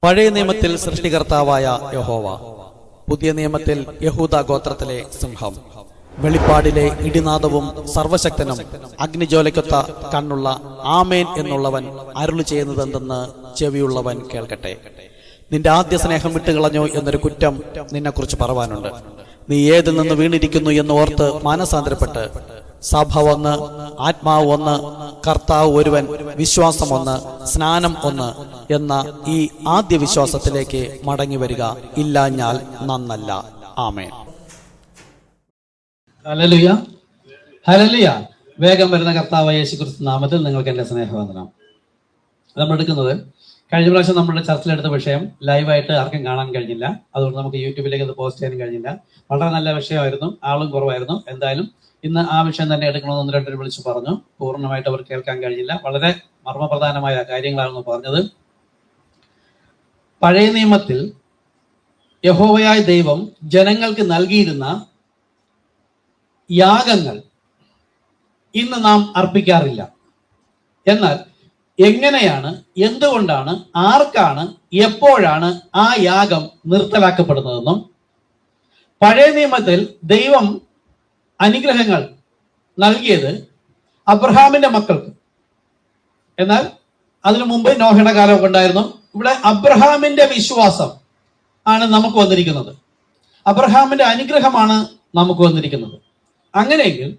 പഴയ നിയമത്തിൽ സൃഷ്ടികർത്താവായ യഹോവ, പുതിയ നിയമത്തിൽ യഹൂദ ഗോത്രത്തിലെ സിംഹം. വെളിപ്പാടിലെ ഇടിനാദവും സർവശക്തനും അഗ്നിജ്വാലയ്ക്കൊത്ത കണ്ണുള്ള ആമേൻ എന്നുള്ളവൻ അരുളി ചെയ്യുന്നതെന്തെന്ന് ചെവിയുള്ളവൻ കേൾക്കട്ടെ. നിന്റെ ആദ്യ സ്നേഹം വിട്ടുകളഞ്ഞു എന്നൊരു കുറ്റം നിന്നെക്കുറിച്ച് പറവാനുണ്ട്. നീ ഏതിൽ നിന്ന് വീണിരിക്കുന്നു എന്ന് ഓർത്ത് മാനസാന്തരപ്പെട്ട് സഭ ഒന്ന്, ആത്മാവ് ഒന്ന്, കർത്താവ് ഒരുവൻ, വിശ്വാസം ഒന്ന്, സ്നാനം ഒന്ന് എന്ന ഈ ആദ്യ വിശ്വാസത്തിലേക്ക് മടങ്ങി വരിക. ഇല്ലാഞ്ഞാൽ നന്നല്ല. ആമേൻ. ഹല്ലേലൂയ, ഹല്ലേലൂയ. വേഗം വരുന്ന കർത്താവായ യേശുക്രിസ്തു നാമത്തിൽ നിങ്ങൾക്ക് എൻ്റെ സ്നേഹവന്ദനം. നമ്മൾ എടുക്കുന്നത് കഴിഞ്ഞ പ്രാവശ്യം നമ്മുടെ ചർച്ചിലെടുത്ത വിഷയം ലൈവായിട്ട് ആർക്കും കാണാൻ കഴിഞ്ഞില്ല. അതുകൊണ്ട് നമുക്ക് യൂട്യൂബിലേക്ക് അത് പോസ്റ്റ് ചെയ്യാൻ കഴിഞ്ഞില്ല. വളരെ നല്ല വിഷയമായിരുന്നു, ആളും കുറവായിരുന്നു. എന്തായാലും ഇന്ന് ആ വിഷയം തന്നെ എടുക്കണമെന്ന് ഒന്ന് രണ്ടുപേർ വിളിച്ച് പറഞ്ഞു. പൂർണ്ണമായിട്ട് അവർ കേൾക്കാൻ കഴിഞ്ഞില്ല. വളരെ മർമ്മപ്രധാനമായ കാര്യങ്ങളാണെന്ന് പറഞ്ഞത്. പഴയ നിയമത്തിൽ യഹോവയായ ദൈവം ജനങ്ങൾക്ക് നൽകിയിരുന്ന യാഗങ്ങൾ ഇന്ന് നാം അർപ്പിക്കാറില്ല. എന്നാൽ എങ്ങനെയാണ്, എന്തുകൊണ്ടാണ്, ആർക്കാണ്, എപ്പോഴാണ് ആ യാഗം നിർത്തലാക്കപ്പെടുന്നതെന്നും, പഴയ നിയമത്തിൽ ദൈവം അനുഗ്രഹങ്ങൾ നൽകിയത് അബ്രഹാമിന്റെ മക്കൾക്ക്, എന്നാൽ അതിനു മുമ്പ് നോഹയുടെ കാലമൊക്കെ ഉണ്ടായിരുന്നു. ഇവിടെ അബ്രഹാമിന്റെ വിശ്വാസം ആണ് നമുക്ക് വന്നിരിക്കുന്നത്. അബ്രഹാമിന്റെ അനുഗ്രഹമാണ് നമുക്ക് വന്നിരിക്കുന്നത്. അങ്ങനെയെങ്കിൽ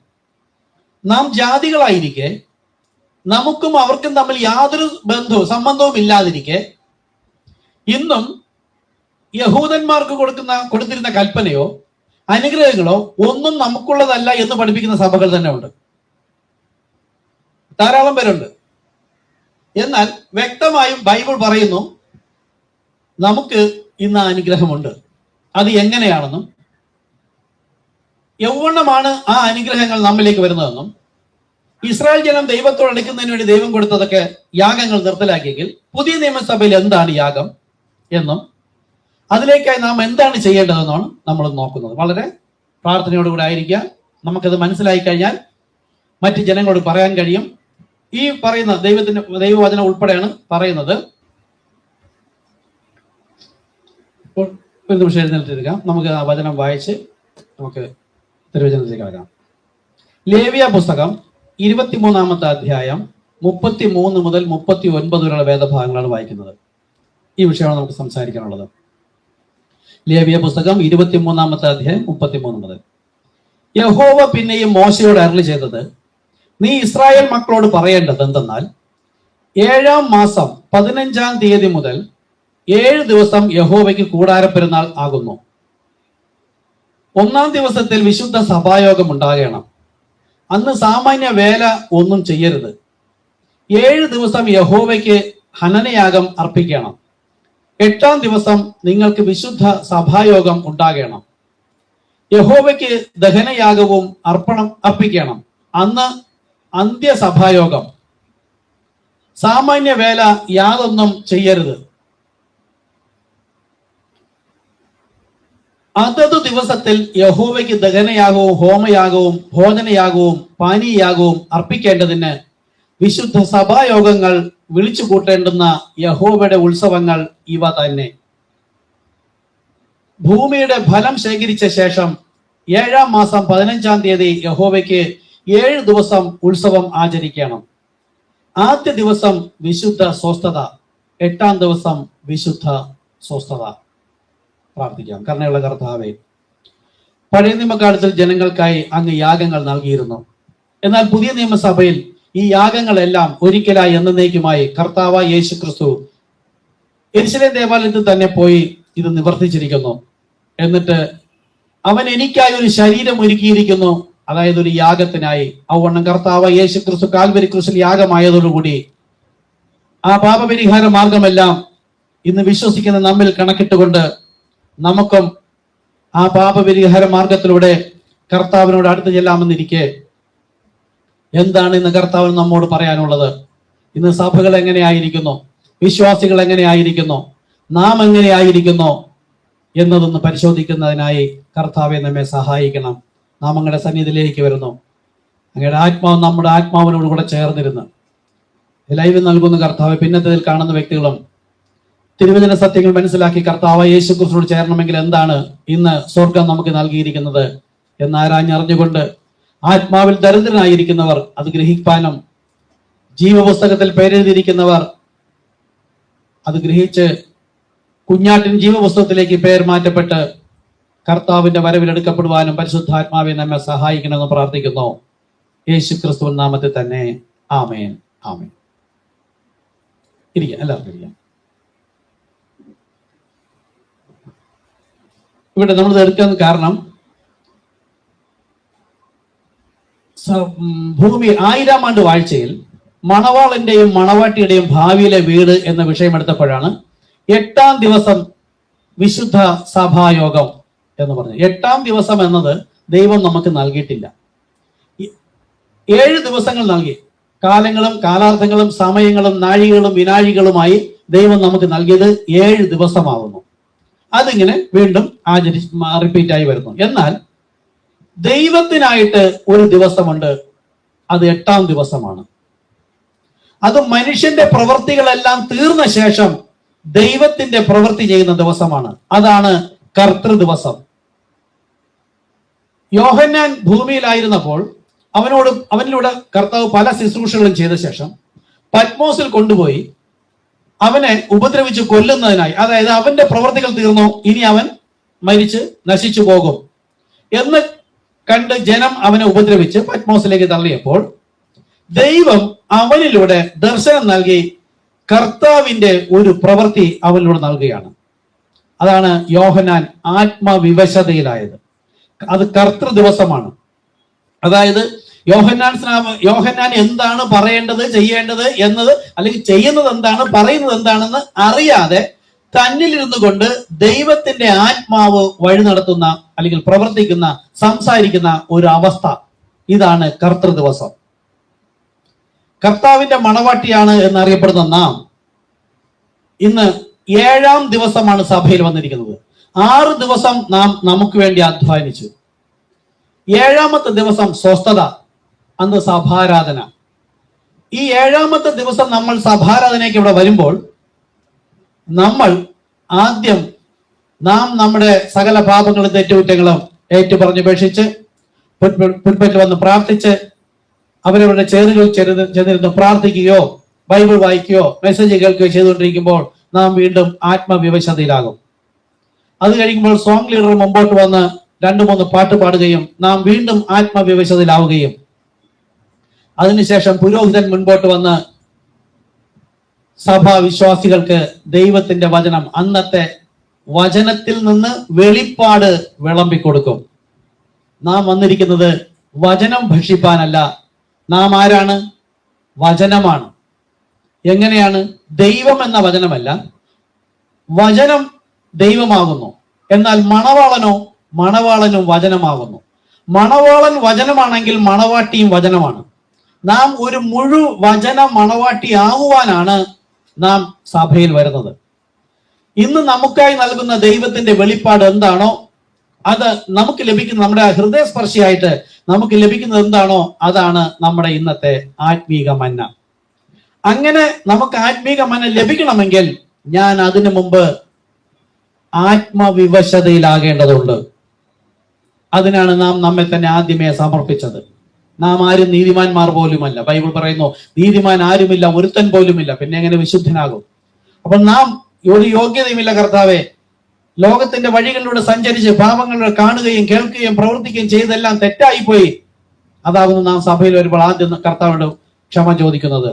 നാം ജാതികളായിരിക്കെ, നമുക്കും അവർക്കും തമ്മിൽ യാതൊരു സംബന്ധവും ഇല്ലാതിരിക്കെ, ഇന്നും യഹൂദന്മാർക്ക് കൊടുത്തിരുന്ന കൽപ്പനയോ അനുഗ്രഹങ്ങളോ ഒന്നും നമുക്കുള്ളതല്ല എന്ന് പഠിപ്പിക്കുന്ന സഭകൾ തന്നെ ഉണ്ട്, ധാരാളം പേരുണ്ട്. എന്നാൽ വ്യക്തമായും ബൈബിൾ പറയുന്നു നമുക്ക് ഇന്ന് അനുഗ്രഹമുണ്ട്. അത് എങ്ങനെയാണെന്നും യൗവണ്ണമാണ് ആ അനുഗ്രഹങ്ങൾ നമ്മിലേക്ക് വരുന്നതെന്നും, ഇസ്രായേൽ ജനം ദൈവത്തോട് അടുക്കുന്നതിന് വേണ്ടി ദൈവം കൊടുത്തതൊക്കെ യാഗങ്ങൾ നിർത്തലാക്കിയെങ്കിൽ പുതിയ നിയമസഭയിൽ എന്താണ് യാഗം എന്നും അതിലേക്കായി നാം എന്താണ് ചെയ്യേണ്ടതെന്നാണ് നമ്മൾ നോക്കുന്നത്. വളരെ പ്രാർത്ഥനയോടുകൂടെ ആയിരിക്കുക. നമുക്കത് മനസ്സിലായി കഴിഞ്ഞാൽ മറ്റ് ജനങ്ങളോട് പറയാൻ കഴിയും. ഈ പറയുന്ന ദൈവവചനം ഉൾപ്പെടെയാണ് പറയുന്നത്. ഒരു നിമിഷം എഴുന്നേൽക്കാം. നമുക്ക് ആ വചനം വായിച്ച് നമുക്ക് തിരുവചനത്തിലേക്ക് വരാം. ലേവ്യ പുസ്തകം 23-ാമത്തെ അധ്യായം 33 മുതൽ 39 വരെയുള്ള വേദഭാഗങ്ങളാണ് വായിക്കുന്നത്. ഈ വിഷയമാണ് നമുക്ക് സംസാരിക്കാനുള്ളത്. ലേവ്യ പുസ്തകം 23-ാമത്തെ അധ്യായം 33 മുതൽ. യഹോവ പിന്നെയും മോശയോട് അരുളി ചെയ്തത്, നീ ഇസ്രായേൽ മക്കളോട് പറയേണ്ടത് എന്തെന്നാൽ, 7-ാം മാസം 15-ാം തീയതി മുതൽ 7 ദിവസം യഹോവയ്ക്ക് കൂടാരപ്പെരുന്നാൾ ആകുന്നു. 1-ാം ദിവസത്തിൽ വിശുദ്ധ സഭായോഗം ഉണ്ടാകണം. അന്ന് സാമാന്യ വേല ഒന്നും ചെയ്യരുത്. 7 ദിവസം യഹോവയ്ക്ക് ഹനനയാഗം അർപ്പിക്കണം. 8-ാം ദിവസം നിങ്ങൾക്ക് വിശുദ്ധ സഭായോഗം ഉണ്ടാകണം. യഹോവയ്ക്ക് ദഹനയാഗവും അർപ്പിക്കണം. അന്ന് അന്ത്യസഭായോഗം. സാമാന്യ വേല യാതൊന്നും ചെയ്യരുത്. അതത് ദിവസത്തിൽ യഹോവയ്ക്ക് ദഹനയാഗവും ഹോമയാഗവും ഭോജനയാഗവും പാനീയയാഗവും അർപ്പിക്കേണ്ടതിന് വിശുദ്ധ സഭായോഗങ്ങൾ വിളിച്ചു കൂട്ടേണ്ടുന്ന യഹോവയുടെ ഉത്സവങ്ങൾ ഇവ തന്നെ. ഭൂമിയുടെ ഫലം ശേഖരിച്ച ശേഷം 7-ാം മാസം 15-ാം തീയതി യഹോവയ്ക്ക് 7 ദിവസം ഉത്സവം ആചരിക്കണം. ആദ്യ ദിവസം വിശുദ്ധ സ്വസ്ഥത, 8-ാം ദിവസം വിശുദ്ധ സ്വസ്ഥത. പ്രാർത്ഥിക്കാം. കരുണയുള്ള കർത്താവേ, പഴയ നിയമകാലത്തിൽ ജനങ്ങൾക്കായി അങ്ങ് യാഗങ്ങൾ നൽകിയിരുന്നു. എന്നാൽ പുതിയ നിയമസഭയിൽ ഈ യാഗങ്ങളെല്ലാം ഒരിക്കലായി എന്നേക്കുമായി കർത്താവായ യേശുക്രിസ്തു യെരൂശലേം ദേവാലയത്തിൽ തന്നെ പോയി ഇത് നിവർത്തിച്ചിരിക്കുന്നു. എന്നിട്ട് അവൻ എനിക്കായി ഒരു ശരീരം ഒരുക്കിയിരിക്കുന്നു, അതായത് ഒരു യാഗത്തിനായി. അവണ്ണം കർത്താവായ യേശുക്രിസ്തു കാൽവരി ക്രൂശിൽ യാഗമായതോടുകൂടി ആ പാപപരിഹാര മാർഗമെല്ലാം ഇന്ന് വിശ്വസിക്കുന്ന നമ്മിൽ കണക്കിട്ടുകൊണ്ട് നമുക്കും ആ പാപപരിഹാര മാർഗത്തിലൂടെ കർത്താവിനോട് അടുത്ത് ചെല്ലാമെന്നിരിക്കെ, എന്താണ് ഇന്ന് കർത്താവിന് നമ്മോട് പറയാനുള്ളത്? ഇന്ന് സഭകൾ എങ്ങനെയായിരിക്കുന്നു, വിശ്വാസികൾ എങ്ങനെയായിരിക്കുന്നു, നാം എങ്ങനെയായിരിക്കുന്നു എന്നതൊന്ന് പരിശോധിക്കുന്നതിനായി കർത്താവെ നമ്മെ സഹായിക്കണം. നാം അങ്ങയുടെ സന്നിധിയിലേക്ക് വരുന്നു. അങ്ങയുടെ ആത്മാവ് നമ്മുടെ ആത്മാവിനോട് കൂടെ ചേർന്നിരുന്ന് ലൈവ് നൽകുന്ന കർത്താവ്, പിന്നത്തേതിൽ കാണുന്ന വ്യക്തികളും തിരുവചന സത്യങ്ങൾ മനസ്സിലാക്കി കർത്താവ് യേശു ക്രിസ്തുവോട് ചേരണമെങ്കിൽ എന്താണ് ഇന്ന് സ്വർഗം നമുക്ക് നൽകിയിരിക്കുന്നത് എന്നാരാഞ്ഞറിഞ്ഞുകൊണ്ട് ആത്മാവിൽ ദരിദ്രനായിരിക്കുന്നവർ അത് ഗ്രഹിക്കാനും ജീവപുസ്തകത്തിൽ പേരെഴുതിയിരിക്കുന്നവർ അത് ഗ്രഹിച്ച് കുഞ്ഞാട്ടിൻ ജീവപുസ്തകത്തിലേക്ക് പേർ മാറ്റപ്പെട്ട് കർത്താവിന്റെ വരവിലെടുക്കപ്പെടുവാനും പരിശുദ്ധാത്മാവെ നമ്മെ സഹായിക്കണമെന്ന് പ്രാർത്ഥിക്കുന്നു. യേശു ക്രിസ്തുവിൻ നാമത്തിൽ തന്നെ. ആമേൻ. ആമേൻ. ഇരിക്കാം, എല്ലാവർക്കും ഇരിക്കാം. ഇവിടെ നമ്മൾ എടുക്കാൻ കാരണം ഭൂമി 1000-ാം ആണ്ട് വാഴ്ചയിൽ മണവാളന്റെയും മണവാട്ടിയുടെയും ഭാവിയിലെ വീട് എന്ന വിഷയം എടുത്തപ്പോഴാണ് 8-ാം ദിവസം വിശുദ്ധ സഭായോഗം എന്ന് പറഞ്ഞു. 8-ാം ദിവസം എന്നത് ദൈവം നമുക്ക് നൽകിയിട്ടില്ല. 7 ദിവസങ്ങൾ നൽകി. കാലങ്ങളും കാലാർത്ഥങ്ങളും സമയങ്ങളും നാഴികകളും വിനാഴികളുമായി ദൈവം നമുക്ക് നൽകിയത് 7 ദിവസമാവുന്നു. അതിങ്ങനെ വീണ്ടും റിപ്പീറ്റായി വരുന്നു. എന്നാൽ ദൈവത്തിനായിട്ട് ഒരു ദിവസമുണ്ട്, അത് 8-ാം ദിവസമാണ്. അത് മനുഷ്യന്റെ പ്രവൃത്തികളെല്ലാം തീർന്ന ശേഷം ദൈവത്തിന്റെ പ്രവൃത്തി ചെയ്യുന്ന ദിവസമാണ്. അതാണ് കർത്തൃ ദിവസം. യോഹന്നാൻ ഭൂമിയിലായിരുന്നപ്പോൾ അവനിലൂടെ കർത്താവ് പല ശുശ്രൂഷകളും ചെയ്ത ശേഷം പത്മോസിൽ കൊണ്ടുപോയി അവനെ ഉപദ്രവിച്ച് കൊല്ലുന്നതിനായി, അതായത് അവന്റെ പ്രവൃത്തികൾ തീർന്നു, ഇനി അവൻ മരിച്ച് നശിച്ചു പോകും എന്ന് കണ്ട് ജനം അവനെ ഉപദ്രവിച്ച് പത്മോസിലേക്ക് തള്ളിയപ്പോൾ ദൈവം അവനിലൂടെ ദർശനം നൽകി കർത്താവിന്റെ ഒരു പ്രവൃത്തി അവനിലൂടെ നൽകുകയാണ്. അതാണ് യോഹന്നാൻ ആത്മവിവശതയിലായത്. അത് കർത്തൃ ദിവസമാണ്. അതായത് യോഹന്നാൻ എന്താണ് പറയേണ്ടത്, ചെയ്യേണ്ടത് എന്നത്, അല്ലെങ്കിൽ ചെയ്യുന്നത് എന്താണ്, പറയുന്നത് എന്താണെന്ന് അറിയാതെ തന്നിലിരുന്നു കൊണ്ട് ദൈവത്തിന്റെ ആത്മാവ് വഴി നടത്തുന്ന അല്ലെങ്കിൽ പ്രവർത്തിക്കുന്ന, സംസാരിക്കുന്ന ഒരു അവസ്ഥ. ഇതാണ് കർത്തൃ ദിവസം. കർത്താവിന്റെ മണവാട്ടിയാണ് എന്നറിയപ്പെടുന്ന നാം ഇന്ന് 7-ാം ദിവസമാണ് സഭയിൽ വന്നിരിക്കുന്നത്. 6 ദിവസം നാം നമുക്ക് വേണ്ടി അധ്വാനിച്ചു. 7-ാമത്തെ ദിവസം സ്വസ്ഥത, അന്ന് സഭാരാധന. ഈ 7-ാമത്തെ ദിവസം നമ്മൾ സഭാരാധനയ്ക്ക് ഇവിടെ വരുമ്പോൾ നമ്മൾ ആദ്യം നമ്മുടെ സകല പാപങ്ങളും തെറ്റുകുറ്റങ്ങളും ഏറ്റുപറഞ്ഞുപേക്ഷിച്ച് പുൽപ്പറ്റിൽ വന്ന് പ്രാർത്ഥിച്ച് അവരവരുടെ ചേറുകൾ ചെന്നിരുന്ന് പ്രാർത്ഥിക്കുകയോ ബൈബിൾ വായിക്കുകയോ മെസ്സേജ് കേൾക്കുകയോ ചെയ്തുകൊണ്ടിരിക്കുമ്പോൾ നാം വീണ്ടും ആത്മവിവശതയിലാകും. അത് കഴിയുമ്പോൾ സോങ് ലീഡർ മുമ്പോട്ട് വന്ന് 2-3 പാട്ട് പാടുകയും നാം വീണ്ടും ആത്മവിവശതയിലാവുകയും അതിനുശേഷം പുരോഹിതൻ മുൻപോട്ട് വന്ന് സഭാവിശ്വാസികൾക്ക് ദൈവത്തിന്റെ വചനം, അന്നത്തെ വചനത്തിൽ നിന്ന് വെളിപ്പാട് വിളമ്പിക്കൊടുക്കും. നാം വന്നിരിക്കുന്നത് വചനം ഭക്ഷിപ്പാനല്ല. നാം ആരാണ്? വചനമാണ്. എങ്ങനെയാണ്? ദൈവം എന്ന വചനമല്ല, വചനം ദൈവമാകുന്നു. എന്നാൽ മണവാളനും വചനമാകുന്നു. മണവാളൻ വചനമാണെങ്കിൽ മണവാട്ടിയും വചനമാണ്. നാം ഒരു വചന മണവാട്ടി ആകുവാനാണ് നാം സഭയിൽ വരുന്നത്. ഇന്ന് നമുക്കായി നൽകുന്ന ദൈവത്തിന്റെ വെളിപ്പാട് എന്താണോ അത് നമുക്ക് ലഭിക്കുന്ന, നമ്മുടെ ഹൃദയസ്പർശിയായിട്ട് നമുക്ക് ലഭിക്കുന്നത് എന്താണോ അതാണ് നമ്മുടെ ഇന്നത്തെ ആത്മീക മന്ന. അങ്ങനെ നമുക്ക് ആത്മീക മന്ന ലഭിക്കണമെങ്കിൽ ഞാൻ അതിനു മുമ്പ് ആത്മവിവശതയിലാകേണ്ടതുണ്ട്. അതിനാണ് നാം നമ്മെ തന്നെ ആദ്യമേ സമർപ്പിച്ചത്. നാം ആരും നീതിമാന്മാർ പോലുമല്ല. ബൈബിൾ പറയുന്നു, നീതിമാൻ ആരുമില്ല, ഒരുത്തൻ പോലുമില്ല. പിന്നെ എങ്ങനെ വിശുദ്ധനാകും? അപ്പൊ നാം ഒരു യോഗ്യതയുമില്ല കർത്താവെ. ലോകത്തിന്റെ വഴികളിലൂടെ സഞ്ചരിച്ച് പാപങ്ങളിലൂടെ കാണുകയും കേൾക്കുകയും പ്രവർത്തിക്കുകയും ചെയ്തെല്ലാം തെറ്റായിപ്പോയി. അതാകുന്നു നാം സഭയിൽ വരുമ്പോൾ ആദ്യം കർത്താവിനോട് ക്ഷമ ചോദിക്കുന്നത്.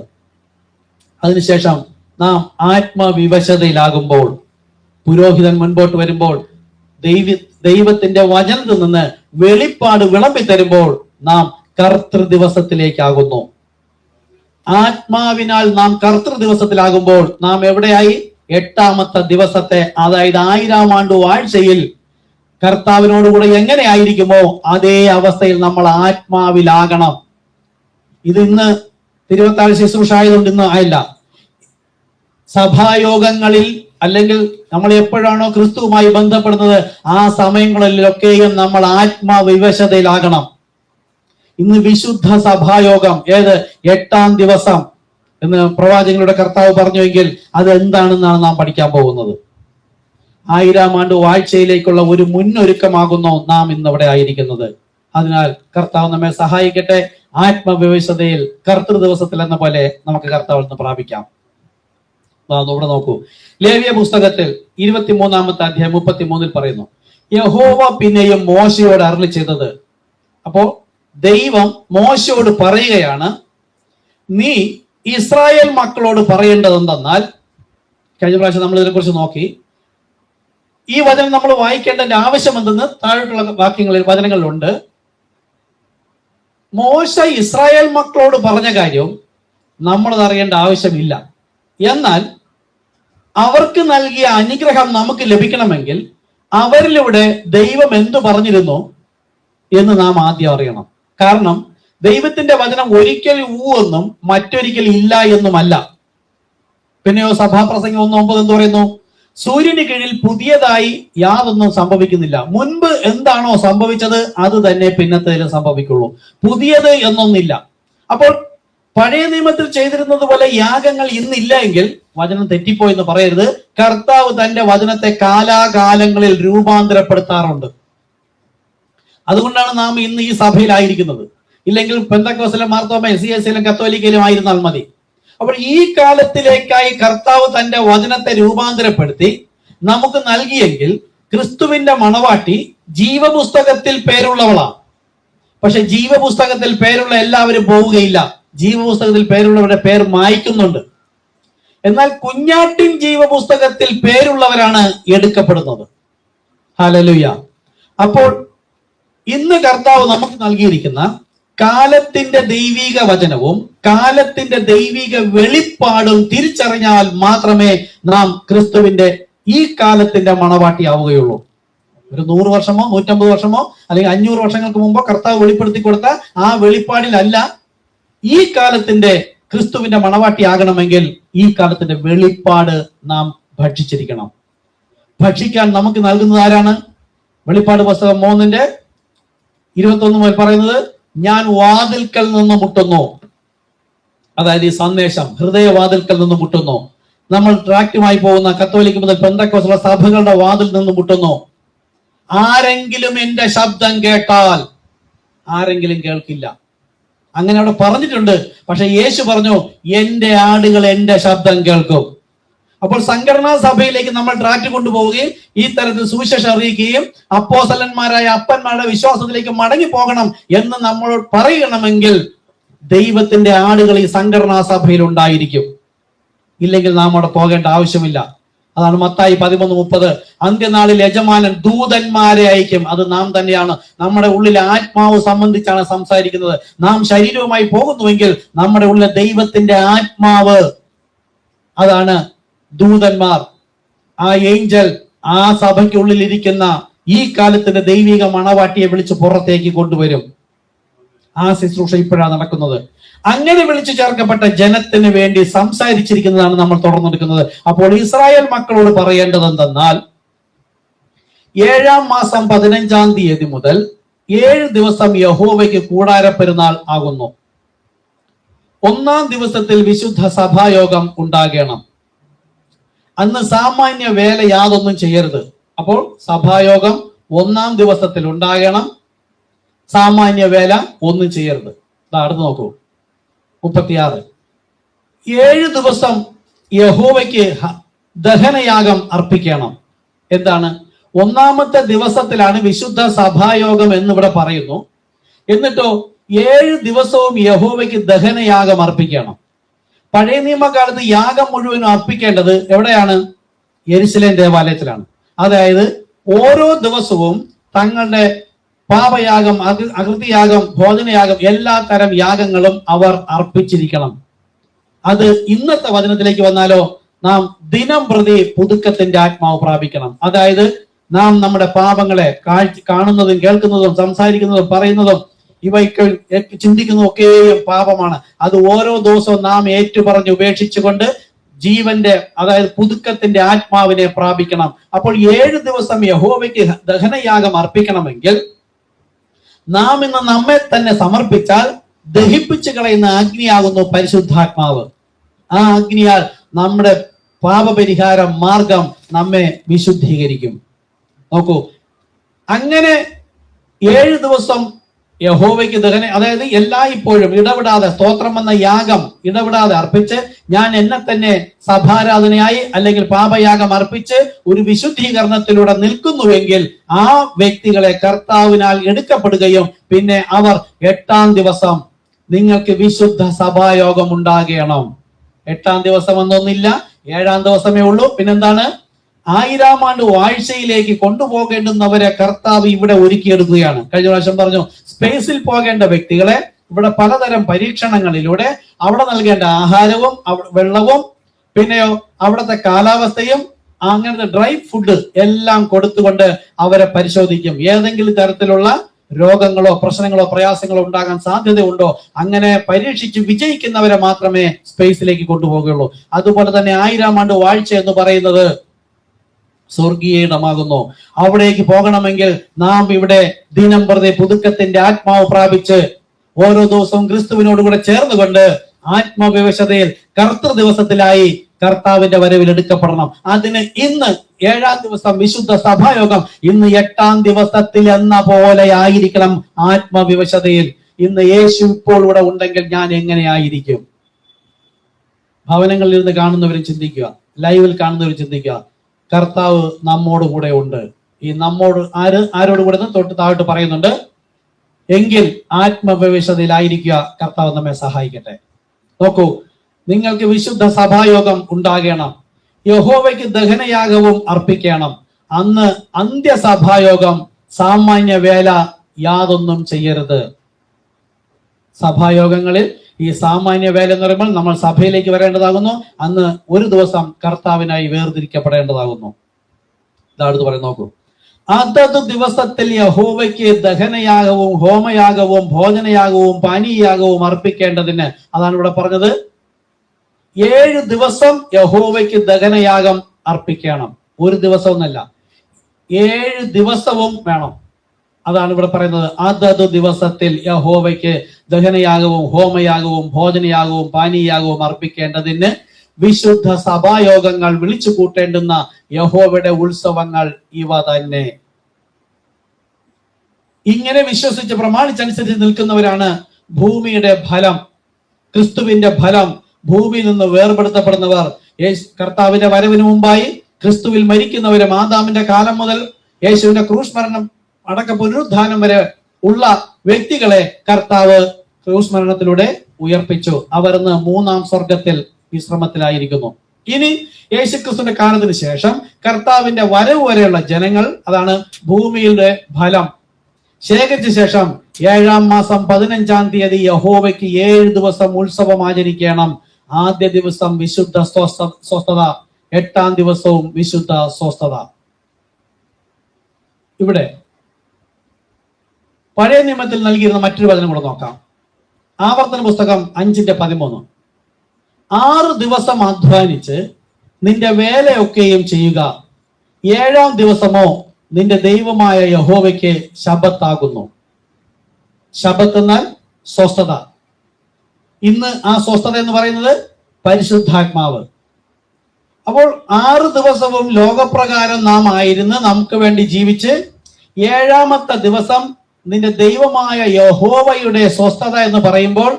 അതിനുശേഷം നാം ആത്മവിവശതയിലാകുമ്പോൾ, പുരോഹിതൻ മുൻപോട്ട് വരുമ്പോൾ, ദൈവത്തിന്റെ വചനത്തിൽ നിന്ന് വെളിപ്പാട് വിളമ്പിത്തരുമ്പോൾ നാം കർത്തൃ ദിവസത്തിലേക്കാകുന്നു. ആത്മാവിനാൽ നാം കർത്തൃ ദിവസത്തിലാകുമ്പോൾ നാം എവിടെയായി? 8-ാമത്തെ ദിവസത്തെ, അതായത് 1000-ാം ആണ്ട് വാഴ്ചയിൽ കർത്താവിനോടുകൂടെ എങ്ങനെ ആയിരിക്കുമോ അതേ അവസ്ഥയിൽ നമ്മൾ ആത്മാവിലാകണം. ഇത് ഇന്ന് തിരുവത്താഴ് ശുശ്രൂഷ ആയതുകൊണ്ട് ഇന്ന് ആയില്ല. സഭായോഗങ്ങളിൽ അല്ലെങ്കിൽ നമ്മൾ എപ്പോഴാണോ ക്രിസ്തുവുമായി ബന്ധപ്പെടുന്നത് ആ സമയങ്ങളിലൊക്കെയും നമ്മൾ ആത്മവിവശതയിലാകണം. ഇന്ന് വിശുദ്ധ സഭായോഗം 8-ാം ദിവസം എന്ന് പ്രവാചകങ്ങളുടെ കർത്താവ് പറഞ്ഞുവെങ്കിൽ അത് എന്താണെന്നാണ് നാം പഠിക്കാൻ പോകുന്നത്. 1000 ആണ്ട് വാഴ്ചയിലേക്കുള്ള ഒരു മുന്നൊരുക്കമാകുന്നു നാം ഇന്നിവിടെ ആയിരിക്കുന്നത്. അതിനാൽ കർത്താവ് നമ്മെ സഹായിക്കട്ടെ. ആത്മവിവശതയിൽ കർത്തൃ ദിവസത്തിൽ എന്ന പോലെ നമുക്ക് കർത്താവിൽ നിന്ന് പ്രാപിക്കാം. ഇവിടെ നോക്കൂ, ലേവ്യ പുസ്തകത്തിൽ 23-ാമത്തെ അധ്യായം 33 പറയുന്നു, യഹോവ പിന്നെയും മോശയോട് അരുളി ചെയ്തത്. അപ്പോ ദൈവം മോശയോട് പറയുകയാണ്, നീ ഇസ്രായേൽ മക്കളോട് പറയേണ്ടത് എന്തെന്നാൽ, കഴിഞ്ഞ പ്രാവശ്യം നമ്മൾ ഇതിനെക്കുറിച്ച് നോക്കി. ഈ വചനം നമ്മൾ വായിക്കേണ്ടതിന്റെ ആവശ്യം എന്തെന്ന് താഴോട്ടുള്ള വാക്യങ്ങളിൽ വചനങ്ങളിലുണ്ട്. മോശ ഇസ്രായേൽ മക്കളോട് പറഞ്ഞ കാര്യം നമ്മളത് അറിയേണ്ട ആവശ്യമില്ല. എന്നാൽ അവർക്ക് നൽകിയ അനുഗ്രഹം നമുക്ക് ലഭിക്കണമെങ്കിൽ അവരിലൂടെ ദൈവം എന്തു പറഞ്ഞിരുന്നു എന്ന് നാം ആദ്യം അറിയണം. കാരണം ദൈവത്തിന്റെ വചനം ഒരിക്കൽ എന്നും മറ്റൊരിക്കൽ ഇല്ല എന്നുമല്ല. പിന്നെയോ സഭാപ്രസംഗം 1:9 എന്ന് പറയുന്നു, സൂര്യന് കീഴിൽ പുതിയതായി യാതൊന്നും സംഭവിക്കുന്നില്ല. മുൻപ് എന്താണോ സംഭവിച്ചത് അത് തന്നെ പിന്നത്തേലും സംഭവിക്കുള്ളൂ. പുതിയത് എന്നൊന്നില്ല. അപ്പോൾ പഴയ നിയമത്തിൽ ചെയ്തിരുന്നത് പോലെ യാഗങ്ങൾ ഇന്നില്ല എങ്കിൽ വചനം തെറ്റിപ്പോയെന്ന് പറയരുത്. കർത്താവ് തന്റെ വചനത്തെ കാലാകാലങ്ങളിൽ രൂപാന്തരപ്പെടുത്താറുണ്ട്. അതുകൊണ്ടാണ് നാം ഇന്ന് ഈ സഭയിലായിരിക്കുന്നത്. ഇല്ലെങ്കിൽ പെന്തക്കോസ്തിലും മാർത്തോമയിലും CSIയിലും കത്തോലിക്കയിലും ആയിരുന്നാൽ മതി. അപ്പോൾ ഈ കാലത്തിലേക്കായി കർത്താവ് തന്റെ വചനത്തെ രൂപാന്തരപ്പെടുത്തി നമുക്ക് നൽകിയെങ്കിൽ ക്രിസ്തുവിന്റെ മണവാട്ടി ജീവപുസ്തകത്തിൽ പേരുള്ളവളാണ്. പക്ഷെ ജീവപുസ്തകത്തിൽ പേരുള്ള എല്ലാവരും പോവുകയില്ല. ജീവപുസ്തകത്തിൽ പേരുള്ളവരുടെ പേര് മായ്ക്കുന്നുണ്ട്. എന്നാൽ കുഞ്ഞാട്ടിൻ ജീവപുസ്തകത്തിൽ പേരുള്ളവരാണ് എടുക്കപ്പെടുന്നത്. ഹല്ലേലൂയ. അപ്പോൾ ഇന്ന് കർത്താവ് നമുക്ക് നൽകിയിരിക്കുന്ന കാലത്തിന്റെ ദൈവിക വചനവും കാലത്തിന്റെ ദൈവിക വെളിപ്പാടും തിരിച്ചറിഞ്ഞാൽ മാത്രമേ നാം ക്രിസ്തുവിന്റെ ഈ കാലത്തിന്റെ മണവാട്ടിയാവുകയുള്ളൂ. ഒരു 100 വർഷമോ 150 വർഷമോ അല്ലെങ്കിൽ 500 വർഷങ്ങൾക്ക് മുമ്പോ കർത്താവ് വെളിപ്പെടുത്തി കൊടുത്ത ആ വെളിപ്പാടിലല്ല ഈ കാലത്തിന്റെ ക്രിസ്തുവിന്റെ മണവാട്ടിയാകണമെങ്കിൽ ഈ കാലത്തിന്റെ വെളിപ്പാട് നാം ഭക്ഷിച്ചിരിക്കണം. ഭക്ഷിക്കാൻ നമുക്ക് നൽകുന്നത് ആരാണ്? വെളിപ്പാട് പുസ്തകം 3:21 മുതൽ പറയുന്നത്, ഞാൻ വാതിൽക്കൽ നിന്ന് മുട്ടുന്നു. അതായത് ഈ സന്ദേശം ഹൃദയവാതിൽക്കൽ നിന്ന് മുട്ടുന്നു. നമ്മൾ ട്രാക്റ്റുമായി പോകുന്ന കത്തോലിക്ക മുതൽ പെന്തക്കോസ്തുള്ള സഭകളുടെ വാതിൽ നിന്ന് മുട്ടുന്നു. ആരെങ്കിലും എന്റെ ശബ്ദം കേട്ടാൽ, ആരെങ്കിലും കേൾക്കില്ല. അങ്ങനെ അവിടെ പറഞ്ഞിട്ടുണ്ട്. പക്ഷെ യേശു പറഞ്ഞു, എന്റെ ആടുകൾ എന്റെ ശബ്ദം കേൾക്കും. അപ്പോൾ സംഘടനാ സഭയിലേക്ക് നമ്മൾ ട്രാക്ട് കൊണ്ടുപോവുകയും ഈ തരത്തിൽ സുവിശേഷം അറിയിക്കുകയും അപ്പോസ്തലന്മാരായ അപ്പന്മാരുടെ വിശ്വാസത്തിലേക്ക് മടങ്ങി പോകണം എന്ന് നമ്മളോട് പറയണമെങ്കിൽ ദൈവത്തിന്റെ ആടുകൾ ഈ സംഘടനാ സഭയിൽ ഉണ്ടായിരിക്കും. ഇല്ലെങ്കിൽ നാം അവിടെ പോകേണ്ട ആവശ്യമില്ല. അതാണ് മത്തായി 13:30, അന്ത്യനാളിൽ യജമാനൻ ദൂതന്മാരെ അയക്കും. അത് നാം തന്നെയാണ്. നമ്മുടെ ഉള്ളിലെ ആത്മാവ് സംബന്ധിച്ചാണ് സംസാരിക്കുന്നത്. നാം ശരീരവുമായി പോകുന്നുവെങ്കിൽ നമ്മുടെ ഉള്ളിലെ ദൈവത്തിന്റെ ആത്മാവ്, അതാണ് ദൂതന്മാർ. ആ ഏഞ്ചൽ ആ സഭയ്ക്കുള്ളിൽ ഇരിക്കുന്ന ഈ കാലത്തിന്റെ ദൈവിക മണവാട്ടിയെ വിളിച്ച് പുറത്തേക്ക് കൊണ്ടുവരും. ആ ശുശ്രൂഷ ഇപ്പോഴാണ് നടക്കുന്നത്. അങ്ങനെ വിളിച്ചു ചേർക്കപ്പെട്ട ജനത്തിന് വേണ്ടി സംസാരിച്ചിരിക്കുന്നതാണ് നമ്മൾ തുടർന്നെടുക്കുന്നത്. അപ്പോൾ ഇസ്രായേൽ മക്കളോട് പറയേണ്ടത് എന്തെന്നാൽ, 7-ാം മാസം 15-ാം തീയതി മുതൽ 7 ദിവസം യഹോവയ്ക്ക് കൂടാര പെരുന്നാൾ ആകുന്നു. 1-ാം ദിവസത്തിൽ വിശുദ്ധ സഭായോഗം ഉണ്ടാകണം. അന്ന് സാമാന്യ വേല യാതൊന്നും ചെയ്യരുത്. അപ്പോൾ സഭായോഗം 1-ാം ദിവസത്തിൽ ഉണ്ടാകണം. സാമാന്യ വേല ഒന്നും ചെയ്യരുത്. അടുത്ത് നോക്കൂ, 36. 7 ദിവസം യഹോവയ്ക്ക് ദഹനയാഗം അർപ്പിക്കണം. എന്താണ്? 1-ാമത്തെ ദിവസത്തിലാണ് വിശുദ്ധ സഭായോഗം എന്നിവിടെ പറയുന്നു. എന്നിട്ടോ 7 ദിവസവും യഹോവയ്ക്ക് ദഹനയാഗം അർപ്പിക്കണം. പഴയ നിയമകാലത്ത് യാഗം മുഴുവനും അർപ്പിക്കേണ്ടത് എവിടെയാണ്? യെരുശലേം ദേവാലയത്തിലാണ്. അതായത് ഓരോ ദിവസവും തങ്ങളുടെ പാപയാഗം, അകൃതിയാഗം, ഭോജനയാഗം, എല്ലാ തരം യാഗങ്ങളും അവർ അർപ്പിച്ചിരിക്കണം. അത് ഇന്നത്തെ വചനത്തിലേക്ക് വന്നാലോ, നാം ദിനം പ്രതി പുതുക്കത്തിന്റെ ആത്മാവ് പ്രാപിക്കണം. അതായത് നാം നമ്മുടെ പാപങ്ങളെ കാണുന്നതും കേൾക്കുന്നതും സംസാരിക്കുന്നതും പറയുന്നതും ഇവയ്ക്ക് ചിന്തിക്കുന്നതും ഒക്കെയും പാപമാണ്. അത് ഓരോ ദിവസവും നാം ഏറ്റുപറഞ്ഞ് ഉപേക്ഷിച്ചുകൊണ്ട് ജീവന്റെ, അതായത് പുതുക്കത്തിന്റെ ആത്മാവിനെ പ്രാപിക്കണം. അപ്പോൾ 7 ദിവസം യഹോവയ്ക്ക് ദഹനയാഗം അർപ്പിക്കണമെങ്കിൽ നാം ഇന്ന് നമ്മെ തന്നെ സമർപ്പിച്ചാൽ ദഹിപ്പിച്ചു കളയുന്ന അഗ്നിയാകുന്നു പരിശുദ്ധാത്മാവ്. ആ അഗ്നിയാൽ നമ്മുടെ പാപപരിഹാര മാർഗം നമ്മെ വിശുദ്ധീകരിക്കും. നോക്കൂ, അങ്ങനെ 7 ദിവസം യഹോവയ്ക്ക് ദഹന, അതായത് എല്ലായ്പ്പോഴും ഇടപെടാതെ സ്തോത്രം എന്ന യാഗം ഇടപെടാതെ അർപ്പിച്ച്, ഞാൻ എന്നെ തന്നെ സഭാരാധനയായി അല്ലെങ്കിൽ പാപയാഗം അർപ്പിച്ച് ഒരു വിശുദ്ധീകരണത്തിലൂടെ നിൽക്കുന്നുവെങ്കിൽ ആ വ്യക്തികളെ കർത്താവിനാൽ എടുക്കപ്പെടുകയും പിന്നെ അവർ 8-ാം ദിവസം നിങ്ങൾക്ക് വിശുദ്ധ സഭായോഗം ഉണ്ടാകണം. 8-ാം ദിവസം എന്നൊന്നില്ല, 7-ാം ദിവസമേ ഉള്ളൂ. പിന്നെന്താണ്? 1000-ാം ആണ്ട് വാഴ്ചയിലേക്ക് കൊണ്ടുപോകേണ്ടുന്നവരെ കർത്താവ് ഇവിടെ ഒരുക്കിയെടുക്കുകയാണ്. കഴിഞ്ഞ പ്രാവശ്യം പറഞ്ഞു, സ്പേസിൽ പോകേണ്ട വ്യക്തികളെ ഇവിടെ പലതരം പരീക്ഷണങ്ങളിലൂടെ അവിടെ നൽകേണ്ട ആഹാരവും വെള്ളവും പിന്നെയോ അവിടുത്തെ കാലാവസ്ഥയും അങ്ങനത്തെ ഡ്രൈ ഫുഡ് എല്ലാം കൊടുത്തുകൊണ്ട് അവരെ പരിശോധിക്കും. ഏതെങ്കിലും തരത്തിലുള്ള രോഗങ്ങളോ പ്രശ്നങ്ങളോ പ്രയാസങ്ങളോ ഉണ്ടാകാൻ സാധ്യതയുണ്ടോ? അങ്ങനെ പരീക്ഷിച്ച് വിജയിക്കുന്നവരെ മാത്രമേ സ്പേസിലേക്ക് കൊണ്ടുപോകുകയുള്ളൂ. അതുപോലെ തന്നെ 1000-ാം ആണ്ട് വാഴ്ച എന്ന് പറയുന്നത് സ്വർഗീയമാകുന്നു. അവിടേക്ക് പോകണമെങ്കിൽ നാം ഇവിടെ ദിനം പ്രതി പുതുക്കത്തിന്റെ ആത്മാവ് പ്രാപിച്ച് ഓരോ ദിവസവും ക്രിസ്തുവിനോടുകൂടെ ചേർന്നുകൊണ്ട് ആത്മവിവശതയിൽ കർത്തൃ ദിവസത്തിലായി കർത്താവിന്റെ വരവിൽ എടുക്കപ്പെടണം. അതിന് ഇന്ന് 7-ാം ദിവസം വിശുദ്ധ സഭായോഗം, ഇന്ന് 8-ാം ദിവസത്തിൽ എന്ന പോലെ ആയിരിക്കണം ആത്മവിവശതയിൽ. ഇന്ന് യേശു ഇപ്പോൾ ഇവിടെ ഉണ്ടെങ്കിൽ ഞാൻ എങ്ങനെയായിരിക്കും? ഭവനങ്ങളിൽ ഇരുന്ന് കാണുന്നവരും ചിന്തിക്കുക, ലൈവിൽ കാണുന്നവരും ചിന്തിക്കുക, കർത്താവ് നമ്മോട് കൂടെ ഉണ്ട്. ഈ നമ്മോട് ആരോട് കൂടെ തൊട്ട് താഴോട്ട് പറയുന്നുണ്ട്. എങ്കിൽ ആത്മവിവശതയിലായിരിക്കുക. കർത്താവ് നമ്മെ സഹായിക്കട്ടെ. നോക്കൂ, നിങ്ങൾക്ക് വിശുദ്ധ സഭായോഗം ഉണ്ടാകണം. യഹോവയ്ക്ക് ദഹനയാഗവും അർപ്പിക്കണം. അന്ന് അന്ത്യസഭായോഗം സാമാന്യ വേല യാതൊന്നും ചെയ്യരുത്. സഭായോഗങ്ങളിൽ ഈ സാമാന്യ വേല എന്ന് പറയുമ്പോൾ നമ്മൾ സഭയിലേക്ക് വരേണ്ടതാകുന്നു. അന്ന് ഒരു ദിവസം കർത്താവിനായി വേർതിരിക്കപ്പെടേണ്ടതാകുന്നു. ഇതാടുത്ത് പറയും, നോക്കൂ, അതത് ദിവസത്തിൽ യഹോവയ്ക്ക് ദഹനയാഗവും ഹോമയാഗവും ഭോജനയാഗവും പാനീയാഗവും അർപ്പിക്കേണ്ടതിന്, അതാണ് ഇവിടെ പറഞ്ഞത്. 7 ദിവസം യഹോവയ്ക്ക് ദഹനയാഗം അർപ്പിക്കണം. ഒരു ദിവസമൊന്നല്ല, 7 ദിവസവും വേണം. അതാണ് ഇവിടെ പറയുന്നത്. അതത് ദിവസത്തിൽ യഹോവയ്ക്ക് ദഹനയാഗവും ഹോമയാഗവും ഭോജനയാഗവും പാനീയാഗവും അർപ്പിക്കേണ്ടതിന് വിശുദ്ധ സഭായോഗങ്ങൾ വിളിച്ചു കൂട്ടേണ്ടുന്ന യഹോവയുടെ ഉത്സവങ്ങൾ ഇവ തന്നെ. ഇങ്ങനെ വിശ്വസിച്ച് പ്രമാണിച്ചനുസരിച്ച് നിൽക്കുന്നവരാണ് ഭൂമിയുടെ ഫലം, ക്രിസ്തുവിന്റെ ഫലം. ഭൂമിയിൽ നിന്ന് വേർപെടുത്തപ്പെടുന്നവർ കർത്താവിന്റെ വരവിന് മുമ്പായി ക്രിസ്തുവിൽ മരിക്കുന്നവരും ആദാമിന്റെ കാലം മുതൽ യേശുവിന്റെ ക്രൂശ് മരണം അടക്ക പുനരുദ്ധാനം വരെ ഉള്ള വ്യക്തികളെ കർത്താവ് ക്രൂശ് മരണത്തിലൂടെ ഉയർപ്പിച്ചു. അവരിന്ന് 3-ാം സ്വർഗത്തിൽ വിശ്രമത്തിലായിരിക്കുന്നു. ഇനി യേശുക്രിസ്തുവിന്റെ കാലത്തിന് ശേഷം കർത്താവിന്റെ വരവ് വരെയുള്ള ജനങ്ങൾ, അതാണ് ഭൂമിയുടെ ഫലം, ശേഖരിച്ച ശേഷം 7-ാം മാസം 15-ാം തീയതി യഹോവയ്ക്ക് 7 ദിവസം ഉത്സവം ആചരിക്കണം. ആദ്യ ദിവസം വിശുദ്ധ സ്വസ്ഥത, 8-ാം ദിവസവും വിശുദ്ധ സ്വസ്ഥത. ഇവിടെ പഴയ നിയമത്തിൽ നൽകിയിരുന്ന മറ്റൊരു വചനം കൂടെ നോക്കാം. ആവർത്തന പുസ്തകം 5:13. 6 ദിവസം അധ്വാനിച്ച് നിന്റെ വേലയൊക്കെയും ചെയ്യുക, 7-ാം ദിവസമോ നിന്റെ ദൈവമായ യഹോവയ്ക്ക് ശബ്ബത്താകുന്നു. ശബ്ബത്ത് എന്നാൽ സ്വസ്ഥത. ഇന്ന് ആ സ്വസ്ഥത എന്ന് പറയുന്നത് പരിശുദ്ധാത്മാവ്. അപ്പോൾ 6 ദിവസവും ലോകപ്രകാരം നാം ആയിരുന്ന് നമുക്ക് വേണ്ടി ജീവിച്ച് 7-ാമത്തെ ദിവസം നിന്റെ ദൈവമായ യഹോവയുടെ സ്വസ്ഥത എന്ന് പറയുമ്പോൾ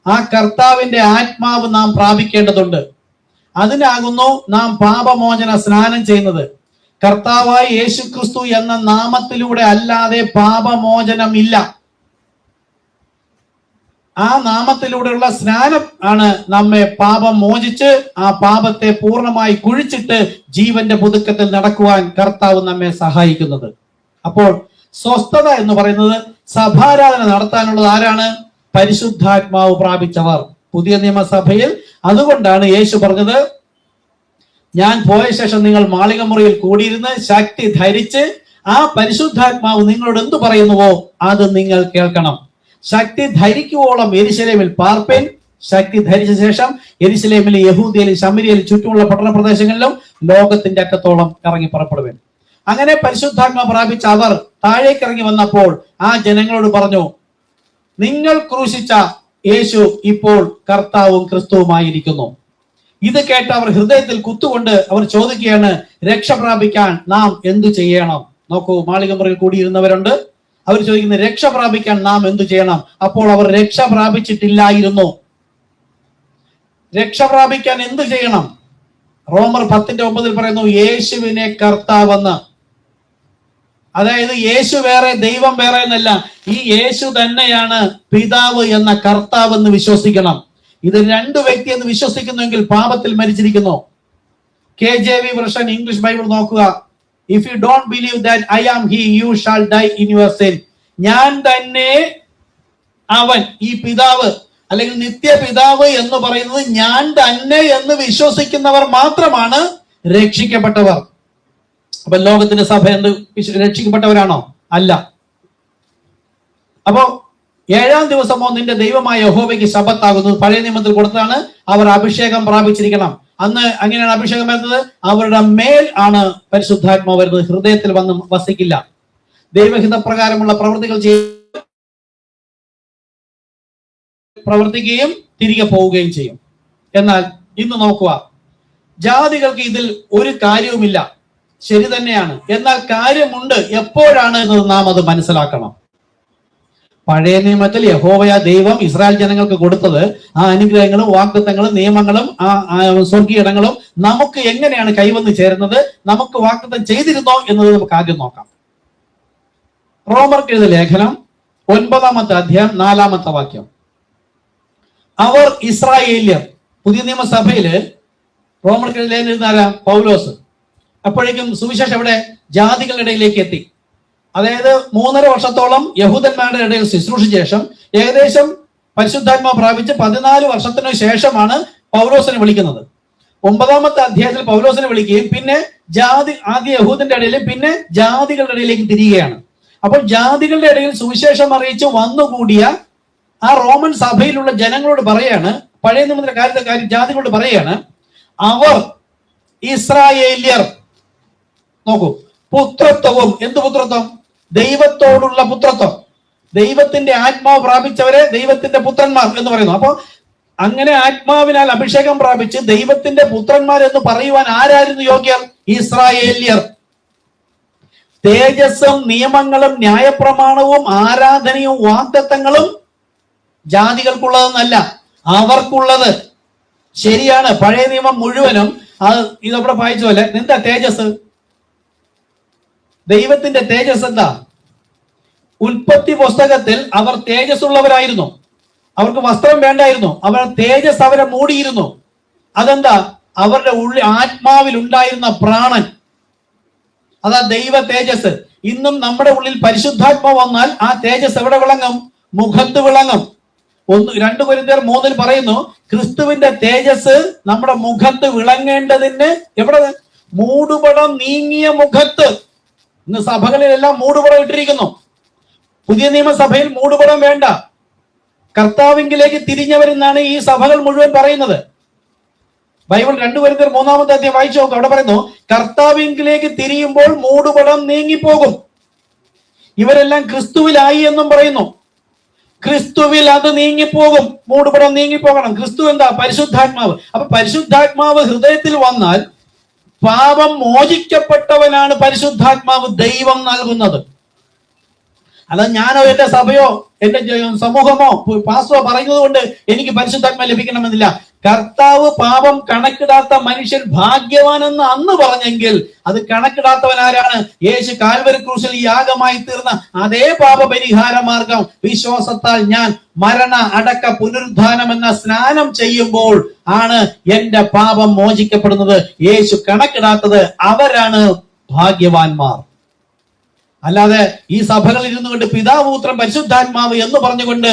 ആ കർത്താവിന്റെ ആത്മാവ് നാം പ്രാപിക്കേണ്ടതുണ്ട്. അതിനാകുന്നു നാം പാപമോചന സ്നാനം ചെയ്യുന്നത്. കർത്താവായ യേശുക്രിസ്തു എന്ന നാമത്തിലൂടെ അല്ലാതെ പാപമോചനം ഇല്ല. ആ നാമത്തിലൂടെയുള്ള സ്നാനം ആണ് നമ്മെ പാപം മോചിച്ച് ആ പാപത്തെ പൂർണ്ണമായി കുഴിച്ചിട്ട് ജീവന്റെ പുതുക്കത്തിൽ നടക്കുവാൻ കർത്താവ് നമ്മെ സഹായിക്കുന്നത്. അപ്പോൾ സ്വസ്ഥത എന്ന് പറയുന്നത് സഭാരാധന നടത്താനുള്ളത് ആരാണ്? പരിശുദ്ധാത്മാവ് പ്രാപിച്ചവർ. പുതിയ നിയമസഭയിൽ അതുകൊണ്ടാണ് യേശു പറഞ്ഞത്, ഞാൻ പോയ ശേഷം നിങ്ങൾ മാളിക മുറിയിൽ കൂടിയിരുന്ന് ശക്തി ധരിച്ച് ആ പരിശുദ്ധാത്മാവ് നിങ്ങളോട് എന്തു പറയുന്നുവോ അത് നിങ്ങൾ കേൾക്കണം. ശക്തി ധരിക്കുവോളം യെരുശലേമിൽ പാർപ്പൻ. ശക്തി ധരിച്ച ശേഷം യെരുശലേമിൽ, യഹൂദയിൽ, ശമരിയയിൽ, ചുറ്റുമുള്ള പട്ടണ പ്രദേശങ്ങളിലും ലോകത്തിന്റെ അറ്റത്തോളം ഇറങ്ങി പുറപ്പെടുവൻ. അങ്ങനെ പരിശുദ്ധാത്മാവ് പ്രാപിച്ച അവർ താഴേക്ക് ഇറങ്ങി വന്നപ്പോൾ ആ ജനങ്ങളോട് പറഞ്ഞു, നിങ്ങൾ ക്രൂശിച്ച യേശു ഇപ്പോൾ കർത്താവും ക്രിസ്തുവുമായിരിക്കുന്നു. ഇത് കേട്ട് അവർ ഹൃദയത്തിൽ കുത്തുകൊണ്ട് അവർ ചോദിക്കുകയാണ്, രക്ഷ പ്രാപിക്കാൻ നാം എന്തു ചെയ്യണം? നോക്കൂ, മാളികമുറിയിൽ കൂടിയിരുന്നവരുണ്ട്. അവർ ചോദിക്കുന്നത്, രക്ഷ പ്രാപിക്കാൻ നാം എന്തു ചെയ്യണം? അപ്പോൾ അവർ രക്ഷ പ്രാപിച്ചിട്ടില്ലായിരുന്നു. രക്ഷ പ്രാപിക്കാൻ എന്തു ചെയ്യണം? റോമർ 10:9 പറയുന്നു, യേശുവിനെ കർത്താവെന്ന്. അതായത് യേശു വേറെ, ദൈവം വേറെ എന്നല്ല, ഈ യേശു തന്നെയാണ് പിതാവ് എന്ന കർത്താവ് എന്ന് വിശ്വസിക്കണം. ഇത് രണ്ടു വ്യക്തി എന്ന് വിശ്വസിക്കുന്നുവെങ്കിൽ പാപത്തിൽ മരിച്ചിരിക്കുന്നു. KJV വെർഷൻ ഇംഗ്ലീഷ് ബൈബിൾ നോക്കുക. If you don't believe that I am he, you shall die in your sin. ഞാൻ തന്നെ അവൻ, ഈ പിതാവ് അല്ലെങ്കിൽ നിത്യപിതാവ് എന്ന് പറയുന്നത് ഞാൻ തന്നെ എന്ന് വിശ്വസിക്കുന്നവർ മാത്രമാണ് രക്ഷിക്കപ്പെട്ടവർ. അപ്പൊ ലോകത്തിന്റെ സഭ എന്ത് രക്ഷിക്കപ്പെട്ടവരാണോ? അല്ല. അപ്പോ 7-ാം ദിവസമോ നിന്റെ ദൈവമായ യഹോവയ്ക്ക് ശബ്ബത്താകുന്നത് പഴയ നിയമത്തിൽ കൊടുത്തതാണ്. അവർ അഭിഷേകം പ്രാപിച്ചിരിക്കണം. അന്ന് അങ്ങനെയാണ് അഭിഷേകം വരുന്നത്. അവരുടെ മേൽ ആണ് പരിശുദ്ധാത്മാവ് വരുന്നത്, ഹൃദയത്തിൽ വന്ന് വസിക്കില്ല. ദൈവഹിത പ്രകാരമുള്ള പ്രവൃത്തികൾ പ്രവർത്തിക്കുകയും തിരികെ പോവുകയും ചെയ്യും. എന്നാൽ ഇന്ന് നോക്കുക, ജാതികൾക്ക് ഇതിൽ ഒരു കാര്യവുമില്ല. ശരി തന്നെയാണ്, എന്നാൽ കാര്യമുണ്ട്. എപ്പോഴാണ് എന്നത് നാം അത് മനസ്സിലാക്കണം. പഴയ നിയമത്തിൽ യഹോവയ ദൈവം ഇസ്രായേൽ ജനങ്ങൾക്ക് കൊടുത്തത് ആ അനുഗ്രഹങ്ങളും വാഗ്ദത്തങ്ങളും നിയമങ്ങളും ആ സ്വർഗീയടങ്ങളും നമുക്ക് എങ്ങനെയാണ് കൈവന്ന് ചേരുന്നത്, നമുക്ക് വാഗ്ദത്തം ചെയ്തിരുന്നോ എന്നത് നമുക്ക് ആദ്യം നോക്കാം. റോമർക്ക് എഴുതിയ ലേഖനം 9-ാമത്തെ അധ്യായം 4-ാമത്തെ വാക്യം. അവർ ഇസ്രായേല്യർ. പുതിയ നിയമസഭയില് റോമർക്ക് എഴുതിയ ലേഖനം എഴുതുന്ന പൗലോസ്. അപ്പോഴേക്കും സുവിശേഷം എവിടെ? ജാതികളുടെ ഇടയിലേക്ക് എത്തി. അതായത് 3.5 വർഷത്തോളം യഹൂദന്മാരുടെ ഇടയിൽ ശുശ്രൂഷിച്ച ശേഷം ഏകദേശം പരിശുദ്ധാത്മാവ് പ്രാപിച്ച് 14 വർഷത്തിനു ശേഷമാണ് പൗലോസിനെ വിളിക്കുന്നത്. 9-ാമത്തെ അധ്യായത്തിൽ പൗലോസിനെ വിളിക്കുകയും പിന്നെ ആദ്യ യഹൂദന്റെ ഇടയിലും പിന്നെ ജാതികളുടെ ഇടയിലേക്ക് തിരികുകയാണ്. അപ്പോൾ ജാതികളുടെ ഇടയിൽ സുവിശേഷം അറിയിച്ച് വന്നുകൂടിയ ആ റോമൻ സഭയിലുള്ള ജനങ്ങളോട് പറയാണ്, പഴയ നിയമത്തിലെ കാര്യം ജാതികളോട് പറയാണ്, അവർ ഇസ്രായേല്യർ. നോക്കൂ, പുത്രത്വവും. എന്ത് പുത്രത്വം? ദൈവത്തോടുള്ള പുത്രത്വം. ദൈവത്തിന്റെ ആത്മാവ് പ്രാപിച്ചവരെ ദൈവത്തിന്റെ പുത്രന്മാർ എന്ന് പറയുന്നു. അപ്പൊ അങ്ങനെ ആത്മാവിനാൽ അഭിഷേകം പ്രാപിച്ച് ദൈവത്തിന്റെ പുത്രന്മാർ എന്ന് പറയുവാൻ ആരായിരുന്നു യോഗ്യർ? ഇസ്രായേല്യർ. തേജസ്സും നിയമങ്ങളും ന്യായപ്രമാണവും ആരാധനയും വാഗ്ദത്തങ്ങളും ജാതികൾക്കുള്ളതെന്നല്ല, അവർക്കുള്ളത്. ശരിയാണ്, പഴയ നിയമം മുഴുവനും ഇതവിടെ വായിച്ച പോലെ എന്താ തേജസ്? ദൈവത്തിന്റെ തേജസ് എന്താ? ഉൽപ്പത്തി പുസ്തകത്തിൽ അവർ തേജസ് ഉള്ളവരായിരുന്നു. അവർക്ക് വസ്ത്രം വേണ്ടായിരുന്നു. അവർ തേജസ് അവരെ മൂടിയിരുന്നു. അതെന്താ? അവരുടെ ഉള്ളിൽ ആത്മാവിൽ ഉണ്ടായിരുന്ന പ്രാണൻ. അതാ ദൈവ തേജസ്. ഇന്നും നമ്മുടെ ഉള്ളിൽ പരിശുദ്ധാത്മാവ് വന്നാൽ ആ തേജസ് എവിടെ വിളങ്ങും? മുഖത്ത് വിളങ്ങും. 2 കൊരിന്ത്യർ 3 പറയുന്നു, ക്രിസ്തുവിന്റെ തേജസ് നമ്മുടെ മുഖത്ത് വിളങ്ങേണ്ടതിന് എവിടെ? മൂടുപടം നീങ്ങിയ മുഖത്ത്. ഇന്ന് സഭകളിലെല്ലാം മൂടുപടം ഇട്ടിരിക്കുന്നു. പുതിയ നിയമസഭയിൽ മൂടുപടം വേണ്ട, കർത്താവിങ്കിലേക്ക് തിരിഞ്ഞവരെന്നാണ് ഈ സഭകൾ മുഴുവൻ പറയുന്നത്. ബൈബിൾ 2 കൊരിന്ത്യർ 3-ാമത്തെ അധ്യായം വായിച്ചു നോക്കുക. അവിടെ പറയുന്നു, കർത്താവിങ്കിലേക്ക് തിരിയുമ്പോൾ മൂടുപടം നീങ്ങിപ്പോകും. ഇവരെല്ലാം ക്രിസ്തുവിലായി എന്നും പറയുന്നു. ക്രിസ്തുവിൽ അത് നീങ്ങിപ്പോകും, മൂടുപടം നീങ്ങിപ്പോകണം. ക്രിസ്തു എന്താ? പരിശുദ്ധാത്മാവ്. അപ്പൊ പരിശുദ്ധാത്മാവ് ഹൃദയത്തിൽ വന്നാൽ പാപം മോചിക്കപ്പെട്ടവനാണ് പരിശുദ്ധാത്മാവ് ദൈവം നൽകുന്നത്. അത് ഞാനോ എന്റെ സഭയോ എന്റെ സമൂഹമോ പാസ്റ്ററോ പറയുന്നത് കൊണ്ട് എനിക്ക് പരിശുദ്ധാത്മാവ് ലഭിക്കണമെന്നില്ല. കർത്താവ് പാപം കണക്കിടാത്ത മനുഷ്യൻ ഭാഗ്യവാനെന്ന് അന്ന് പറഞ്ഞെങ്കിൽ അത് കണക്കിടാത്തവൻ ആരാണ്? യേശു കാൽവരി ക്രൂശിൽ യാഗമായി തീർന്ന അതേ പാപപരിഹാര മാർഗം വിശ്വാസത്താൽ ഞാൻ മരണ അടക്ക പുനരുദ്ധാനം എന്ന സ്നാനം ചെയ്യുമ്പോൾ ആണ് എന്റെ പാപം മോചിക്കപ്പെടുന്നത്. യേശു കണക്കിടാത്തത് അവരാണ് ഭാഗ്യവാന്മാർ. അല്ലാതെ ഈ സഭകളിൽ ഇരുന്നു കൊണ്ട് പിതാവ് പുത്രൻ പരിശുദ്ധാത്മാവ് എന്ന് പറഞ്ഞുകൊണ്ട്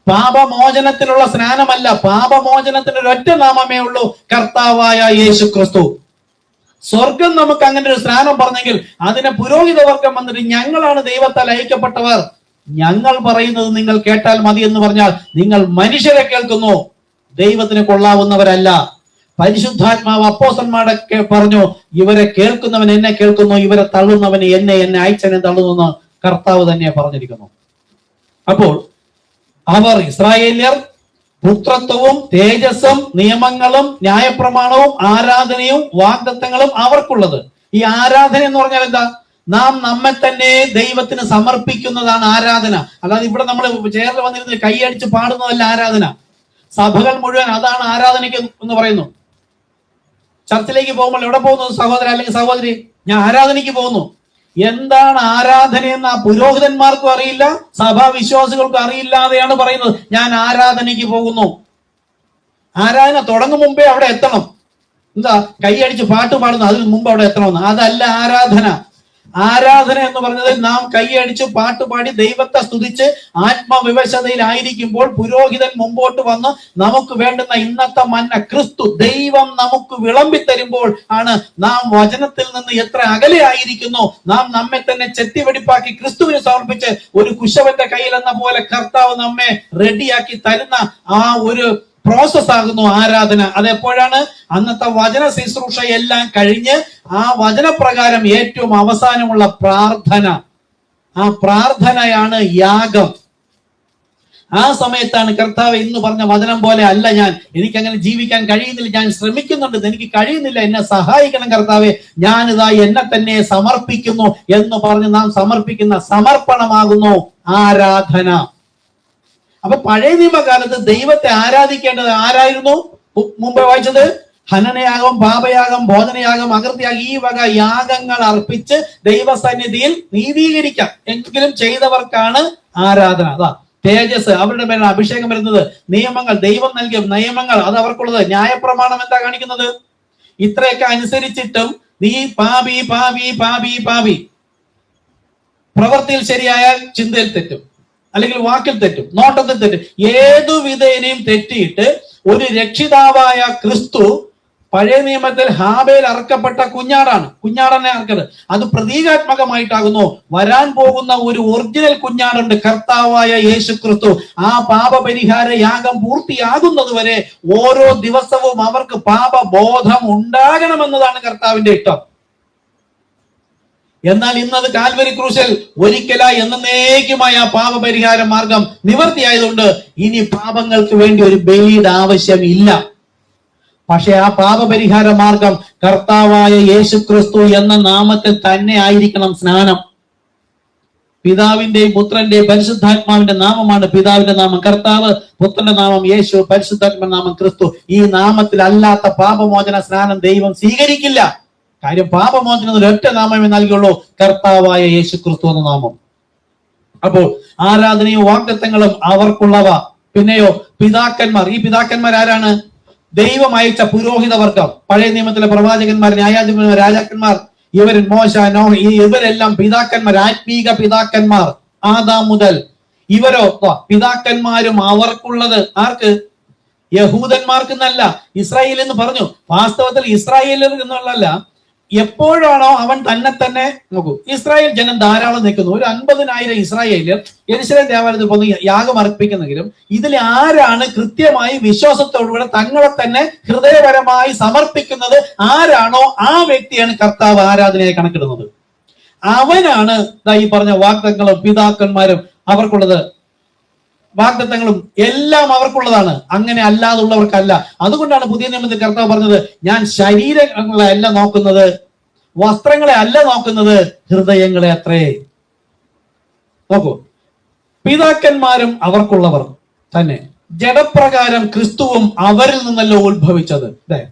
പാപമോചനത്തിനുള്ള സ്നാനമല്ല. പാപമോചനത്തിന് ഒരൊറ്റ നാമമേ ഉള്ളൂ, കർത്താവായ യേശു ക്രിസ്തു. സ്വർഗം നമുക്ക് അങ്ങനെ ഒരു സ്നാനം പറഞ്ഞെങ്കിൽ അതിനെ പുരോഹിത വർഗം വന്നിട്ട് ഞങ്ങളാണ് ദൈവത്താൽ അയക്കപ്പെട്ടവർ, ഞങ്ങൾ പറയുന്നത് നിങ്ങൾ കേട്ടാൽ മതി എന്ന് പറഞ്ഞാൽ നിങ്ങൾ മനുഷ്യരെ കേൾക്കുന്നു, ദൈവത്തിന് കൊള്ളാവുന്നവരല്ല. പരിശുദ്ധാത്മാവ് അപ്പോസ്തലന്മാരൊക്കെ പറഞ്ഞു, ഇവരെ കേൾക്കുന്നവൻ എന്നെ കേൾക്കുന്നു, ഇവരെ തള്ളുന്നവന് എന്നെ അയച്ചനെ തള്ളുന്നു കർത്താവ് തന്നെ പറഞ്ഞിരിക്കുന്നു. അപ്പോൾ അവർ ഇസ്രായേല്യർ പുത്രത്വവും തേജസ്സും നിയമങ്ങളും ന്യായപ്രമാണവും ആരാധനയും വാഗ്ദത്തങ്ങളും അവർക്കുള്ളത്. ഈ ആരാധന എന്ന് പറഞ്ഞാൽ എന്താ? നാം നമ്മെ തന്നെ ദൈവത്തിന് സമർപ്പിക്കുന്നതാണ് ആരാധന. അല്ലാതെ ഇവിടെ നമ്മൾ ചേർന്ന് വന്നിരുന്ന് കൈയടിച്ച് പാടുന്നതല്ല ആരാധന. സഭകൾ മുഴുവൻ അതാണ് ആരാധനയ്ക്ക് എന്ന് പറയുന്നു. ചർച്ചിലേക്ക് പോകുമ്പോൾ എവിടെ പോകുന്നു സഹോദരൻ അല്ലെങ്കിൽ സഹോദരി? ഞാൻ ആരാധനയ്ക്ക് പോകുന്നു. എന്താണ് ആരാധനയെന്ന് ആ പുരോഹിതന്മാർക്കും അറിയില്ല, സഭാവിശ്വാസികൾക്കും അറിയില്ലാതെയാണ് പറയുന്നത് ഞാൻ ആരാധനയ്ക്ക് പോകുന്നു. ആരാധന തുടങ്ങും മുമ്പേ അവിടെ എത്തണം. എന്താ കൈയടിച്ച് പാട്ട് പാടുന്നു, അതിന് മുമ്പ് അവിടെ എത്തണമെന്ന്. അതല്ല ആരാധന. ആരാധന എന്ന് പറഞ്ഞത് നാം കൈയടിച്ച് പാട്ടുപാടി ദൈവത്തെ സ്തുതിച്ച് ആത്മവിവശതയിലായിരിക്കുമ്പോൾ പുരോഹിതൻ മുമ്പോട്ട് വന്ന് നമുക്ക് വേണ്ടുന്ന ഇന്നത്തെ മന്ന ക്രിസ്തു ദൈവം നമുക്ക് വിളമ്പി തരുമ്പോൾ ആണ് നാം വചനത്തിൽ നിന്ന് എത്ര അകലെ ആയിരിക്കുന്നു. നാം നമ്മെ തന്നെ ചെത്തിവെടിപ്പാക്കി ക്രിസ്തുവിന് സമർപ്പിച്ച് ഒരു കുശവന്റെ കയ്യിൽ എന്ന പോലെ കർത്താവ് നമ്മെ റെഡിയാക്കി തരുന്ന ആ ഒരു പ്രോസസ് ആകുന്നു ആരാധന. അതെപ്പോഴാണ്? അന്നത്തെ വചന ശുശ്രൂഷ എല്ലാം കഴിഞ്ഞ് ആ വചനപ്രകാരം ഏറ്റവും അവസാനമുള്ള പ്രാർത്ഥന. ആ പ്രാർത്ഥനയാണ് യാഗം. ആ സമയത്താണ് കർത്താവ് ഇന്ന് പറഞ്ഞ വചനം പോലെ അല്ല ഞാൻ, എനിക്കങ്ങനെ ജീവിക്കാൻ കഴിയുന്നില്ല, ഞാൻ ശ്രമിക്കുന്നുണ്ട്, എനിക്ക് കഴിയുന്നില്ല, എന്നെ സഹായിക്കണം കർത്താവെ, ഞാനിതാ എന്നെ തന്നെ സമർപ്പിക്കുന്നു എന്ന് പറഞ്ഞ് നാം സമർപ്പിക്കുന്ന സമർപ്പണമാകുന്നു ആരാധന. അപ്പൊ പഴയ നിയമകാലത്ത് ദൈവത്തെ ആരാധിക്കേണ്ടത് ആരായിരുന്നു? മുമ്പ് വായിച്ചത് ഹനനയാഗം, പാപയാഗം, ബോധനയാഗം, അകൃത്യയാഗം, ഈ വക യാഗങ്ങൾ അർപ്പിച്ച് ദൈവസന്നിധിയിൽ നീതീകരിക്കാം എങ്കിലും ചെയ്തവർക്കാണ് ആരാധന. അതാ തേജസ്, അവരുടെ മേലാണ് അഭിഷേകം വരുന്നത്. നിയമങ്ങൾ, ദൈവം നൽകിയ നിയമങ്ങൾ, അത് അവർക്കുള്ളത്. ന്യായപ്രമാണം എന്താ കാണിക്കുന്നത്? ഇത്രയൊക്കെ അനുസരിച്ചിട്ടും നീ പാപി പാപി പാപി പാപി, പ്രവൃത്തിയിൽ ശരിയായാൽ ചിന്തയിൽ തെറ്റും, അല്ലെങ്കിൽ വാക്കിൽ തെറ്റും, നോട്ടത്തിൽ തെറ്റും, ഏതു വിധേനയും തെറ്റിയിട്ട് ഒരു രക്ഷിതാവായ ക്രിസ്തു പഴയ നിയമത്തിൽ ഹാബേൽ അറക്കപ്പെട്ട കുഞ്ഞാടനെ അറക്കത്. അത് പ്രതീകാത്മകമായിട്ടാകുന്നു. വരാൻ പോകുന്ന ഒരു ഒറിജിനൽ കുഞ്ഞാടുണ്ട്, കർത്താവായ യേശു ക്രിസ്തു. ആ പാപപരിഹാര യാഗം പൂർത്തിയാകുന്നത് വരെ ഓരോ ദിവസവും അവർക്ക് പാപബോധം ഉണ്ടാകണമെന്നതാണ് കർത്താവിന്റെ ഇഷ്ടം. എന്നാൽ ഇന്നത് കാൽവരി ക്രൂശിൽ ഒരിക്കലായി എന്നേക്കുമായ ആ പാപപരിഹാര മാർഗം നിവർത്തിയായതുകൊണ്ട് ഇനി പാപങ്ങൾക്ക് വേണ്ടി ഒരു ബലിയുടെ ആവശ്യമില്ല. പക്ഷെ ആ പാപപരിഹാര മാർഗം കർത്താവായ യേശു ക്രിസ്തു എന്ന നാമത്തിൽ തന്നെ ആയിരിക്കണം സ്നാനം. പിതാവിന്റെയും പുത്രന്റെയും പരിശുദ്ധാത്മാവിന്റെ നാമമാണ് പിതാവിന്റെ നാമം കർത്താവ്, പുത്രന്റെ നാമം യേശു, പരിശുദ്ധാത്മാ നാമം ക്രിസ്തു. ഈ നാമത്തിൽ അല്ലാത്ത പാപമോചന സ്നാനം ദൈവം സ്വീകരിക്കില്ല. കാര്യം പാപമോചനം ഒരൊറ്റ നാമമേ നൽകുള്ളൂ, കർത്താവായ യേശു ക്രിസ്തു എന്ന നാമം. അപ്പോൾ ആരാധനയും വാഗ്ദത്തങ്ങളും അവർക്കുള്ളവ. പിന്നെയോ പിതാക്കന്മാർ. ഈ പിതാക്കന്മാർ ആരാണ്? ദൈവം അയച്ച പുരോഹിത വർഗം. പഴയ നിയമത്തിലെ പ്രവാചകന്മാർ, ന്യായാധിപന്മാർ, രാജാക്കന്മാർ, ഇവർ മോശ, നോഹ, ഇവരെല്ലാം പിതാക്കന്മാർ, ആത്മീക പിതാക്കന്മാർ. ആദാം മുതൽ ഇവരോ പിതാക്കന്മാരും അവർക്കുള്ളത്. ആർക്ക്? യഹൂദന്മാർക്ക് എന്നല്ല, ഇസ്രായേൽ എന്ന് പറഞ്ഞു. വാസ്തവത്തിൽ ഇസ്രായേലർ എന്നുള്ളതല്ല, എപ്പോഴാണോ അവൻ തന്നെ നോക്കൂ, ഇസ്രായേൽ ജനം ധാരാളം നിൽക്കുന്നു. ഒരു 50,000 ഇസ്രായേലിയർ യെരൂശലേം ദേവാലയത്തിൽ പോയി യാഗം അർപ്പിക്കുന്നെങ്കിലും ഇതിൽ ആരാണ് കൃത്യമായി വിശ്വാസത്തോടുകൂടെ തങ്ങളെ തന്നെ ഹൃദയപരമായി സമർപ്പിക്കുന്നത് ആരാണോ ആ വ്യക്തിയാണ് കർത്താവ് ആരാധനയായി കണക്കിടുന്നത്. അവനാണ് ഈ പറഞ്ഞ വാഗ്ദത്തങ്ങളും പിതാക്കന്മാരും അവർക്കുള്ളത്. വാഗ്ദത്തങ്ങളും എല്ലാം അവർക്കുള്ളതാണ്, അങ്ങനെ അല്ലാതുള്ളവർക്കല്ല. അതുകൊണ്ടാണ് പുതിയ നിയമത്തിൽ കർത്താവ് പറഞ്ഞത്, ഞാൻ ശരീരങ്ങളെ അല്ല നോക്കുന്നത്, വസ്ത്രങ്ങളെ അല്ല നോക്കുന്നത്, ഹൃദയങ്ങളെ അത്രേ. നോക്കൂ, പിതാക്കന്മാരും അവർക്കുള്ളവർ തന്നെ. ജഡപ്രകാരം ക്രിസ്തുവും അവരിൽ നിന്നല്ലോ ഉത്ഭവിച്ചത്.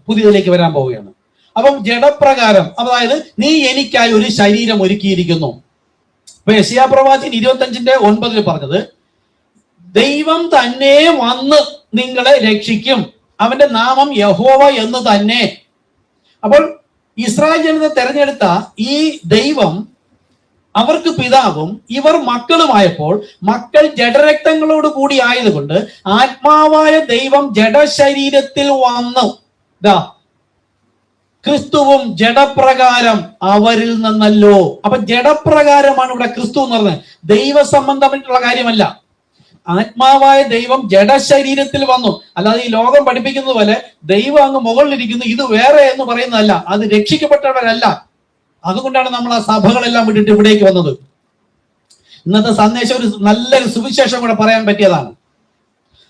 പുതിയതിലേക്ക് വരാൻ പോവുകയാണ്. അപ്പം ജഡപ്രകാരം, അതായത് നീ എനിക്കായി ഒരു ശരീരം ഒരുക്കിയിരിക്കുന്നു. ഇപ്പൊ യെശയ്യാ പ്രവാചകൻ 25:9 പറഞ്ഞത്, ദൈവം തന്നെ വന്ന് നിങ്ങളെ രക്ഷിക്കും, അവന്റെ നാമം യഹോവ എന്ന് തന്നെ. അപ്പോൾ ഇസ്രായേൽ ജനത തെരഞ്ഞെടുത്ത ഈ ദൈവം അവർക്ക് പിതാവും ഇവർ മക്കളുമായപ്പോൾ, മക്കൾ ജഡരക്തങ്ങളോട് കൂടി ആയതുകൊണ്ട് ആത്മാവായ ദൈവം ജഡശരീരത്തിൽ വന്നു. ക്രിസ്തുവും ജഡപ്രകാരം അവരിൽ നിന്നല്ലോ. അപ്പൊ ജഡപ്രകാരമാണ് ഇവിടെ ക്രിസ്തു എന്ന് പറഞ്ഞത്, ദൈവസംബന്ധമായിട്ടുള്ള കാര്യമല്ല. ആത്മാവായ ദൈവം ജഡശരീരത്തിൽ വന്നു. അല്ലാതെ ഈ ലോകം പഠിപ്പിക്കുന്നത് പോലെ ദൈവം അങ്ങ് മുകളിലിരിക്കുന്നു, ഇത് വേറെ എന്ന് പറയുന്നതല്ല. അത് രക്ഷിക്കപ്പെട്ടവരല്ല. അതുകൊണ്ടാണ് നമ്മൾ ആ സഭകളെല്ലാം വിട്ടിട്ട് ഇവിടേക്ക് വന്നത്. ഇന്നത്തെ സന്ദേശം ഒരു നല്ലൊരു സുവിശേഷം കൂടെ പറയാൻ പറ്റിയതാണ്.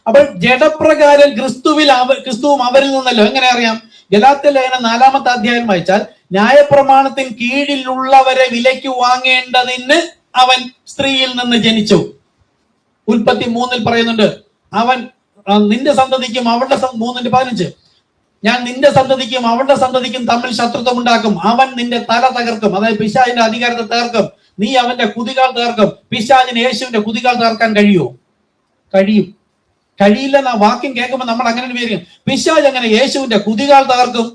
അപ്പോൾ ജഡപ്രകാരം ക്രിസ്തുവും അവരിൽ നിന്നല്ലോ. എങ്ങനെ അറിയാം? ഗലാത്യ ലേഖനം 4-ാമത്തെ അധ്യായം വായിച്ചാൽ, ന്യായപ്രമാണത്തിന് കീഴിലുള്ളവരെ വിലയ്ക്ക് വാങ്ങേണ്ടതിന് അവൻ സ്ത്രീയിൽ നിന്ന് ജനിച്ചു. ഉൽപ്പത്തി 3-ൽ പറയുന്നുണ്ട്, അവൻ നിന്റെ സന്തതിക്കും അവരുടെ 3:15 ഞാൻ നിന്റെ സന്തതിക്കും അവരുടെ സന്തതിക്കും തമ്മിൽ ശത്രുത്വം ഉണ്ടാക്കും, അവൻ നിന്റെ തല തകർക്കും. അതായത് പിശാചിന്റെ അധികാരത്തെ തകർക്കും, നീ അവന്റെ കുതികാൽ തകർക്കും. പിശാചിന് യേശുവിന്റെ കുതികാൽ തകർക്കാൻ കഴിയുമോ? കഴിയില്ലെന്ന വാക്യം കേൾക്കുമ്പോൾ നമ്മൾ അങ്ങനെ വിചാരിക്കും, പിശാച് അങ്ങനെ യേശുവിന്റെ കുതികാൽ തകർക്കും.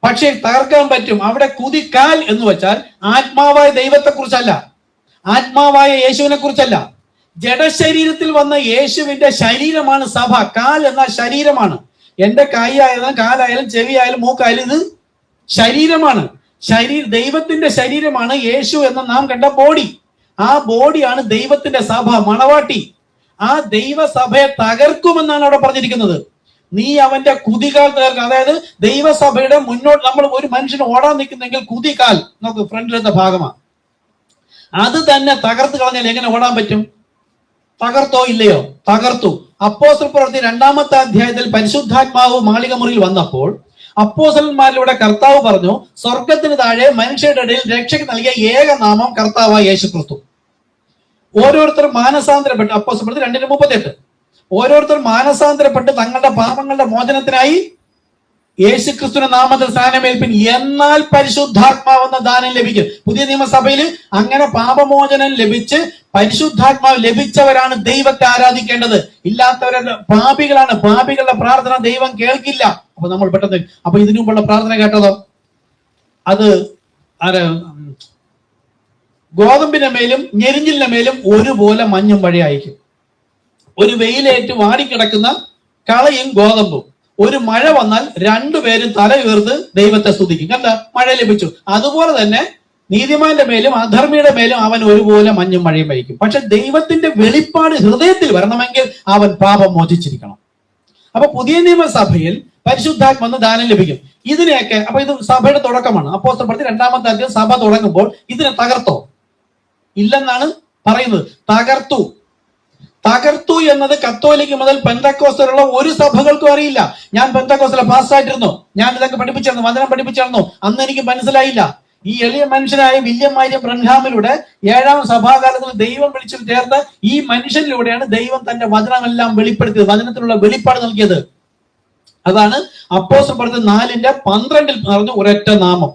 പക്ഷേ തകർക്കാൻ പറ്റും. അവിടെ കുതികാൽ എന്ന് വെച്ചാൽ ആത്മാവായ ദൈവത്തെ കുറിച്ചല്ല, ആത്മാവായ യേശുവിനെ കുറിച്ചല്ല. ജഡശരീരത്തിൽ വന്ന യേശുവിന്റെ ശരീരമാണ് സഭ. കാൽ എന്ന ശരീരമാണ്. എന്റെ കൈ ആയാലും കാലായാലും ചെവിയായാലും മൂക്കായാലും ഇത് ശരീരമാണ്. ദൈവത്തിന്റെ ശരീരമാണ് യേശു എന്ന നാം കണ്ട ബോഡി. ആ ബോഡിയാണ് ദൈവത്തിന്റെ സഭ, മണവാട്ടി. ആ ദൈവസഭയെ തകർക്കുമെന്നാണ് അവിടെ പറഞ്ഞിരിക്കുന്നത്. നീ അവന്റെ കുതികാൽ തകർക്കും. അതായത് ദൈവസഭയുടെ മുന്നോട്ട് നമ്മൾ ഒരു മനുഷ്യന് ഓടാൻ നിൽക്കുന്നെങ്കിൽ കുതികാൽ നമുക്ക് ഫ്രണ്ടിലെത്ത ഭാഗമാണ്. അത് തന്നെ തകർത്ത് കളഞ്ഞാൽ എങ്ങനെ ഓടാൻ പറ്റും? തകർത്തോ ഇല്ലയോ? തകർത്തു. അപ്പോസ്തല പ്രവൃത്തി 2-ാമത്തെ അധ്യായത്തിൽ പരിശുദ്ധാത്മാവ് മാളിക മുറിയിൽ വന്നപ്പോൾ അപ്പോസ്തലന്മാരിലൂടെ കർത്താവ് പറഞ്ഞു, സ്വർഗത്തിന് താഴെ മനുഷ്യരുടെ ഇടയിൽ രക്ഷയ്ക്ക് നൽകിയ ഏക നാമം കർത്താവായ യേശു ക്രിസ്തു. ഓരോരുത്തർ മാനസാന്തരപ്പെട്ട്, അപ്പോസ്തല പ്രവൃത്തി 2:38, ഓരോരുത്തർ മാനസാന്തരപ്പെട്ട് തങ്ങളുടെ പാപങ്ങളുടെ മോചനത്തിനായി യേശു ക്രിസ്തുവിന്റെ നാമത്തിൽ സ്നാനമേൽപ്പിൻ, എന്നാൽ പരിശുദ്ധാത്മാവെന്ന ദാനം ലഭിക്കും. പുതിയ നിയമസഭയിൽ അങ്ങനെ പാപമോചനം ലഭിച്ച് പരിശുദ്ധാത്മാവ് ലഭിച്ചവരാണ് ദൈവത്തെ ആരാധിക്കേണ്ടത്. ഇല്ലാത്തവരുടെ പാപികളാണ്. പാപികളുടെ പ്രാർത്ഥന ദൈവം കേൾക്കില്ല. അപ്പൊ നമ്മൾ പെട്ടെന്ന് അപ്പൊ ഇതിനു മുമ്പുള്ള പ്രാർത്ഥന കേട്ടതോ? അത് ഗോതമ്പിന്റെ മേലും ഞെരിഞ്ഞിലിന്റെ മേലും ഒരുപോലെ മഞ്ഞും മഴ അയക്കും. ഒരു വെയിലേറ്റ് വാടിക്കിടക്കുന്ന കളയും ഗോതമ്പും. ഒരു മഴ വന്നാൽ രണ്ടുപേരും തല ഉയർന്ന് ദൈവത്തെ സ്തുതിക്കും. കണ്ട, മഴ ലഭിച്ചു. അതുപോലെ തന്നെ നീതിമാന്റെ മേലും അധർമ്മിയുടെ മേലും അവൻ ഒരുപോലെ മഞ്ഞും മഴയും വഹിക്കും. പക്ഷെ ദൈവത്തിന്റെ വെളിപ്പാട് ഹൃദയത്തിൽ വരണമെങ്കിൽ അവൻ പാപം മോചിച്ചിരിക്കണം. അപ്പൊ പുതിയ നിയമസഭയിൽ പരിശുദ്ധാത്മാവെന്ന ദാനം ലഭിക്കും. ഇതിനെയൊക്കെ അപ്പൊ ഇത് സഭയുടെ തുടക്കമാണ്. അപ്പോസ്തല പ്രവൃത്തി 2-ാമത്തെ അധ്യായം സഭ തുടങ്ങുമ്പോൾ ഇതിനെ തകർത്തോ? ഇല്ലെന്നാണ് പറയുന്നത്. തകർത്തു എന്നത് കത്തോലിക്ക് മുതൽ പെന്തക്കോസ്തലുള്ള ഒരു സഭകൾക്കും അറിയില്ല. ഞാൻ പെന്തക്കോസ്തല പാസ്റ്റായിട്ടിരുന്നു, ഞാൻ ഇതൊക്കെ പഠിപ്പിച്ചിരുന്നു, വചനം പഠിപ്പിച്ചിരുന്നു, അന്ന് എനിക്ക് മനസ്സിലായില്ല. ഈ എളിയ മനുഷ്യനായ വില്യം മരിയം ബ്രൻഹാമിലൂടെ 7-ാം സഭാകാലത്തിൽ ദൈവം വിളിച്ചു ചേർന്ന് ഈ മനുഷ്യനിലൂടെയാണ് ദൈവം തന്റെ വചനമെല്ലാം വെളിപ്പെടുത്തിയത്, വചനത്തിലുള്ള വെളിപ്പാട് നൽകിയത്. അതാണ് അപ്പോസ്തല പ്രവൃത്തി 4:12 പറഞ്ഞു, ഒരൊറ്റ നാമം.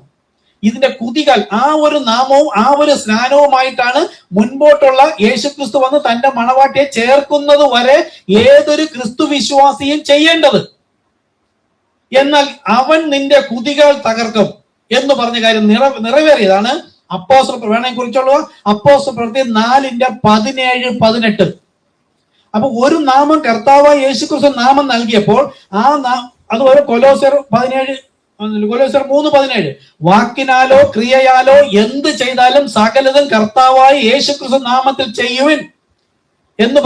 ഇതിന്റെ കുതികാൽ, ആ ഒരു നാമവും ആ ഒരു സ്നാനവുമായിട്ടാണ് മുൻപോട്ടുള്ള യേശുക്രിസ്തു വന്ന് തന്റെ മണവാട്ടിയെ ചേർക്കുന്നത് വരെ ഏതൊരു ക്രിസ്തു വിശ്വാസിയും ചെയ്യേണ്ടത്. എന്നാൽ അവൻ നിന്റെ കുതികാൽ തകർക്കും എന്ന് പറഞ്ഞ കാര്യം നിറവേറിയതാണ് അപ്പോസ്തല വേണമെങ്കിൽ കുറിച്ചുള്ള അപ്പോസ്തല പ്രവൃത്തി 4:17-18. അപ്പൊ ഒരു നാമം കർത്താവായ യേശുക്രിസ്തു നാമം നൽകിയപ്പോൾ അതുപോലെ കൊലോസ്യർ 3:17 വാക്കിനാലോ ക്രിയയാലോ എന്ത് ചെയ്താലും സകലതും കർത്താവായ യേശുക്രിസ്തു നാമത്തിൽ ചെയ്യുവിൻ എന്ന്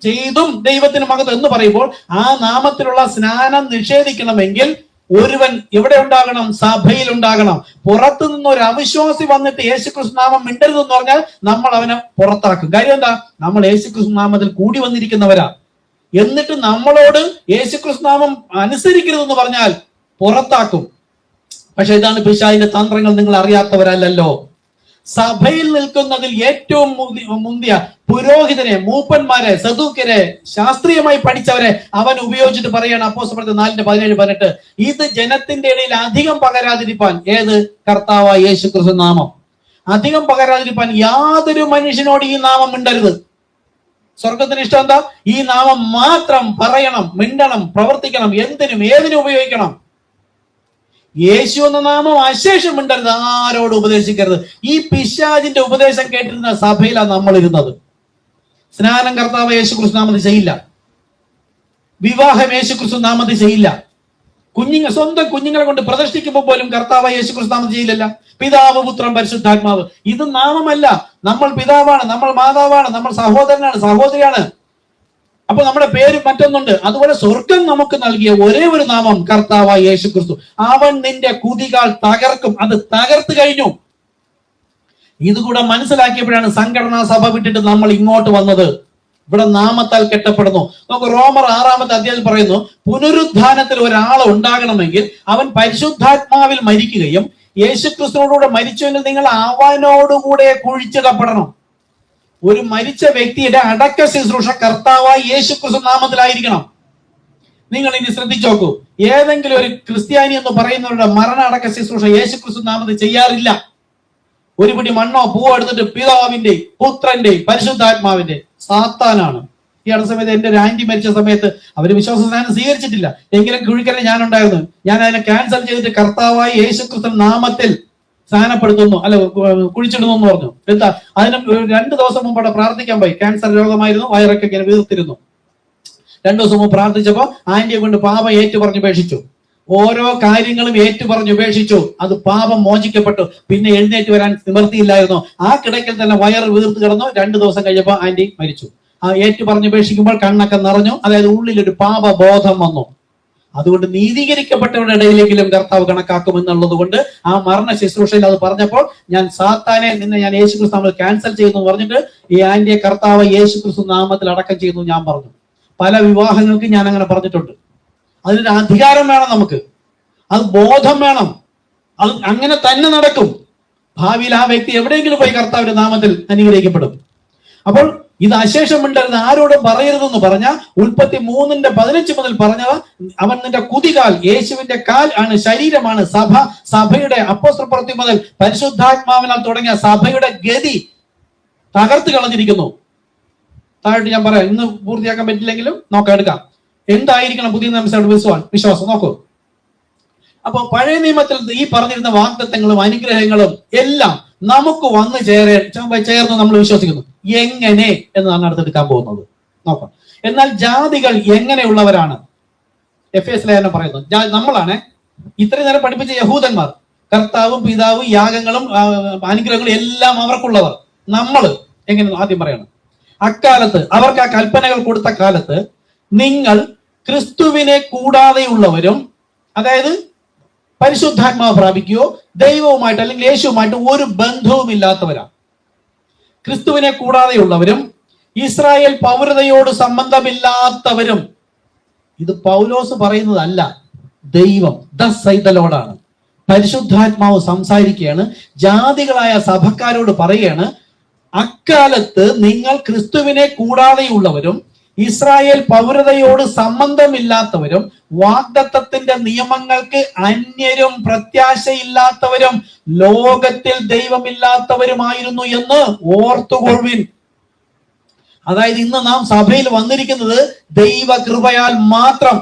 ചെയ്തും ദൈവത്തിന് മഹത്വം എന്ന് പറയുമ്പോൾ ആ നാമത്തിലുള്ള സ്നാനം നിഷേധിക്കണമെങ്കിൽ ഒരുവൻ എവിടെ ഉണ്ടാകണം? സഭയിൽ ഉണ്ടാകണം. പുറത്തു നിന്ന് ഒരു അവിശ്വാസി വന്നിട്ട് യേശുക്രിസ്തു നാമം മിണ്ടരുതെന്ന് പറഞ്ഞാൽ നമ്മൾ അവനെ പുറത്താക്കും. കാര്യം എന്താ? നമ്മൾ യേശുക്രിസ്തു നാമത്തിൽ കൂടി വന്നിരിക്കുന്നവരാ. എന്നിട്ട് നമ്മളോട് യേശുക്രിസ്തു നാമം അനുസരിക്കരുതെന്ന് പറഞ്ഞാൽ പുറത്താക്കും. പക്ഷെ ഇതാണ് പിശാചിന്റെ തന്ത്രങ്ങൾ. നിങ്ങൾ അറിയാത്തവരല്ലോ. സഭയിൽ നിൽക്കുന്നതിൽ ഏറ്റവും മുന്തിയ പുരോഹിതനെ, മൂപ്പന്മാരെ, സദൂക്യരെ, ശാസ്ത്രീയമായി പഠിച്ചവരെ അവൻ ഉപയോഗിച്ചിട്ട് പറയാണ് അപ്പോസ്തല പ്രവൃത്തി 4:17-18 ഇത് ജനത്തിന്റെ ഇടയിൽ അധികം പകരാതിരിപ്പാൻ, ഏത്? കർത്താവായ യേശുക്രിസ്തു നാമം അധികം പകരാതിരിപ്പാൻ യാതൊരു മനുഷ്യനോട് ഈ നാമം മിണ്ടരുത്. സ്വർഗത്തിന് ഇഷ്ടം എന്താ? ഈ നാമം മാത്രം പറയണം, മിണ്ടണം, പ്രവർത്തിക്കണം, എന്തിനും ഏതിനും ഉപയോഗിക്കണം. യേശു എന്ന നാമം അശേഷം മിണ്ടരുത്, ആരോട് ഉപദേശിക്കരുത്. ഈ പിശാചിന്റെ ഉപദേശം കേട്ടിരുന്ന സഭയിലാണ് നമ്മൾ ഇരുന്നത്. സ്നാനം കർത്താവ് യേശുക്രിസ്തു നാമത്തിൽ ചെയ്യില്ല, വിവാഹം യേശുക്രിസ്തു നാമത്തിൽ ചെയ്യില്ല, സ്വന്തം കുഞ്ഞുങ്ങളെ കൊണ്ട് പ്രദർശിക്കുമ്പോൾ പോലും കർത്താവ് യേശുക്രിസ്തു നാമത്തിൽ ചെയ്യില്ല. പിതാവ്, പുത്രൻ, പരിശുദ്ധാത്മാവ്. ഇത് നാമമല്ല. നമ്മൾ പിതാവാണ്, നമ്മൾ മാതാവാണ്, നമ്മൾ സഹോദരനാണ്, സഹോദരിയാണ്. അപ്പൊ നമ്മുടെ പേര് മറ്റൊന്നുണ്ട്. അതുപോലെ സ്വർഗം നമുക്ക് നൽകിയ ഒരേ ഒരു നാമം കർത്താവായ യേശുക്രിസ്തു. അവൻ നിന്റെ കുതികാൽ തകർക്കും. അത് തകർത്ത് കഴിഞ്ഞു. ഇതുകൂടെ മനസ്സിലാക്കിയപ്പോഴാണ് സംഘടനാ സഭ വിട്ടിട്ട് നമ്മൾ ഇങ്ങോട്ട് വന്നത്. ഇവിടെ നാമത്താൽ കെട്ടപ്പെടുന്നു. നമുക്ക് റോമർ 6-ാമത്തെ അധ്യായത്തിൽ പറയുന്നു, പുനരുത്ഥാനത്തിൽ ഒരാൾ ഉണ്ടാകണമെങ്കിൽ അവൻ പരിശുദ്ധാത്മാവിൽ മരിക്കുകയും യേശുക്രിസ്തുവിനോടുകൂടെ മരിച്ചുവെങ്കിൽ നിങ്ങൾ അവനോടുകൂടെ കുഴിച്ചിടപ്പെടണം. ഒരു മരിച്ച വ്യക്തിയുടെ അടക്ക ശുശ്രൂഷ കർത്താവായി യേശുക്രിസ്തു നാമത്തിലായിരിക്കണം. നിങ്ങൾ ഇനി ശ്രദ്ധിച്ചു നോക്കൂ, ഏതെങ്കിലും ഒരു ക്രിസ്ത്യാനി എന്ന് പറയുന്നവരുടെ മരണ അടക്ക ശുശ്രൂഷ യേശുക്രിസ്തു നാമത്തിൽ ചെയ്യാറില്ല. ഒരു പിടി മണ്ണോ പൂവോ എടുത്തിട്ട് പിതാവിന്റെ പുത്രന്റെ പരിശുദ്ധാത്മാവിന്റെ സാത്താനാണ്. ഈ അടുത്ത സമയത്ത് എന്റെ ഒരു ആന്റി മരിച്ച സമയത്ത് അവര് വിശ്വാസ സ്നാനം സ്വീകരിച്ചിട്ടില്ല, എങ്കിലും കുഴിക്കലിൽ ഞാനുണ്ടായിരുന്നു. ഞാൻ അതിനെ ക്യാൻസൽ ചെയ്തിട്ട് കർത്താവായി യേശുക്രിസ്തു നാമത്തിൽ സ്നാനപ്പെടുത്തുന്നു, അല്ല കുഴിച്ചിടുന്നു എന്ന് പറഞ്ഞു. എന്താ, അതിന് 2 ദിവസം മുമ്പ് അവിടെ പ്രാർത്ഥിക്കാൻ പോയി. ക്യാൻസർ രോഗമായിരുന്നു, വയറൊക്കെ ഇങ്ങനെ വീർത്തിരുന്നു. 2 ദിവസം മുമ്പ് പ്രാർത്ഥിച്ചപ്പോ ആന്റിയെ കൊണ്ട് പാപം ഏറ്റു പറഞ്ഞുപേക്ഷിച്ചു. ഓരോ കാര്യങ്ങളും ഏറ്റു പറഞ്ഞുപേക്ഷിച്ചു. അത് പാപം മോചിക്കപ്പെട്ടു. പിന്നെ എഴുന്നേറ്റ് വരാൻ നിവൃത്തിയില്ലായിരുന്നു. ആ കിടക്കൽ തന്നെ വയറ് വീർത്ത് കിടന്നു. 2 ദിവസം കഴിഞ്ഞപ്പോൾ ആന്റി മരിച്ചു. ആ ഏറ്റു പറഞ്ഞുപേക്ഷിക്കുമ്പോൾ കണ്ണൊക്കെ നിറഞ്ഞു. അതായത് ഉള്ളിലൊരു പാപബോധം വന്നു. അതുകൊണ്ട് നീതീകരിക്കപ്പെട്ടവരുടെ ഇടയിലെങ്കിലും കർത്താവ് കണക്കാക്കുമെന്നുള്ളത് കൊണ്ട് ആ മരണ ശുശ്രൂഷയിൽ അത് പറഞ്ഞപ്പോൾ ഞാൻ സാത്താനെ നിന്നെ ഞാൻ യേശുക്രിസ്തു നാമത്തിൽ ക്യാൻസൽ ചെയ്യുന്നു പറഞ്ഞിട്ട് ഈ ആന്റിയെ കർത്താവ് യേശുക്രിസ്തു നാമത്തിൽ അടക്കം ചെയ്യുന്നു ഞാൻ പറഞ്ഞു. പല വിവാഹങ്ങൾക്ക് ഞാൻ അങ്ങനെ പറഞ്ഞിട്ടുണ്ട്. അതിനൊരു അധികാരം വേണം നമുക്ക്, അത് ബോധം വേണം. അത് അങ്ങനെ തന്നെ നടക്കും. ഭാവിയിൽ ആ വ്യക്തി എവിടെയെങ്കിലും പോയി കർത്താവിന്റെ നാമത്തിൽ അനുഗ്രഹിക്കപ്പെടും. അപ്പോൾ ഇത് അശേഷം മിണ്ടരുത്, ആരോടും പറയരുതെന്ന് പറഞ്ഞ ഉൽപ്പത്തി 3:15 മുതൽ പറഞ്ഞത്, അവൻ നിന്റെ കുതികാൽ, യേശുവിന്റെ കാൽ ആണ്, ശരീരമാണ് സഭ. സഭയുടെ അപ്പോസ്തല പ്രവൃത്തി മുതൽ പരിശുദ്ധാത്മാവിനാൽ തുടങ്ങിയ സഭയുടെ ഗതി തകർത്ത് കളഞ്ഞിരിക്കുന്നു. താഴോട്ട് ഞാൻ പറയാം, ഇന്ന് പൂർത്തിയാക്കാൻ പറ്റില്ലെങ്കിലും നോക്കാം, എടുക്കാം. എന്തായിരിക്കണം പുതിയ നിയമസഭയുടെ വിശ്വാസം നോക്കൂ. അപ്പൊ പഴയ നിയമത്തിൽ ഈ പറഞ്ഞിരുന്ന വാഗ്ദത്തങ്ങളും അനുഗ്രഹങ്ങളും എല്ലാം നമുക്ക് വന്ന് ചേർന്ന് നമ്മൾ വിശ്വസിക്കുന്നു. എങ്ങനെ എന്നാണ് അടുത്തെടുക്കാൻ പോകുന്നത് നോക്കാം. എന്നാൽ ജാതികൾ എങ്ങനെയുള്ളവരാണ്? എഫേസ്യ ലേഖനം പറയുന്നു, നമ്മളാണ് ഇത്രയും നേരം പഠിപ്പിച്ച യഹൂദന്മാർ, കർത്താവും പിതാവും യാഗങ്ങളും അനുഗ്രഹങ്ങളും എല്ലാം അവർക്കുള്ളവർ. നമ്മൾ എങ്ങനെ ആദ്യം പറയണം? അക്കാലത്ത് അവർക്ക് ആ കൽപ്പനകൾ കൊടുത്ത കാലത്ത് നിങ്ങൾ ക്രിസ്തുവിനെ കൂടാതെയുള്ളവരും, അതായത് പരിശുദ്ധാത്മാവ് പ്രാപിക്കുകയോ ദൈവവുമായിട്ട് അല്ലെങ്കിൽ യേശുവുമായിട്ട് ഒരു ബന്ധവും ഇല്ലാത്തവരാണ്. ക്രിസ്തുവിനെ കൂടാതെയുള്ളവരും ഇസ്രായേൽ പൗരതയോട് സംബന്ധമില്ലാത്തവരും. ഇത് പൗലോസ് പറയുന്നതല്ല, ദൈവം ദൈവമാണ്. പരിശുദ്ധാത്മാവ് സംസാരിക്കുകയാണ്, ജാതികളായ സഭക്കാരോട് പറയുകയാണ്, അക്കാലത്ത് നിങ്ങൾ ക്രിസ്തുവിനെ കൂടാതെയുള്ളവരും ഇസ്രായേൽ പൗരതയോട് സംബന്ധമില്ലാത്തവരും വാഗ്ദത്തത്തിന്റെ നിയമങ്ങൾക്ക് അന്യരും പ്രത്യാശയില്ലാത്തവരും ലോകത്തിൽ ദൈവമില്ലാത്തവരുമായിരുന്നു എന്ന് ഓർത്തുകൊള്ളുവിൻ. അതായത് ഇന്ന് നാം സഭയിൽ വന്നിരിക്കുന്നത് ദൈവകൃപയാൽ മാത്രം.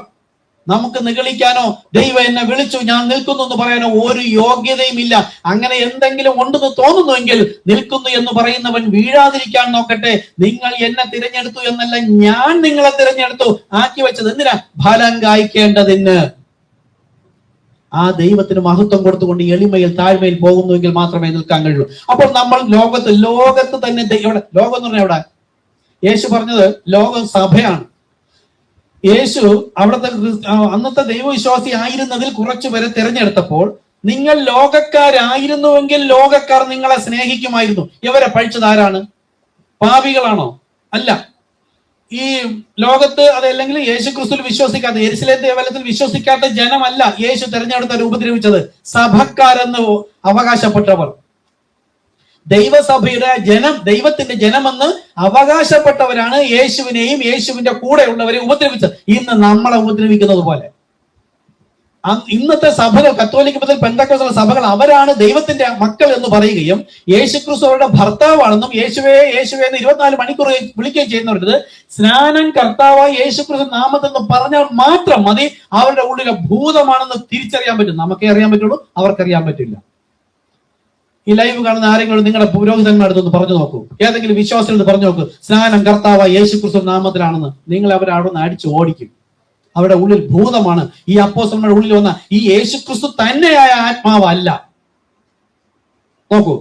നമുക്ക് നിഗളിക്കാനോ ദൈവം എന്നെ വിളിച്ചു ഞാൻ നിൽക്കുന്നു എന്ന് പറയാനോ ഒരു യോഗ്യതയും ഇല്ല. അങ്ങനെ എന്തെങ്കിലും ഉണ്ടെന്ന് തോന്നുന്നുവെങ്കിൽ നിൽക്കുന്നു എന്ന് പറയുന്നവൻ വീഴാതിരിക്കാൻ നോക്കട്ടെ. നിങ്ങൾ എന്നെ തിരഞ്ഞെടുത്തു എന്നല്ല, ഞാൻ നിങ്ങളെ തിരഞ്ഞെടുത്തു ആക്കി വെച്ചത് എന്തിനാ? ഫലം കായ്ക്കേണ്ടതിന്. ആ ദൈവത്തിന് മഹത്വം കൊടുത്തുകൊണ്ട് എളിമയിൽ താഴ്മയിൽ പോകുന്നുവെങ്കിൽ മാത്രമേ നിൽക്കാൻ കഴിയൂ. അപ്പോൾ നമ്മൾ ലോകത്ത് തന്നെ എവിടെ ലോകം എന്ന് പറഞ്ഞാൽ എവിടെ? യേശു പറഞ്ഞത് ലോകം സഭയാണ്. യേശു അവിടുത്തെ അന്നത്തെ ദൈവവിശ്വാസി ആയിരുന്നതിൽ കുറച്ചുപേരെ തിരഞ്ഞെടുത്തപ്പോൾ, നിങ്ങൾ ലോകക്കാരായിരുന്നുവെങ്കിൽ ലോകക്കാർ നിങ്ങളെ സ്നേഹിക്കുമായിരുന്നു. ഇവരെ പഴിച്ചത് ആരാണ്? പാപികളാണോ? അല്ല. ഈ ലോകത്ത് അതല്ലെങ്കിൽ യേശു ക്രിസ്തുവിൽ വിശ്വസിക്കാത്ത, യെരുശലേം ദേവാലയത്തിൽ വിശ്വസിക്കാത്ത ജനമല്ല യേശു തിരഞ്ഞെടുത്തവർ ഉപദ്രവിച്ചത്, സഭക്കാരെന്ന് അവകാശപ്പെട്ടവർ. ദൈവസഭയുടെ ജനം, ദൈവത്തിന്റെ ജനമെന്ന് അവകാശപ്പെട്ടവരാണ് യേശുവിനെയും യേശുവിന്റെ കൂടെയുള്ളവരെ ഉപദ്രവിച്ചത്. ഇന്ന് നമ്മളെ ഉപദ്രവിക്കുന്നത് പോലെ ഇന്നത്തെ സഭകൾ, കത്തോലിക്ക മുതൽ പെന്തക്കോസ്തൽ സഭകൾ, അവരാണ് ദൈവത്തിന്റെ മക്കൾ എന്ന് പറയുകയും യേശുക്രിസ്തു അവരുടെ ഭർത്താവാണെന്നും യേശുവേ യേശുവേ എന്ന് 24 മണിക്കൂർ വിളിക്കുകയും ചെയ്യുന്നവരുത്. സ്നാനം കർത്താവായി യേശുക്രിസ്തു നാമത്തെന്ന് പറഞ്ഞാൽ മാത്രം മതി അവരുടെ ഉള്ളിലെ ഭൂതമാണെന്ന് തിരിച്ചറിയാൻ പറ്റും. നമുക്കേ അറിയാൻ പറ്റുള്ളൂ, അവർക്കറിയാൻ പറ്റില്ല. ഈ ലൈവ് കാണുന്ന ആരെങ്കിലും നിങ്ങളുടെ പുരോഹിതന്മാരടുത്തൊന്ന് പറഞ്ഞു നോക്കൂ, ഏതെങ്കിലും വിശ്വാസികൾ പറഞ്ഞു നോക്കൂ, സ്നാനം കർത്താവായ യേശുക്രിസ്തു നാമത്തിലാണെന്ന്. നിങ്ങൾ അവരെ അവിടെ നിന്ന് അടിച്ച് ഓടിക്കും. അവരുടെ ഉള്ളിൽ ഭൂതമാണ്. ഈ അപ്പോസ്തലന്മാരുടെ ഉള്ളിൽ വന്ന ഈ യേശുക്രിസ്തു തന്നെയായ ആത്മാവല്ല. നോക്കൂ,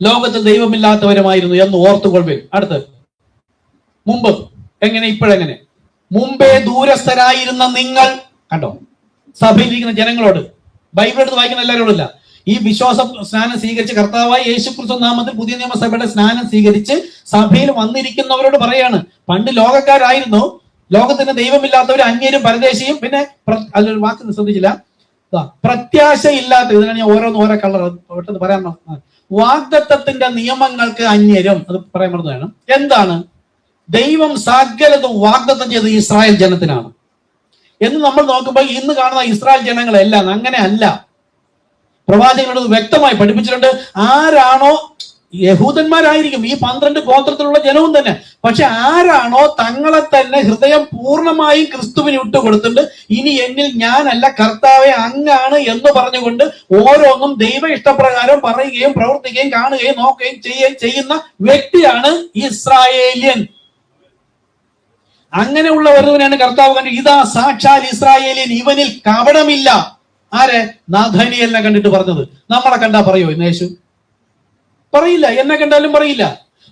ലോകത്തിൽ ദൈവമില്ലാത്തവരുമായിരുന്നു എന്ന് ഓർത്തുകൊള്ളുവിൻ. അടുത്ത്, മുമ്പ് എങ്ങനെ, ഇപ്പോഴെങ്ങനെ? മുമ്പേ ദൂരസ്ഥരായിരുന്ന നിങ്ങൾ, കണ്ടോ, സഭയിലിരിക്കുന്ന ജനങ്ങളോട്, ബൈബിൾ എടുത്ത് വായിക്കുന്ന എല്ലാവരോടല്ല, ഈ വിശ്വാസ സ്നാനം സ്വീകരിച്ച് കർത്താവായ യേശുക്രിസ്തു നാമത്തിൽ പുതിയ നിയമസഭയുടെ സ്നാനം സ്വീകരിച്ച് സഭയിൽ വന്നിരിക്കുന്നവരോട് പറയാണ്, പണ്ട് ലോകക്കാരായിരുന്നു, ലോകത്തിന് ദൈവമില്ലാത്തവർ, അന്യരും പരദേശിയും, പിന്നെ അതിലൊരു വാക്ക് ശ്രദ്ധിച്ചില്ല, പ്രത്യാശയില്ലാത്ത, ഇതിനാണ് ഞാൻ ഓരോ കളർ പെട്ടെന്ന് പറയാൻ, വാഗ്ദത്തത്തിന്റെ നിയമങ്ങൾക്ക് അന്യരും, അത് പറയാൻ മറന്നതാണ്. എന്താണ്? ദൈവം സകലതും വാഗ്ദത്തം ചെയ്ത് ഇസ്രായേൽ ജനത്തിനാണ് എന്ന് നമ്മൾ നോക്കുമ്പോൾ ഇന്ന് കാണുന്ന ഇസ്രായേൽ ജനങ്ങളെല്ലാം അങ്ങനെ അല്ല. പ്രവാചകനോട് വ്യക്തമായി പഠിപ്പിച്ചിട്ടുണ്ട്. ആരാണോ, യഹൂദന്മാരായിരിക്കും, ഈ 12 ഗോത്രത്തിലുള്ള ജനവും തന്നെ, പക്ഷെ ആരാണോ തങ്ങളെ തന്നെ ഹൃദയം പൂർണ്ണമായും ക്രിസ്തുവിന് വിട്ടുകൊടുത്തിട്ടുണ്ട്, ഇനി എന്നിൽ ഞാനല്ല കർത്താവെ അങ്ങാണ് എന്ന് പറഞ്ഞുകൊണ്ട് ഓരോന്നും ദൈവ ഇഷ്ടപ്രകാരം പറയുകയും പ്രവർത്തിക്കുകയും കാണുകയും നോക്കുകയും ചെയ്യുന്ന വ്യക്തിയാണ് ഇസ്രായേലിയൻ. അങ്ങനെയുള്ള ഒരുവനാണ് കർത്താവ് കണ്ടു, ഇതാ സാക്ഷാൽ ഇസ്രായേലിയൻ, ഇവനിൽ കപടമില്ല. ആരെ? നാഥാനിയേലിനെ കണ്ടിട്ട് പറഞ്ഞത്. നമ്മളെ കണ്ടാ പറയോ ഇന്ന് യേശു? പറയില്ല. എന്നെ കണ്ടാലും പറയില്ല.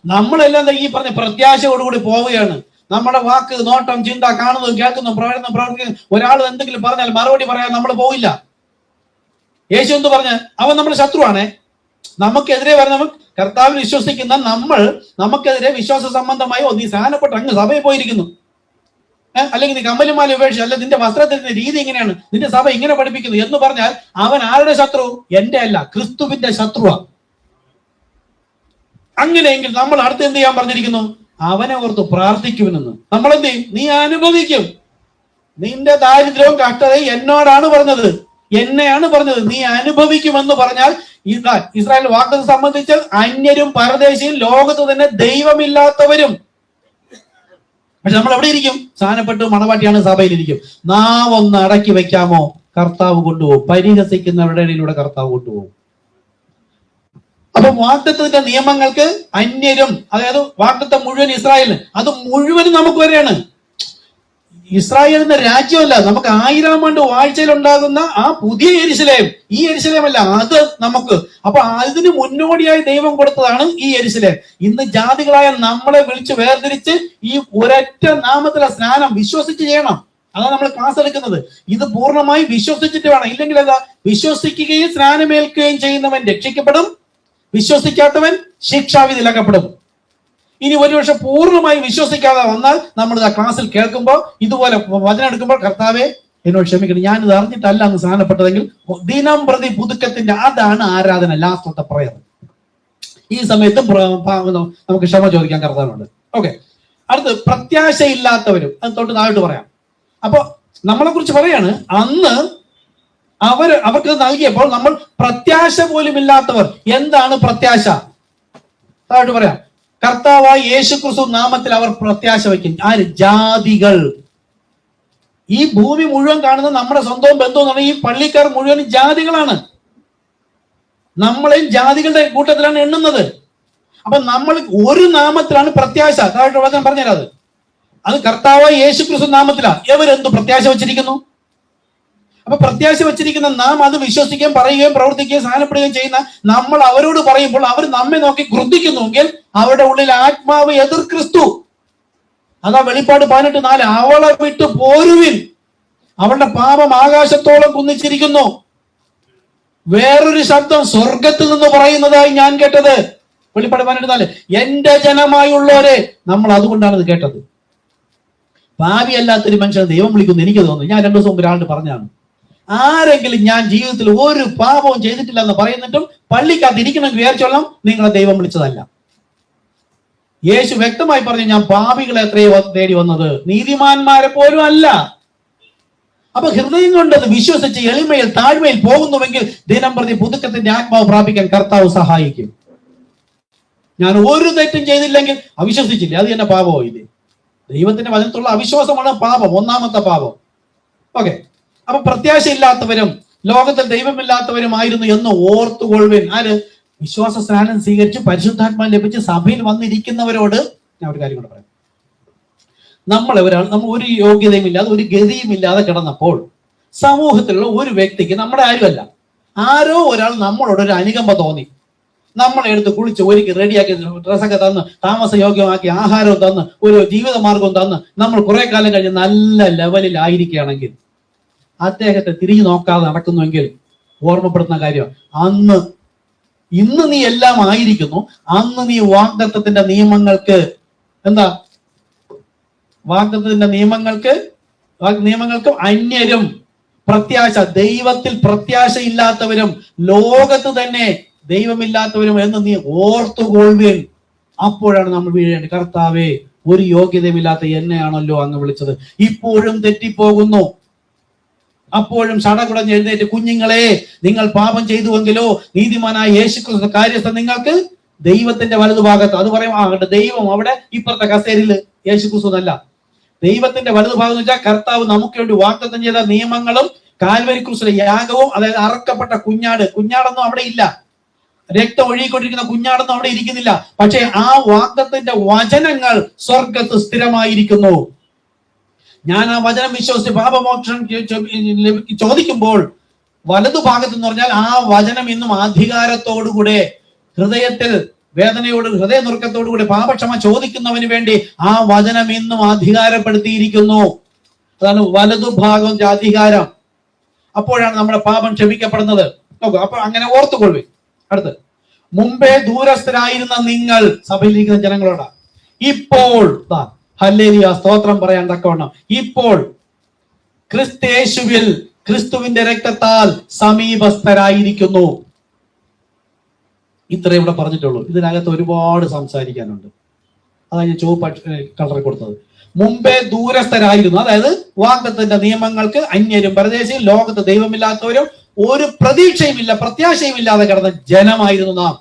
നമ്മളെല്ലാം ഈ പറഞ്ഞ പ്രത്യാശയോടുകൂടി പോവുകയാണ്. നമ്മുടെ വാക്ക്, നോട്ടം, ചിന്ത, കാണുന്നതും കേൾക്കുന്നതും പ്രവർത്തിക്കുന്നതും, ഒരാൾ എന്തെങ്കിലും പറഞ്ഞാൽ മറുപടി പറയാൻ നമ്മൾ പോവില്ല. യേശു എന്ത് പറഞ്ഞ്? അവൻ നമ്മുടെ ശത്രുവാണേ. നമുക്കെതിരെ വരുന്നവൻ, കർത്താവിൽ വിശ്വസിക്കുന്ന നമുക്കെതിരെ വിശ്വാസ സംബന്ധമായോ നീ സ്നാനപ്പെട്ട് അങ്ങ് സഭയിൽ പോയിരിക്കുന്നു, അല്ലെങ്കിൽ നീ കമ്മലുമാല ഉപേക്ഷിച്ചു, അല്ല നിന്റെ വസ്ത്രത്തിന്റെ രീതി ഇങ്ങനെയാണ്, നിന്റെ സഭ ഇങ്ങനെ പഠിപ്പിക്കുന്നു എന്ന് പറഞ്ഞാൽ അവൻ ആരുടെ ശത്രു? എന്റെ അല്ല, ക്രിസ്തുവിന്റെ ശത്രുവാ. അങ്ങനെയെങ്കിൽ നമ്മൾ അടുത്ത് എന്ത് ചെയ്യാൻ പറഞ്ഞിരിക്കുന്നു? അവനെ ഓർത്ത് പ്രാർത്ഥിക്കുമെന്ന്. നമ്മൾ എന്ത് ചെയ്യും? നീ അനുഭവിക്കും. നിന്റെ ദാരിദ്ര്യവും കഷ്ടതയും എന്നോടാണ് പറഞ്ഞത്, എന്നെയാണ് പറഞ്ഞത്, നീ അനുഭവിക്കുമെന്ന് പറഞ്ഞാൽ ഇസ്രായേൽ വാഗ്ദത്തം സംബന്ധിച്ച് അന്യരും പരദേശിയും ലോകത്ത് തന്നെ ദൈവമില്ലാത്തവരും. പക്ഷെ നമ്മൾ എവിടെ ഇരിക്കും? സ്ഥാനപ്പെട്ട് മണവാട്ടിയാണ് സഭയിലിരിക്കും. നാവൊന്ന് അടക്കി വെക്കാമോ? കർത്താവ് കൊണ്ടുപോകും. പരിഹസിക്കുന്നവരുടെ ഇടയിലൂടെ കർത്താവ് കൊണ്ടുപോകും. അപ്പൊ വാഗ്ദത്തത്തിന്റെ നിയമങ്ങൾക്ക് അന്യരും, അതായത് വാഗ്ദത്തം മുഴുവൻ ഇസ്രായേലിന്, അത് മുഴുവനും നമുക്ക് വരെയാണ്. ഇസ്രായേൽ എന്ന രാജ്യമല്ല, നമുക്ക് 1000 ആണ്ട് വാഴ്ചയിൽ ഉണ്ടാകുന്ന ആ പുതിയ യെരുശലേം, ഈ യെരുശലേമല്ല, അത് നമുക്ക്. അപ്പൊ അതിന് മുന്നോടിയായി ദൈവം കൊടുത്തതാണ് ഈ യെരുശലേം. ഇന്ന് ജാതികളായ നമ്മളെ വിളിച്ച് വേർതിരിച്ച് ഈ ഒരൊറ്റ നാമത്തിലെ സ്നാനം വിശ്വസിച്ച് ചെയ്യണം. അതാണ് നമ്മൾ ക്ലാസ് എടുക്കുന്നത്. ഇത് പൂർണ്ണമായി വിശ്വസിച്ചിട്ട് വേണം. ഇല്ലെങ്കിൽ എന്താ? വിശ്വസിക്കുകയും സ്നാനമേൽക്കുകയും ചെയ്യുന്നവൻ രക്ഷിക്കപ്പെടും, വിശ്വസിക്കാത്തവൻ ശിക്ഷാവിധിയിലകപ്പെടും. ഇനി ഒരുപക്ഷെ പൂർണ്ണമായി വിശ്വസിക്കാതെ വന്നാൽ നമ്മൾ ആ ക്ലാസ്സിൽ കേൾക്കുമ്പോൾ ഇതുപോലെ വചനം എടുക്കുമ്പോൾ, കർത്താവെ എന്നോട് ക്ഷമിക്കണം, ഞാനിത് അറിഞ്ഞിട്ടല്ല അന്ന് സ്നാനപ്പെട്ടതെങ്കിൽ, ദിനം പ്രതി പുതുക്കത്തിന്റെ അതാണ് ആരാധന, ലാസ്റ്റത്തെ പ്രയർ. ഈ സമയത്തും നമുക്ക് ക്ഷമ ചോദിക്കാൻ കർത്താവുണ്ട്. ഓക്കെ, അടുത്ത് പ്രത്യാശയില്ലാത്തവരും, അത് തൊട്ട് താഴോട്ട് പറയാം. അപ്പൊ നമ്മളെ കുറിച്ച് പറയാണ്, അന്ന് അവർക്ക് നൽകിയപ്പോൾ നമ്മൾ പ്രത്യാശ പോലും ഇല്ലാത്തവർ. എന്താണ് പ്രത്യാശ? താഴോട്ട് പറയാം. കർത്താവായ യേശുക്രിസ്തു നാമത്തിൽ അവർ പ്രത്യാശ വയ്ക്കും. ആര്? ജാതികൾ. ഈ ഭൂമി മുഴുവൻ കാണുന്ന നമ്മുടെ സ്വന്തവും ബന്ധവും എന്ന് പറഞ്ഞാൽ ഈ പള്ളിക്കാർ മുഴുവൻ ജാതികളാണ്. നമ്മളെയും ജാതികളുടെ കൂട്ടത്തിലാണ് എണ്ണുന്നത്. അപ്പൊ നമ്മൾ ഒരു നാമത്തിലാണ് പ്രത്യാശ. താഴോട്ട് വചനം പറഞ്ഞുതരാം. അത് കർത്താവായ യേശുക്രിസ്തു നാമത്തിലാണ്. ഇവരെന്ത് പ്രത്യാശ വെച്ചിരിക്കുന്നു? അപ്പൊ പ്രത്യാശ വെച്ചിരിക്കുന്ന നാം അത് വിശ്വസിക്കുകയും പറയുകയും പ്രവർത്തിക്കുകയും സ്നാനപ്പെടുകയും ചെയ്യുന്ന നമ്മൾ അവരോട് പറയുമ്പോൾ അവർ നമ്മെ നോക്കി ക്രുദ്ധിക്കുന്നുവെങ്കിൽ അവരുടെ ഉള്ളിൽ ആത്മാവ് എതിർ ക്രിസ്തു. അതാ വെളിപ്പാട് 18:4, അവളെ വിട്ട് പോരുവിൻ, അവളുടെ പാപം ആകാശത്തോളം കുന്നിച്ചിരിക്കുന്നു. വേറൊരു ശബ്ദം സ്വർഗത്തിൽ നിന്ന് പറയുന്നതായി ഞാൻ കേട്ടത്. വെളിപ്പാട് 18:4, എന്റെ ജനമായുള്ളവരെ. നമ്മൾ അതുകൊണ്ടാണ് ഇത് കേട്ടത്. ഭാവിയല്ലാത്തൊരു മനുഷ്യനെ ദൈവം വിളിക്കുന്നു എനിക്ക് തോന്നുന്നു. ഞാൻ 2 ദിവസം മുമ്പ് ഒരാളുടെ പറഞ്ഞാണ്, ആരെങ്കിലും ഞാൻ ജീവിതത്തിൽ ഒരു പാപവും ചെയ്തിട്ടില്ല എന്ന് പറയുന്നിട്ടും പള്ളിക്കകത്ത് ഇരിക്കണമെന്ന് വിചാരിച്ചോളാം, നിങ്ങളെ ദൈവം വിളിച്ചതല്ല. യേശു വ്യക്തമായി പറഞ്ഞു, ഞാൻ പാപികളെ എത്രയോ തേടി വന്നത്, നീതിമാന്മാരെ പോലും അല്ല. അപ്പൊ ഹൃദയം കൊണ്ടത് വിശ്വസിച്ച് എളിമയിൽ താഴ്മയിൽ പോകുന്നുവെങ്കിൽ ദിനം പ്രതി പുതുക്കത്തിന്റെ ആത്മാവ് പ്രാപിക്കാൻ കർത്താവ് സഹായിക്കും. ഞാൻ ഒരു തെറ്റും ചെയ്തില്ലെങ്കിൽ അവിശ്വസിച്ചില്ലേ, അത് എന്നെ പാപമായില്ലേ? ദൈവത്തിന്റെ വചനത്തിലുള്ള അവിശ്വാസമാണ് പാപം, ഒന്നാമത്തെ പാപം. ഓക്കെ, അപ്പൊ പ്രത്യാശയില്ലാത്തവരും ലോകത്തിൽ ദൈവമില്ലാത്തവരുമായിരുന്നു എന്ന് ഓർത്തുകൊള്ളുവിൻ. ആര്? വിശ്വാസ സ്നാനം സ്വീകരിച്ച് പരിശുദ്ധാത്മാ ലഭിച്ച് സഭയിൽ വന്നിരിക്കുന്നവരോട് ഞാൻ ഒരു കാര്യം കൂടെ പറയാം. നമ്മൾ ഒരു യോഗ്യതയും ഇല്ലാതെ ഒരു ഗതിയും ഇല്ലാതെ കിടന്നപ്പോൾ സമൂഹത്തിലുള്ള ഒരു വ്യക്തിക്ക്, നമ്മുടെ ആരുമല്ല, ആരോ ഒരാൾ നമ്മളോട് ഒരു അനുകമ്പ തോന്നി, നമ്മളെ എടുത്ത് കുളിച്ച് ഒരുക്കി റെഡിയാക്കി ഡ്രസ്സൊക്കെ തന്ന് താമസയോഗ്യമാക്കി ആഹാരവും തന്ന് ഒരു ജീവിത മാർഗവും തന്ന് നമ്മൾ കുറെ കാലം കഴിഞ്ഞ് നല്ല ലെവലിൽ ആയിരിക്കുകയാണെങ്കിൽ അദ്ദേഹത്തെ തിരിഞ്ഞു നോക്കാതെ നടക്കുന്നുവെങ്കിൽ ഓർമ്മപ്പെടുത്തുന്ന കാര്യം. ഇന്ന് നീ എല്ലാം ആയിരിക്കുന്നു, അന്ന് നീ വാഗ്ദത്തത്തിന്റെ നിയമങ്ങൾക്ക് വാഗ്ദത്തത്തിന്റെ നിയമങ്ങൾക്കും അന്യരും പ്രത്യാശ, ദൈവത്തിൽ പ്രത്യാശയില്ലാത്തവരും ലോകത്ത് തന്നെ ദൈവമില്ലാത്തവരും എന്ന് നീ ഓർത്തുകൊള്ളുവേൻ. അപ്പോഴാണ് നമ്മൾ വീഴേണ്ടത്. കർത്താവേ, ഒരു യോഗ്യതയുമില്ലാത്ത എന്നെയാണല്ലോ അങ്ങ് വിളിച്ചത്, ഇപ്പോഴും തെറ്റിപ്പോകുന്നു. അപ്പോഴും ശടകുടഞ്ഞ് എഴുന്നേറ്റ്, കുഞ്ഞുങ്ങളെ, നിങ്ങൾ പാപം ചെയ്തുവെങ്കിലോ നീതിമാനായ യേശുക്രിസ്തു കാര്യസ്ഥൻ നിങ്ങൾക്ക് ദൈവത്തിന്റെ വലതുഭാഗത്ത്. അത് പറയും, ദൈവം അവിടെ ഇപ്പുറത്തെ കസേരയിൽ, യേശുക്രിസ്തു എന്നല്ല. ദൈവത്തിന്റെ വലതുഭാഗം എന്ന് വെച്ചാൽ കർത്താവ് നമുക്ക് വേണ്ടി വാഗ്ദത്തം ചെയ്ത നിയമങ്ങളും കാൽവരി ക്രൂശിലെ യാഗവും, അതായത് അറക്കപ്പെട്ട കുഞ്ഞാടൊന്നും അവിടെ ഇല്ല, രക്തം ഒഴുകിക്കൊണ്ടിരിക്കുന്ന കുഞ്ഞാടൊന്നും അവിടെ ഇരിക്കുന്നില്ല. പക്ഷേ ആ വാഗ്ദത്തത്തിന്റെ വചനങ്ങൾ സ്വർഗത്ത് സ്ഥിരമായിരിക്കുന്നു. ഞാൻ ആ വചനം വിശ്വസിച്ച് പാപമോക്ഷം ചോദിക്കുമ്പോൾ വലതുഭാഗത്ത് എന്ന് പറഞ്ഞാൽ ആ വചനം ഇന്നും അധികാരത്തോടുകൂടെ, ഹൃദയത്തിൽ ഹൃദയനുറുക്കത്തോടുകൂടി പാപക്ഷമ ചോദിക്കുന്നവന് വേണ്ടി ആ വചനം ഇന്നും അധികാരപ്പെടുത്തിയിരിക്കുന്നു. അതാണ് വലതുഭാഗത്തിന്റെ അധികാരം. അപ്പോഴാണ് നമ്മുടെ പാപം ക്ഷമിക്കപ്പെടുന്നത്. നോക്കൂ, അപ്പൊ അങ്ങനെ ഓർത്തുകൊള്ളു. അടുത്ത്, മുമ്പേ ദൂരസ്ഥരായിരുന്ന നിങ്ങൾ, സഭയിലിരിക്കുന്ന ജനങ്ങളോട് ഇപ്പോൾ ഹല്ലേലൂയ സ്തോത്രം പറയാൻ തക്കവണ്ണം ഇപ്പോൾ ക്രിസ്തേശുവിൽ ക്രിസ്തുവിന്റെ രക്തത്താൽ സമീപസ്ഥരായിരിക്കുന്നു. ഇത്രേ ഇവിടെ പറഞ്ഞിട്ടുള്ളൂ. ഇതിനകത്ത് ഒരുപാട് സംസാരിക്കാനുണ്ട്. അതാണ് ഞാൻ ചുവപ്പ് കളറിൽ കൊടുത്തത്. മുമ്പേ ദൂരസ്ഥരായിരുന്നു, അതായത് വാഗ്ദത്തത്തിന്റെ നിയമങ്ങൾക്ക് അന്യരും പരദേശിയും ലോകത്ത് ദൈവമില്ലാത്തവരും ഒരു പ്രതീക്ഷയുമില്ല, പ്രത്യാശയും ഇല്ലാതെ കിടന്ന ജനമായിരുന്നു നാം.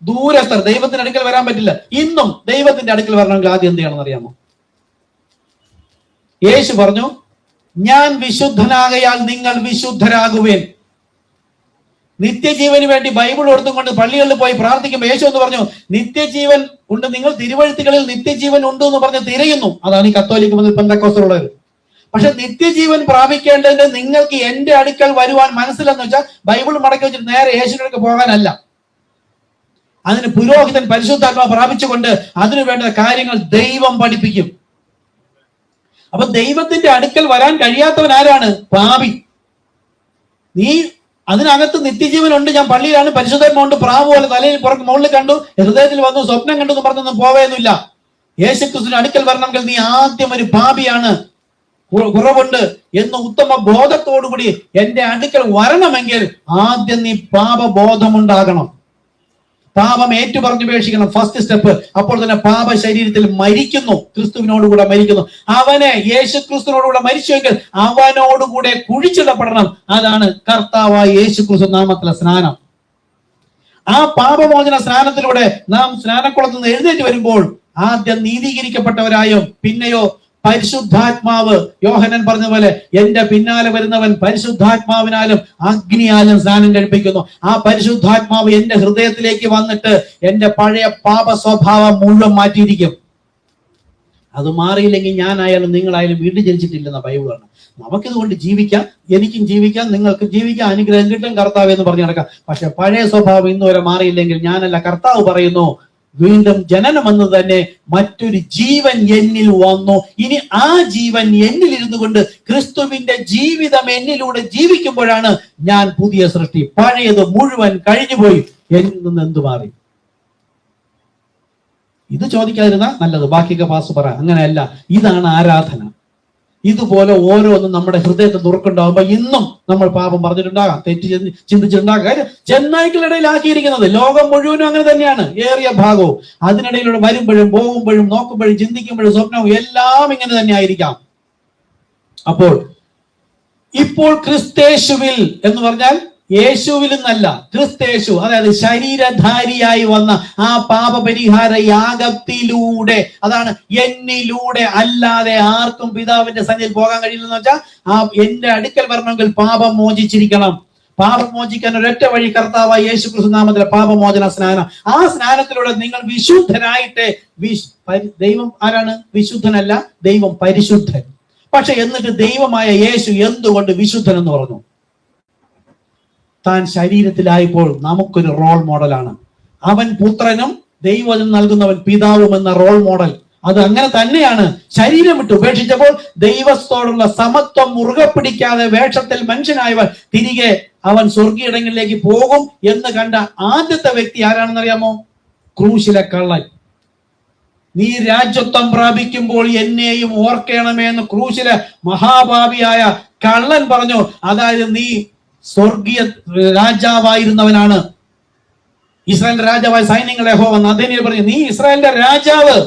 ദൂരസ്ഥർ, ദൈവത്തിന്റെ അടുക്കൽ വരാൻ പറ്റില്ല. ഇന്നും ദൈവത്തിന്റെ അടുക്കൽ വരണമെങ്കിൽ ആദ്യം എന്ത് ചെയ്യണമെന്ന് അറിയാമോ? യേശു പറഞ്ഞു, ഞാൻ വിശുദ്ധനാകയാൽ നിങ്ങൾ വിശുദ്ധരാകുവേൻ. നിത്യജീവന് വേണ്ടി ബൈബിൾ എടുത്തുകൊണ്ട് പള്ളികളിൽ പോയി പ്രാർത്ഥിക്കുമ്പോൾ യേശു എന്ന് പറഞ്ഞു, നിത്യജീവൻ ഉണ്ട്, നിങ്ങൾ തിരുവഴുത്തുകളിൽ നിത്യജീവൻ ഉണ്ട് എന്ന് പറഞ്ഞ് തിരയുന്നു. അതാണ് ഈ കത്തോലിക്ക മുതൽ പെന്തക്കോസ്തലുള്ളവർ. പക്ഷെ നിത്യജീവൻ പ്രാപിക്കേണ്ടതിന് നിങ്ങൾക്ക് എന്റെ അടുക്കൽ വരുവാൻ മനസ്സിലെന്ന് വെച്ചാൽ ബൈബിൾ മടക്കി വെച്ചിട്ട് നേരെ യേശുവിനടുക്ക് പോകാനല്ല. അതിന് പുരോഹിതൻ പരിശുദ്ധാത്മാവ് പ്രാപിച്ചുകൊണ്ട് അതിനു വേണ്ട കാര്യങ്ങൾ ദൈവം പഠിപ്പിക്കും. അപ്പൊ ദൈവത്തിന്റെ അടുക്കൽ വരാൻ കഴിയാത്തവൻ ആരാണ്? പാപി. നീ അതിനകത്ത് നിത്യജീവൻ ഉണ്ട്, ഞാൻ പള്ളിയിലാണ്, പരിശുദ്ധാത്മാവുണ്ട്, പ്രാവ് പോലെ തലയിൽ മുകളിൽ കണ്ടു, ഹൃദയത്തിൽ വന്നു, സ്വപ്നം കണ്ടു എന്ന് പറഞ്ഞൊന്നും പോവേന്നില്ല. യേശുക്രിസ്തുവിന്റെ അടുക്കൽ വരണമെങ്കിൽ നീ ആദ്യം ഒരു പാപിയാണ്, കുറവുണ്ട് എന്ന് ഉത്തമ ബോധത്തോടുകൂടി എന്റെ അടുക്കൽ വരണമെങ്കിൽ ആദ്യം നീ പാപബോധമുണ്ടാകണം. പാപം ഏറ്റുപറഞ്ഞുപേക്ഷിക്കണം, ഫസ്റ്റ് സ്റ്റെപ്പ്. അപ്പോൾ തന്നെ പാപ ശരീരത്തിൽ മരിക്കുന്നു, ക്രിസ്തുവിനോടുകൂടെ മരിക്കുന്നു. അവനെ യേശു ക്രിസ്തുവിനോടുകൂടെ മരിച്ചുവെങ്കിൽ അവനോടുകൂടെ കുഴിച്ചിടപ്പെടണം. അതാണ് കർത്താവായ യേശു ക്രിസ്തു നാമത്തിലെ സ്നാനം. ആ പാപമോചന സ്നാനത്തിലൂടെ നാം സ്നാനക്കുളത്ത് നിന്ന് എഴുന്നേറ്റ് വരുമ്പോൾ ആദ്യം നീതീകരിക്കപ്പെട്ടവരായും പിന്നെയോ പരിശുദ്ധാത്മാവ്, യോഹന്നാൻ പറഞ്ഞ പോലെ എന്റെ പിന്നാലെ വരുന്നവൻ പരിശുദ്ധാത്മാവിനാലും അഗ്നിയാലും സ്നാനം കഴിപ്പിക്കുന്നു. ആ പരിശുദ്ധാത്മാവ് എന്റെ ഹൃദയത്തിലേക്ക് വന്നിട്ട് എന്റെ പഴയ പാപ സ്വഭാവം മുഴുവൻ മാറ്റിയിരിക്കും. അത് മാറിയില്ലെങ്കിൽ ഞാനായാലും നിങ്ങളായാലും വീണ്ടും ജനിച്ചിട്ടില്ലെന്ന ബൈബിളാണ്. നമുക്കിതുകൊണ്ട് ജീവിക്കാം, എനിക്കും ജീവിക്കാം, നിങ്ങൾക്കും ജീവിക്കാം, അനുഗ്രഹം കിട്ടും, കർത്താവ് എന്ന് പറഞ്ഞു നടക്കാം. പക്ഷെ പഴയ സ്വഭാവം ഇന്നുവരെ മാറിയില്ലെങ്കിൽ ഞാനല്ല, കർത്താവ് പറയുന്നു, വീണ്ടും ജനനം എന്ന് തന്നെ മറ്റൊരു ജീവൻ എന്നിൽ വന്നു. ഇനി ആ ജീവൻ എന്നിൽ ഇരുന്നു കൊണ്ട് ക്രിസ്തുവിന്റെ ജീവിതം എന്നിലൂടെ ജീവിക്കുമ്പോഴാണ് ഞാൻ പുതിയ സൃഷ്ടി. പഴയത് മുഴുവൻ കഴിഞ്ഞുപോയി, എന്നിൽ നിന്ന് എന്തു മാറി? ഇത് ചോദിക്കാതിരുന്ന നല്ലത്, ബാക്കിയൊക്കെ പാസ് പറ. അങ്ങനെയല്ല, ഇതാണ് ആരാധന. ഇതുപോലെ ഓരോന്നും നമ്മുടെ ഹൃദയത്തെ ദുർക്കുണ്ടാകുമ്പോ ഇന്നും നമ്മൾ പാപം പറഞ്ഞിട്ടുണ്ടാകാം, തെറ്റ് ചിന്തിച്ചിട്ടുണ്ടാകാം. കാര്യം ജനങ്ങൾക്കിടയിലാക്കിയിരിക്കുന്നത് ലോകം മുഴുവനും അങ്ങനെ തന്നെയാണ്, ഏറിയ ഭാഗവും. അതിനിടയിലൂടെ വരുമ്പോഴും പോകുമ്പോഴും നോക്കുമ്പോഴും ചിന്തിക്കുമ്പോഴും സ്വപ്നവും എല്ലാം ഇങ്ങനെ തന്നെ ആയിരിക്കാം. അപ്പോൾ ഇപ്പോൾ ക്രിസ്തേശുവിൽ എന്ന് പറഞ്ഞാൽ യേശുവിൽ നിന്നല്ല, ക്രിസ്തേശു, അതായത് ശരീരധാരിയായി വന്ന ആ പാപപരിഹാര യാഗത്തിലൂടെ, അതാണ് എന്നിലൂടെ, അല്ലാതെ ആർക്കും പിതാവിന്റെ സന്നിധിയിൽ പോകാൻ കഴിയില്ലെന്ന് വെച്ചാൽ എന്റെ അടുക്കൽ വരണമെങ്കിൽ പാപം മോചിച്ചിരിക്കണം. പാപം മോചിക്കാൻ ഒരൊറ്റ വഴി കർത്താവായ യേശു ക്രിസ്തു നാമത്തിലെ പാപമോചന സ്നാനം. ആ സ്നാനത്തിലൂടെ നിങ്ങൾ വിശുദ്ധരായിട്ട്, ദൈവം ആരാണ്? വിശുദ്ധനല്ല, ദൈവം പരിശുദ്ധൻ. പക്ഷെ എന്നിട്ട് ദൈവമായ യേശു എന്തുകൊണ്ട് വിശുദ്ധൻ എന്ന് പറഞ്ഞു? താൻ ശരീരത്തിലായപ്പോൾ നമുക്കൊരു റോൾ മോഡലാണ്. അവൻ പുത്രനും ദൈവം നൽകുന്നവൻ പിതാവും എന്ന റോൾ മോഡൽ. അത് അങ്ങനെ തന്നെയാണ്. ശരീരം വിട്ട് ഉപേക്ഷിച്ചപ്പോൾ ദൈവത്തോടുള്ള സമത്വം മുറുകെ പിടിക്കാതെ വേഷത്തിൽ മനുഷ്യനായവൻ തിരികെ അവൻ സ്വർഗീയടങ്ങളിലേക്ക് പോകും എന്ന് കണ്ട ആദ്യത്തെ വ്യക്തി ആരാണെന്നറിയാമോ? ക്രൂശിലെ കള്ളൻ. നീ രാജ്യത്വം പ്രാപിക്കുമ്പോൾ എന്നെയും ഓർക്കണമേ എന്ന് ക്രൂശിലെ മഹാഭാവിയായ കള്ളൻ പറഞ്ഞു. അതായത് നീ സ്വർഗീയ രാജാവായിരുന്നവനാണ്. ഇസ്രായേലിന്റെ രാജാവായ സൈന്യങ്ങളെ യഹോവ നഥനീൽ പറഞ്ഞു, നീ ഇസ്രായേലിന്റെ രാജാവ്,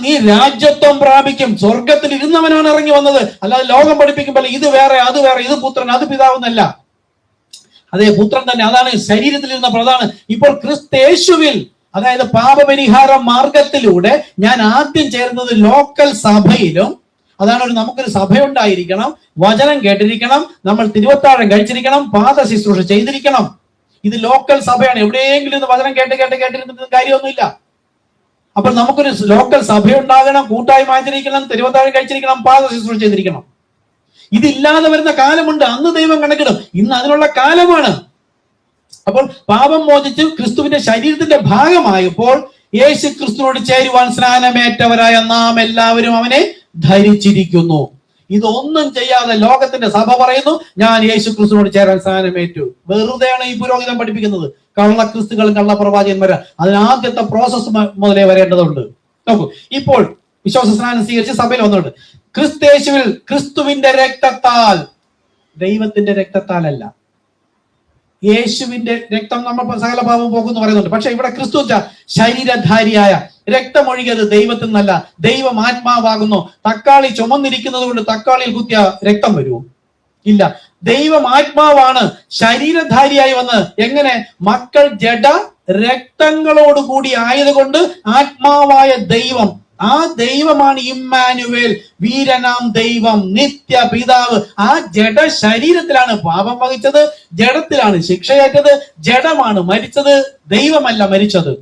നീ രാജ്യത്വം പ്രാപിക്കും. സ്വർഗത്തിൽ ഇരുന്നവനാണ് ഇറങ്ങി വന്നത്, അല്ലാതെ ലോകം പഠിപ്പിക്കുമ്പോൾ ഇത് വേറെ അത് വേറെ, ഇത് പുത്രൻ അത് പിതാവെന്നല്ല. അതേ പുത്രൻ തന്നെ, അതാണ് ശരീരത്തിൽ ഇരുന്ന പ്രധാന. ഇപ്പോൾ ക്രിസ്തേശുവിൽ, അതായത് പാപപരിഹാര മാർഗത്തിലൂടെ ഞാൻ ആദ്യം ചേർന്നത് ലോക്കൽ സഭയിലും. അതാണ് നമുക്കൊരു സഭയുണ്ടായിരിക്കണം, വചനം കേട്ടിരിക്കണം, നമ്മൾ തിരുവത്താഴം കഴിച്ചിരിക്കണം, പാദ ശുശ്രൂഷ ചെയ്തിരിക്കണം. ഇത് ലോക്കൽ സഭയാണ്. എവിടെയെങ്കിലും വചനം കേട്ടിരുന്നിട്ട് കാര്യമൊന്നുമില്ല. അപ്പോൾ നമുക്കൊരു ലോക്കൽ സഭയുണ്ടാകണം, കൂട്ടായ്മ ആചരിക്കണം, തിരുവത്താഴം കഴിച്ചിരിക്കണം, പാദ ശുശ്രൂഷ ചെയ്തിരിക്കണം. ഇതില്ലാതെ വരുന്ന കാലമുണ്ട്. അന്ന് ദൈവം കണക്കിടും. ഇന്ന് അതിനുള്ള കാലമാണ്. അപ്പോൾ പാപം മോചിച്ച് ക്രിസ്തുവിന്റെ ശരീരത്തിന്റെ ഭാഗമായപ്പോൾ യേശു ക്രിസ്തുവിനോട് ചേരുവാൻ സ്നാനമേറ്റവരായ നാം എല്ലാവരും അവനെ ധരിച്ചിരിക്കുന്നു. ഇതൊന്നും ചെയ്യാതെ ലോകത്തിന്റെ സഭ പറയുന്നു, ഞാൻ യേശു ക്രിസ്തുവിനോട് ചേരാൻ സ്നാനമേറ്റു. വെറുതെയാണ് ഈ പുരോഹിതം പഠിപ്പിക്കുന്നത്. കള്ളക്രിസ്തുക്കളും കള്ളപ്രവാചകന്മാരും. അതിനാദ്യത്തെ പ്രോസസ് മുതലേ വരേണ്ടതുണ്ട്. നോക്കൂ, ഇപ്പോൾ വിശ്വാസ സ്നാനം സ്വീകരിച്ച് സഭയിൽ വന്നിട്ടുണ്ട്. ക്രിസ്തേശുവിൽ ക്രിസ്തുവിന്റെ രക്തത്താൽ, ദൈവത്തിന്റെ രക്തത്താലല്ല. യേശുവിന്റെ രക്തം നമ്മൾ സകല പാപം പോകുന്നു പറയുന്നുണ്ട്. പക്ഷെ ഇവിടെ ക്രിസ്തു ശരീരധാരിയായ രക്തമൊഴുകിയത് ദൈവത്തിൽ നിന്നല്ല, ദൈവം ആത്മാവാകുന്നു. തക്കാളി ചുമന്നിരിക്കുന്നത് കൊണ്ട് തക്കാളിയിൽ കുത്തിയ രക്തം വരുമോ? ഇല്ല. ദൈവം ആത്മാവാണ് ശരീരധാരിയായി വന്ന്. എങ്ങനെ? മക്കൾ ജഡ രക്തങ്ങളോടുകൂടി ആയതുകൊണ്ട് ആത്മാവായ ദൈവം, ആ ദൈവമാണ് ഇമ്മാനുവേൽ, വീരനാം ദൈവം, നിത്യ പിതാവ്. ആ ജഡ ശരീരത്തിലാണ് പാപം വഹിച്ചത്, ജഡത്തിലാണ് ശിക്ഷയേറ്റത്, ജഡമാണ് മരിച്ചത്, ദൈവമല്ല മരിച്ചത്.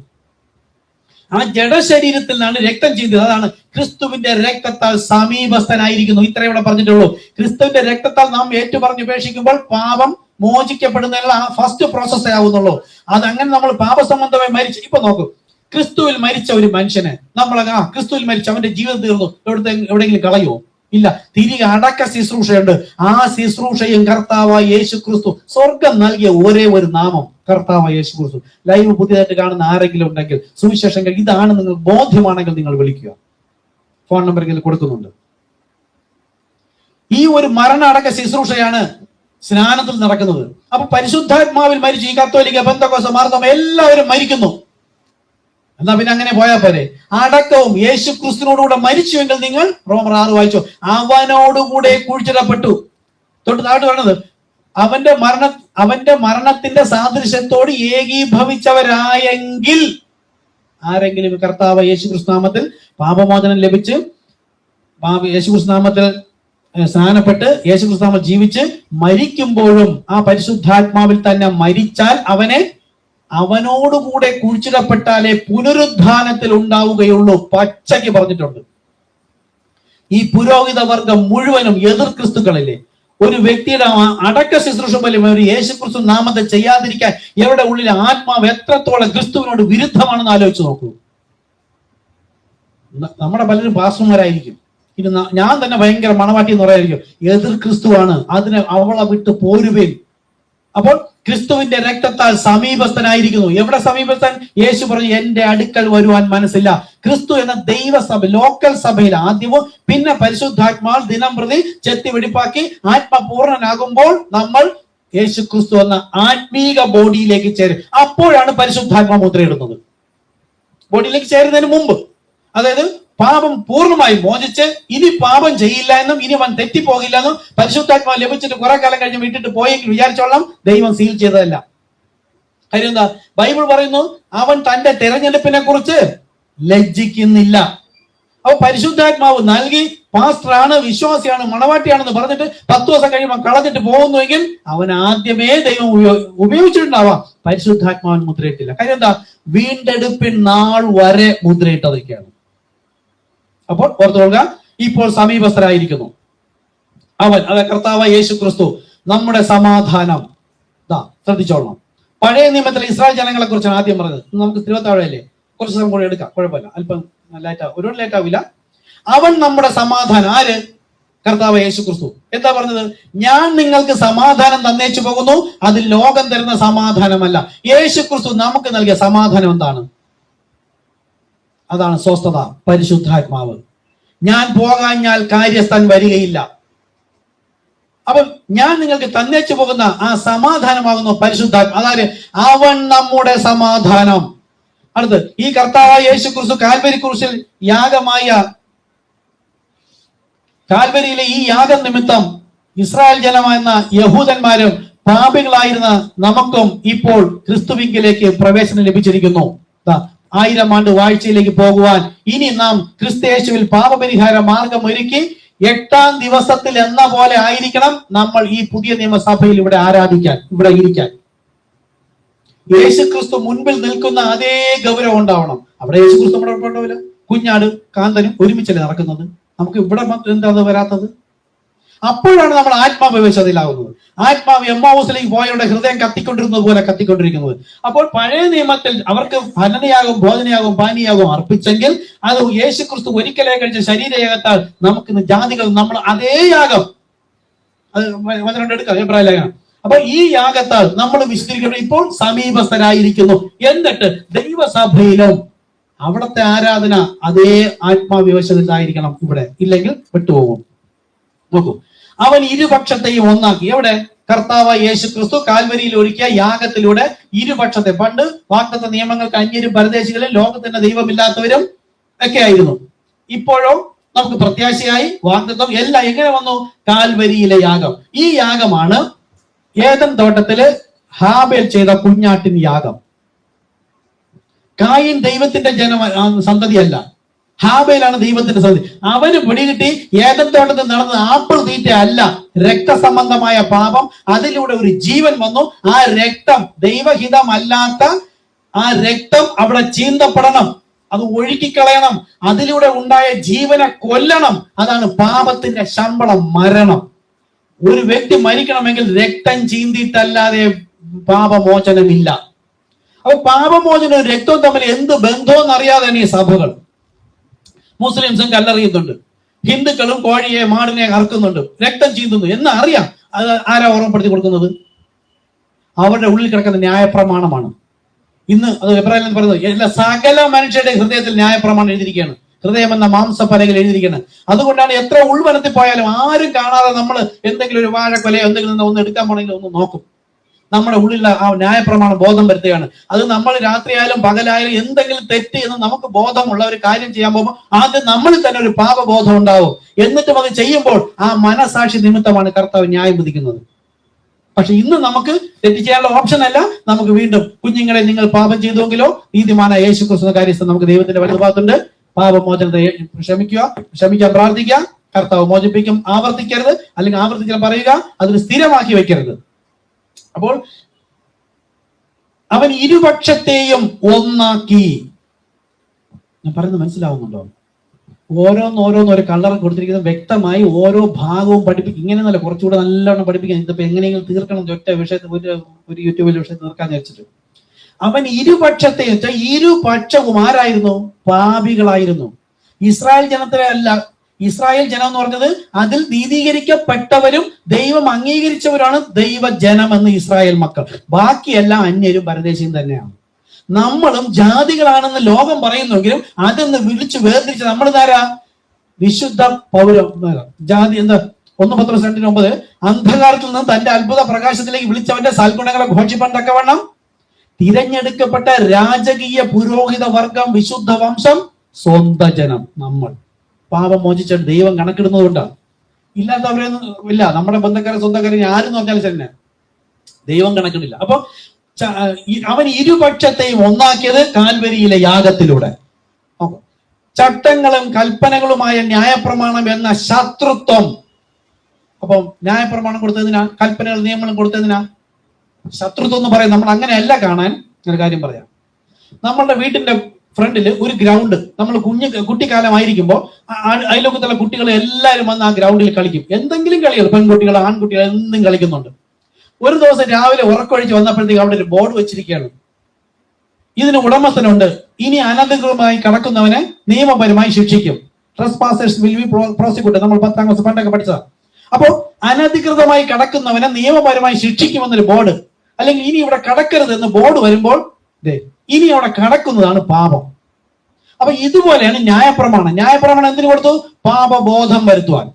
ആ ജഡശരീരത്തിൽ നിന്നാണ് രക്തം ചെയ്തത്. അതാണ് ക്രിസ്തുവിന്റെ രക്തത്താൽ സമീപസ്ഥനായിരിക്കുന്നു. ഇത്രയും ഇവിടെ പറഞ്ഞിട്ടുള്ളൂ. ക്രിസ്തുവിന്റെ രക്തത്താൽ നാം ഏറ്റുപറഞ്ഞുപേക്ഷിക്കുമ്പോൾ പാപം മോചിക്കപ്പെടുന്നതിനുള്ള ആ ഫസ്റ്റ് പ്രോസസ്സേ ആവുന്നുള്ളൂ. അതങ്ങനെ നമ്മൾ പാപസംബന്ധമായി മരിച്ചു. ഇപ്പൊ നോക്കൂ, ക്രിസ്തുവിൽ മരിച്ച ഒരു മനുഷ്യനെ നമ്മൾ ക്രിസ്തുവിൽ മരിച്ചു, അവന്റെ ജീവിതം തീർന്നു, എവിടെയെങ്കിലും കളയുമോ? ഇല്ല. തിരികെ അടക്ക ശുശ്രൂഷയുണ്ട്. ആ ശുശ്രൂഷയും കർത്താവായ യേശു ക്രിസ്തു, സ്വർഗം നൽകിയ ഒരേ ഒരു നാമം കർത്താവായ യേശു ക്രിസ്തു. ലൈവ് പുതിയതായിട്ട് കാണുന്ന ആരെങ്കിലും ഉണ്ടെങ്കിൽ സുവിശേഷം ഇതാണ് നിങ്ങൾ ബോധ്യമാണെങ്കിൽ നിങ്ങൾ വിളിക്കുക. ഫോൺ നമ്പർ കൊടുക്കുന്നുണ്ട്. ഈ ഒരു മരണ അടക്ക ശുശ്രൂഷയാണ് സ്നാനത്തിൽ നടക്കുന്നത്. അപ്പൊ പരിശുദ്ധാത്മാവിൽ മരിച്ചു. ഈ കത്തോലിക്ക, പെന്തക്കോസ്ത്, മാർത്തോമ എല്ലാവരും മരിക്കുന്നു. എന്നാ പിന്നെ അങ്ങനെ പോയാൽ പോരെ? അടക്കവും യേശു ക്രിസ്തുവിനോടുകൂടെ മരിച്ചുവെങ്കിൽ നിങ്ങൾ റോമർ 6 വായിച്ചു, അവനോടുകൂടെ കുഴിച്ചിടപ്പെട്ടു. തൊട്ട് താഴോട്ട് പറഞ്ഞത്, അവന്റെ മരണത്തിന്റെ സാദൃശ്യത്തോട് ഏകീഭവിച്ചവരായെങ്കിൽ, ആരെങ്കിലും കർത്താവ് യേശു ക്രിസ്തു നാമത്തിൽ പാപമോചനം ലഭിച്ച് യേശു ക്രിസ്തു നാമത്തിൽ സ്നാനപ്പെട്ട് യേശു ക്രിസ്തു നാമത്തിൽ ജീവിച്ച് മരിക്കുമ്പോഴും ആ പരിശുദ്ധാത്മാവിൽ തന്നെ മരിച്ചാൽ അവനോടുകൂടെ കുഴിച്ചിടപ്പെട്ടാലേ പുനരുദ്ധാനത്തിൽ ഉണ്ടാവുകയുള്ളൂ. പച്ചയ്ക്ക് പറഞ്ഞിട്ടുണ്ട്. ഈ പുരോഹിത വർഗം മുഴുവനും എതിർ ക്രിസ്തുക്കളില്ലേ? ഒരു വ്യക്തിയുടെ അടക്ക ശുശ്രൂഷ പോലും ഒരു യേശുക്രിസ്തു നാമത്തെ ചെയ്യാതിരിക്കാൻ എവിടെ ഉള്ളിൽ ആത്മാവ് എത്രത്തോളം ക്രിസ്തുവിനോട് വിരുദ്ധമാണെന്ന് ആലോചിച്ച് നോക്കൂ. നമ്മുടെ പലരും പാസ്റ്റർമാരായിരിക്കും. ഇനി ഞാൻ തന്നെ ഭയങ്കര മണവാട്ടി എന്ന് പറയായിരിക്കും. എതിർ ക്രിസ്തുവാണ്, അതിനെ അവളെ വിട്ട് പോരുവേൻ. അപ്പോൾ ക്രിസ്തുവിന്റെ രക്തത്താൽ സമീപസ്ഥനായിരിക്കുന്നു. എവിടെ സമീപസ്ഥൻ? യേശു പറഞ്ഞു, എന്റെ അടുക്കൽ വരുവാൻ മനസ്സില്ല. ക്രിസ്തു എന്ന ദൈവസഭ, ലോക്കൽ സഭയിൽ ആദ്യവും പിന്നെ പരിശുദ്ധാത്മാവ് ദിനം പ്രതി ചെത്തി വെടിപ്പാക്കി ആത്മപൂർണനാകുമ്പോൾ നമ്മൾ യേശു ക്രിസ്തു എന്ന ആത്മീക ബോഡിയിലേക്ക് ചേരും. അപ്പോഴാണ് പരിശുദ്ധാത്മ മുദ്രയിടുന്നത്. ബോഡിയിലേക്ക് ചേരുന്നതിന് മുമ്പ്, അതായത് പാപം പൂർണ്ണമായി മോചിച്ച് ഇനി പാപം ചെയ്യില്ല എന്നും ഇനി അവൻ തെറ്റിപ്പോകില്ല എന്നും പരിശുദ്ധാത്മാവ് ലഭിച്ചിട്ട് കുറെ കാലം കഴിഞ്ഞ് വിട്ടിട്ട് പോയെങ്കിൽ വിചാരിച്ചോളാം ദൈവം സീൽ ചെയ്തതല്ല. കാര്യം എന്താ? ബൈബിൾ പറയുന്നു, അവൻ തന്റെ തെരഞ്ഞെടുപ്പിനെ കുറിച്ച് ലജ്ജിക്കുന്നില്ല. അപ്പൊ പരിശുദ്ധാത്മാവ് നൽകി പാസ്റ്ററാണ്, വിശ്വാസിയാണ്, മണവാട്ടിയാണെന്ന് പറഞ്ഞിട്ട് 10 ദിവസം കഴിയുമ്പോൾ കളഞ്ഞിട്ട് പോകുന്നുവെങ്കിൽ അവൻ ആദ്യമേ ദൈവം ഉപയോഗിച്ചിട്ടുണ്ടാവാം, പരിശുദ്ധാത്മാവൻ മുദ്രയിട്ടില്ല. കാര്യം എന്താ? വീണ്ടെടുപ്പിൻ നാൾ വരെ മുദ്രയിട്ടതൊക്കെയാണ്. അപ്പോൾ ഓർത്തുകൊള്ളുക, ഇപ്പോൾ സമീപസ്ഥരായിരിക്കുന്നു അവൻ, അത് കർത്താവ് യേശു ക്രിസ്തു, നമ്മുടെ സമാധാനം. ശ്രദ്ധിച്ചോളണം. പഴയ നിയമത്തിൽ ഇസ്രായേൽ ജനങ്ങളെ കുറിച്ചാണ് ആദ്യം പറഞ്ഞത്. നമുക്ക് തിരുവത്താഴല്ലേ, കുറച്ച് സമയം കൂടെ എടുക്കാം, കുഴപ്പമില്ല, അല്പം ലേറ്റ് ഒരുപാട് ലേറ്റ് ആവില്ല. അവൻ നമ്മുടെ സമാധാനം. ആര്? കർത്താവ് യേശു ക്രിസ്തു. എന്താ പറഞ്ഞത്? ഞാൻ നിങ്ങൾക്ക് സമാധാനം തന്നേച്ചു പോകുന്നു, അത് ലോകം തരുന്ന സമാധാനമല്ല. യേശു ക്രിസ്തു നമുക്ക് നൽകിയ സമാധാനം എന്താണ്? അതാണ് സ്വസ്ഥത, പരിശുദ്ധാത്മാവ്. ഞാൻ പോകാഞ്ഞാൽ കാര്യസ്ഥൻ വരികയില്ല. അപ്പൊ ഞാൻ നിങ്ങൾക്ക് തന്നേച്ചു പോകുന്ന ആ സമാധാനമാകുന്നു പരിശുദ്ധാത്മ. അതായത് അവൻ നമ്മുടെ സമാധാനം. അടുത്ത്, ഈ കർത്താവായ യേശു ക്രിസ്തു കാൽവരി ക്രൂശിൽ യാഗമായ കാൽവരിയിലെ ഈ യാഗം നിമിത്തം ഇസ്രായേൽ ജനമെന്ന യഹൂദന്മാരും പാപികളായിരുന്ന നമുക്കും ഇപ്പോൾ ക്രിസ്തുവിങ്കിലേക്ക് പ്രവേശനം ലഭിച്ചിരിക്കുന്നു. 1000 ആണ്ട് വാഴ്ചയിലേക്ക് പോകുവാൻ ഇനി നാം ക്രിസ്തയേശുവിൽ പാപപരിഹാര മാർഗം ഒരുക്കി 8-ാം ദിവസത്തിൽ എന്ന പോലെ ആയിരിക്കണം നമ്മൾ ഈ പുതിയ നിയമസഭയിൽ ഇവിടെ ആരാധിക്കാൻ, ഇവിടെ ഇരിക്കാൻ. യേശു ക്രിസ്തു മുൻപിൽ നിൽക്കുന്ന അതേ ഗൗരവം ഉണ്ടാവണം. അവിടെ യേശു ക്രിസ്തു നമ്മുടെ ഉണ്ടാവില്ല. കുഞ്ഞാട് കാന്തനും ഒരുമിച്ചല്ലേ നടക്കുന്നത്. നമുക്ക് ഇവിടെ എന്താ വരാത്തത്? അപ്പോഴാണ് നമ്മൾ ആത്മാവിവേശതയിലാവുന്നത്. ആത്മാവ് എമ്മാവൂസിലേക്ക് പോയവരുടെ ഹൃദയം കത്തിക്കൊണ്ടിരുന്നത് പോലെ കത്തിക്കൊണ്ടിരിക്കുന്നത്. അപ്പോൾ പഴയ നിയമത്തിൽ അവർക്ക് ഹനനയാകും, ഭോജനയാകും, പാനീയാകും അർപ്പിച്ചെങ്കിൽ അത് യേശു ക്രിസ്തു ഒരിക്കലേ കഴിച്ച ശരീരയാകത്താൽ നമുക്ക് ജാതികൾ നമ്മൾ അതേ യാഗം, അത് വചനം എടുക്കാം, എബ്രായ ലേഖനം. അപ്പൊ ഈ യാഗത്താൽ നമ്മൾ വിശദീകരിക്കണം. ഇപ്പോൾ സമീപസ്ഥരായിരിക്കുന്നു. എന്നിട്ട് ദൈവസഭയിലും അവിടുത്തെ ആരാധന അതേ ആത്മാവിവശതയിലായിരിക്കണം. ഇവിടെ ഇല്ലെങ്കിൽ വിട്ടുപോകും. നോക്കൂ, അവൻ ഇരുപക്ഷത്തെയും ഒന്നാക്കി. എവിടെ? കർത്താവായ യേശു ക്രിസ്തു കാൽവരിയിൽ ഒരുക്കിയ യാഗത്തിലൂടെ ഇരുപക്ഷത്തെ. പണ്ട് വാഗ്ദത്ത നിയമങ്ങൾക്ക് അന്യരും പരദേശികളും ലോകത്തിന്റെ ദൈവമില്ലാത്തവരും ഒക്കെ ആയിരുന്നു. ഇപ്പോഴോ നമുക്ക് പ്രത്യാശയായി വാഗ്ദത്തം എല്ലാം എങ്ങനെ വന്നു? കാൽവരിയിലെ യാഗം. ഈ യാഗമാണ് ഏദൻ തോട്ടത്തില് ഹാബേൽ ചെയ്ത കുഞ്ഞാട്ടിൻ യാഗം. കായിൻ ദൈവത്തിന്റെ സന്തതിയല്ല, ഹാബേലാണ് ദൈവത്തിന്റെ സന്തതി. അവന് പിടികിട്ടി ഏദൻ തോട്ടത്തിൽ നടന്ന ആപ്പിൾ തീറ്റ അല്ല, രക്തസംബന്ധമായ പാപം. അതിലൂടെ ഒരു ജീവൻ വന്നു. ആ രക്തം ദൈവഹിതമല്ലാത്ത ആ രക്തം അവിടെ ചീന്തപ്പെടണം, അത് ഒഴുക്കിക്കളയണം. അതിലൂടെ ഉണ്ടായ ജീവനെ കൊല്ലണം. അതാണ് പാപത്തിന്റെ ശമ്പളം, മരണം. ഒരു വ്യക്തി മരിക്കണമെങ്കിൽ രക്തം ചീന്തിയിട്ടല്ലാതെ പാപമോചനമില്ല. അപ്പൊ പാപമോചനവും രക്തവും തമ്മിൽ എന്ത് ബന്ധമെന്ന് അറിയാതെയാണ് ഈ സഭകൾ. മുസ്ലിംസും കല്ലെറിയുന്നുണ്ട്, ഹിന്ദുക്കളും കോഴിയെ മാടിനെ അറക്കുന്നുണ്ട്, രക്തം ചീന്തുന്നു എന്ന് അറിയാം. അത് ആരാ ഓർമ്മപ്പെടുത്തി കൊടുക്കുന്നത്? അവരുടെ ഉള്ളിൽ കിടക്കുന്ന ന്യായപ്രമാണമാണ്. ഇന്ന് അത് എബ്രാഹിം പറയുന്നത് എല്ലാ സകല മനുഷ്യരുടെ ഹൃദയത്തിൽ ന്യായപ്രമാണം എഴുതിയിരിക്കുകയാണ്. ഹൃദയം എന്ന മാംസപ്പലകയിൽ എഴുതിയിരിക്കുകയാണ്. അതുകൊണ്ടാണ് എത്ര ഉൾവനത്തിൽ പോയാലും ആരും കാണാതെ നമ്മൾ എന്തെങ്കിലും ഒരു വാഴക്കൊലയോ എന്തെങ്കിലും ഒന്ന് എടുക്കാൻ പോണെങ്കിൽ ഒന്ന് നോക്കും. നമ്മുടെ ഉള്ളിൽ ആ ന്യായപ്രമാണം ബോധം വരുത്തുകയാണ്. അത് നമ്മൾ രാത്രിയായാലും പകലായാലും എന്തെങ്കിലും തെറ്റ് എന്ന് നമുക്ക് ബോധമുള്ള ഒരു കാര്യം ചെയ്യാൻ പോകുമ്പോൾ ആദ്യം നമ്മളിൽ തന്നെ ഒരു പാപബോധം ഉണ്ടാവും. എന്നിട്ടും അത് ചെയ്യുമ്പോൾ ആ മനസാക്ഷി നിമിത്തമാണ് കർത്താവ് ന്യായം വിധിക്കുന്നത്. പക്ഷെ ഇന്ന് നമുക്ക് തെറ്റ് ചെയ്യാനുള്ള ഓപ്ഷൻ അല്ല. നമുക്ക് വീണ്ടും കുഞ്ഞുങ്ങളെ നിങ്ങൾ പാപം ചെയ്തുവെങ്കിലോ നീതിമാനായ യേശു ക്രിസ്തു കാര്യസ്ഥ നമുക്ക് ദൈവത്തിന്റെ വലതുഭാഗത്തുണ്ട്. പാപമോചനത്തെ ക്ഷമിക്കാൻ പ്രാർത്ഥിക്കുക, കർത്താവ് മോചിപ്പിക്കും. ആവർത്തിക്കരുത്, അല്ലെങ്കിൽ ആവർത്തിക്കാൻ പറയുക, അതിന് സ്ഥിരമാക്കി വെക്കരുത്. അപ്പോൾ അവൻ ഇരുപക്ഷത്തെയും ഒന്നാക്കി. ഞാൻ പറയുന്നത് മനസ്സിലാവുന്നുണ്ടോ? ഓരോന്നോരോന്ന് ഒരു കളർ കൊടുത്തിരിക്കുന്നത് വ്യക്തമായി ഓരോ ഭാഗവും പഠിപ്പിക്കും. ഇങ്ങനെയൊന്നല്ല, കുറച്ചുകൂടെ നല്ലോണം പഠിപ്പിക്കാൻ. ഇതിപ്പോ എങ്ങനെയെങ്കിലും തീർക്കണം, ഒറ്റ വിഷയത്തിൽ ഒരു യൂട്യൂബിൽ വിഷയം തീർക്കാൻ വെച്ചിട്ട്. അവൻ ഇരുപക്ഷത്തെയും വെച്ചാൽ ഇരുപക്ഷവും ആരായിരുന്നു? പാപികളായിരുന്നു. ഇസ്രായേൽ ജനത്തിലെ അല്ല. ഇസ്രായേൽ ജനം എന്ന് പറഞ്ഞത് അതിൽ നീതീകരിക്കപ്പെട്ടവരും ദൈവം അംഗീകരിച്ചവരാണ് ദൈവജനം എന്ന് ഇസ്രായേൽ മക്കൾ. ബാക്കിയെല്ലാം അന്യരും പരദേശിയും തന്നെയാണ്. നമ്മളും ജാതികളാണെന്ന് ലോകം പറയുന്നെങ്കിലും അതൊന്ന് വിളിച്ചു വേർതിരിച്ച് നമ്മൾ ആരാ? വിശുദ്ധ പൗരം. ജാതി എന്താ? 1 Petrus 2:9 അന്ധകാരത്തിൽ നിന്ന് തന്റെ അത്ഭുത പ്രകാശത്തിലേക്ക് വിളിച്ചവന്റെ സൽഗുണങ്ങളെ ഘോഷിപ്പാൻ തക്കവണ്ണം തിരഞ്ഞെടുക്കപ്പെട്ട രാജകീയ പുരോഹിത വർഗം, വിശുദ്ധ വംശം, സ്വന്തം ജനം. നമ്മൾ പാപം മോചിച്ചിട്ട് ദൈവം കണക്കിടുന്നത് കൊണ്ടാണ്. ഇല്ലാത്തവരെയൊന്നും ഇല്ല. നമ്മുടെ ബന്ധക്കാരെ സ്വന്തക്കാരെ ആരും നോക്കിയാലും തന്നെ ദൈവം കണക്കിടില്ല. അപ്പൊ അവൻ ഇരുപക്ഷത്തെയും ഒന്നാക്കിയത് കാൽവരിയിലെ യാഗത്തിലൂടെ. ചട്ടങ്ങളും കൽപ്പനകളുമായ ന്യായപ്രമാണം എന്ന ശത്രുത്വം. അപ്പം ന്യായപ്രമാണം കൊടുത്തതിനാ, കൽപ്പനകൾ നിയമങ്ങളും കൊടുത്തതിനാ? ശത്രുത്വം എന്ന് പറയാം. നമ്മൾ അങ്ങനെയല്ല കാണാൻ. ഒരു കാര്യം പറയാം. നമ്മളുടെ വീട്ടിന്റെ ഫ്രണ്ടിൽ ഒരു ഗ്രൗണ്ട്, നമ്മൾ കുട്ടിക്കാലമായിരിക്കുമ്പോൾ അയൽവക്കത്തുള്ള കുട്ടികൾ എല്ലാവരും വന്ന് ആ ഗ്രൗണ്ടിൽ കളിക്കും. എന്തെങ്കിലും കളികൾ, പെൺകുട്ടികൾ ആൺകുട്ടികൾ എന്തും കളിക്കുന്നുണ്ട്. ഒരു ദിവസം രാവിലെ ഉറക്കൊഴിച്ച് വന്നപ്പോഴത്തേക്ക് അവിടെ ഒരു ബോർഡ് വെച്ചിരിക്കുകയാണ്, ഇതിന് ഉടമസ്ഥനുണ്ട്. ഇനി അനധികൃതമായി കടക്കുന്നവനെ നിയമപരമായി ശിക്ഷിക്കും. Trespassers will be prosecuted. നമ്മൾ 10ാം ക്ലാസ് പണ്ടൊക്കെ പഠിച്ചതാണ്. അപ്പോൾ അനധികൃതമായി കടക്കുന്നവനെ നിയമപരമായി ശിക്ഷിക്കുമെന്നൊരു ബോർഡ്, അല്ലെങ്കിൽ ഇനി ഇവിടെ കടക്കരുത് എന്ന് ബോർഡ് വരുമ്പോൾ ഇനി അവിടെ കടക്കുന്നതാണ് പാപം. അപ്പൊ ഇതുപോലെയാണ് ന്യായപ്രമാണം. ന്യായപ്രമാണം എന്തിനു കൊടുത്തു? പാപബോധം വരുത്തുവാൻ.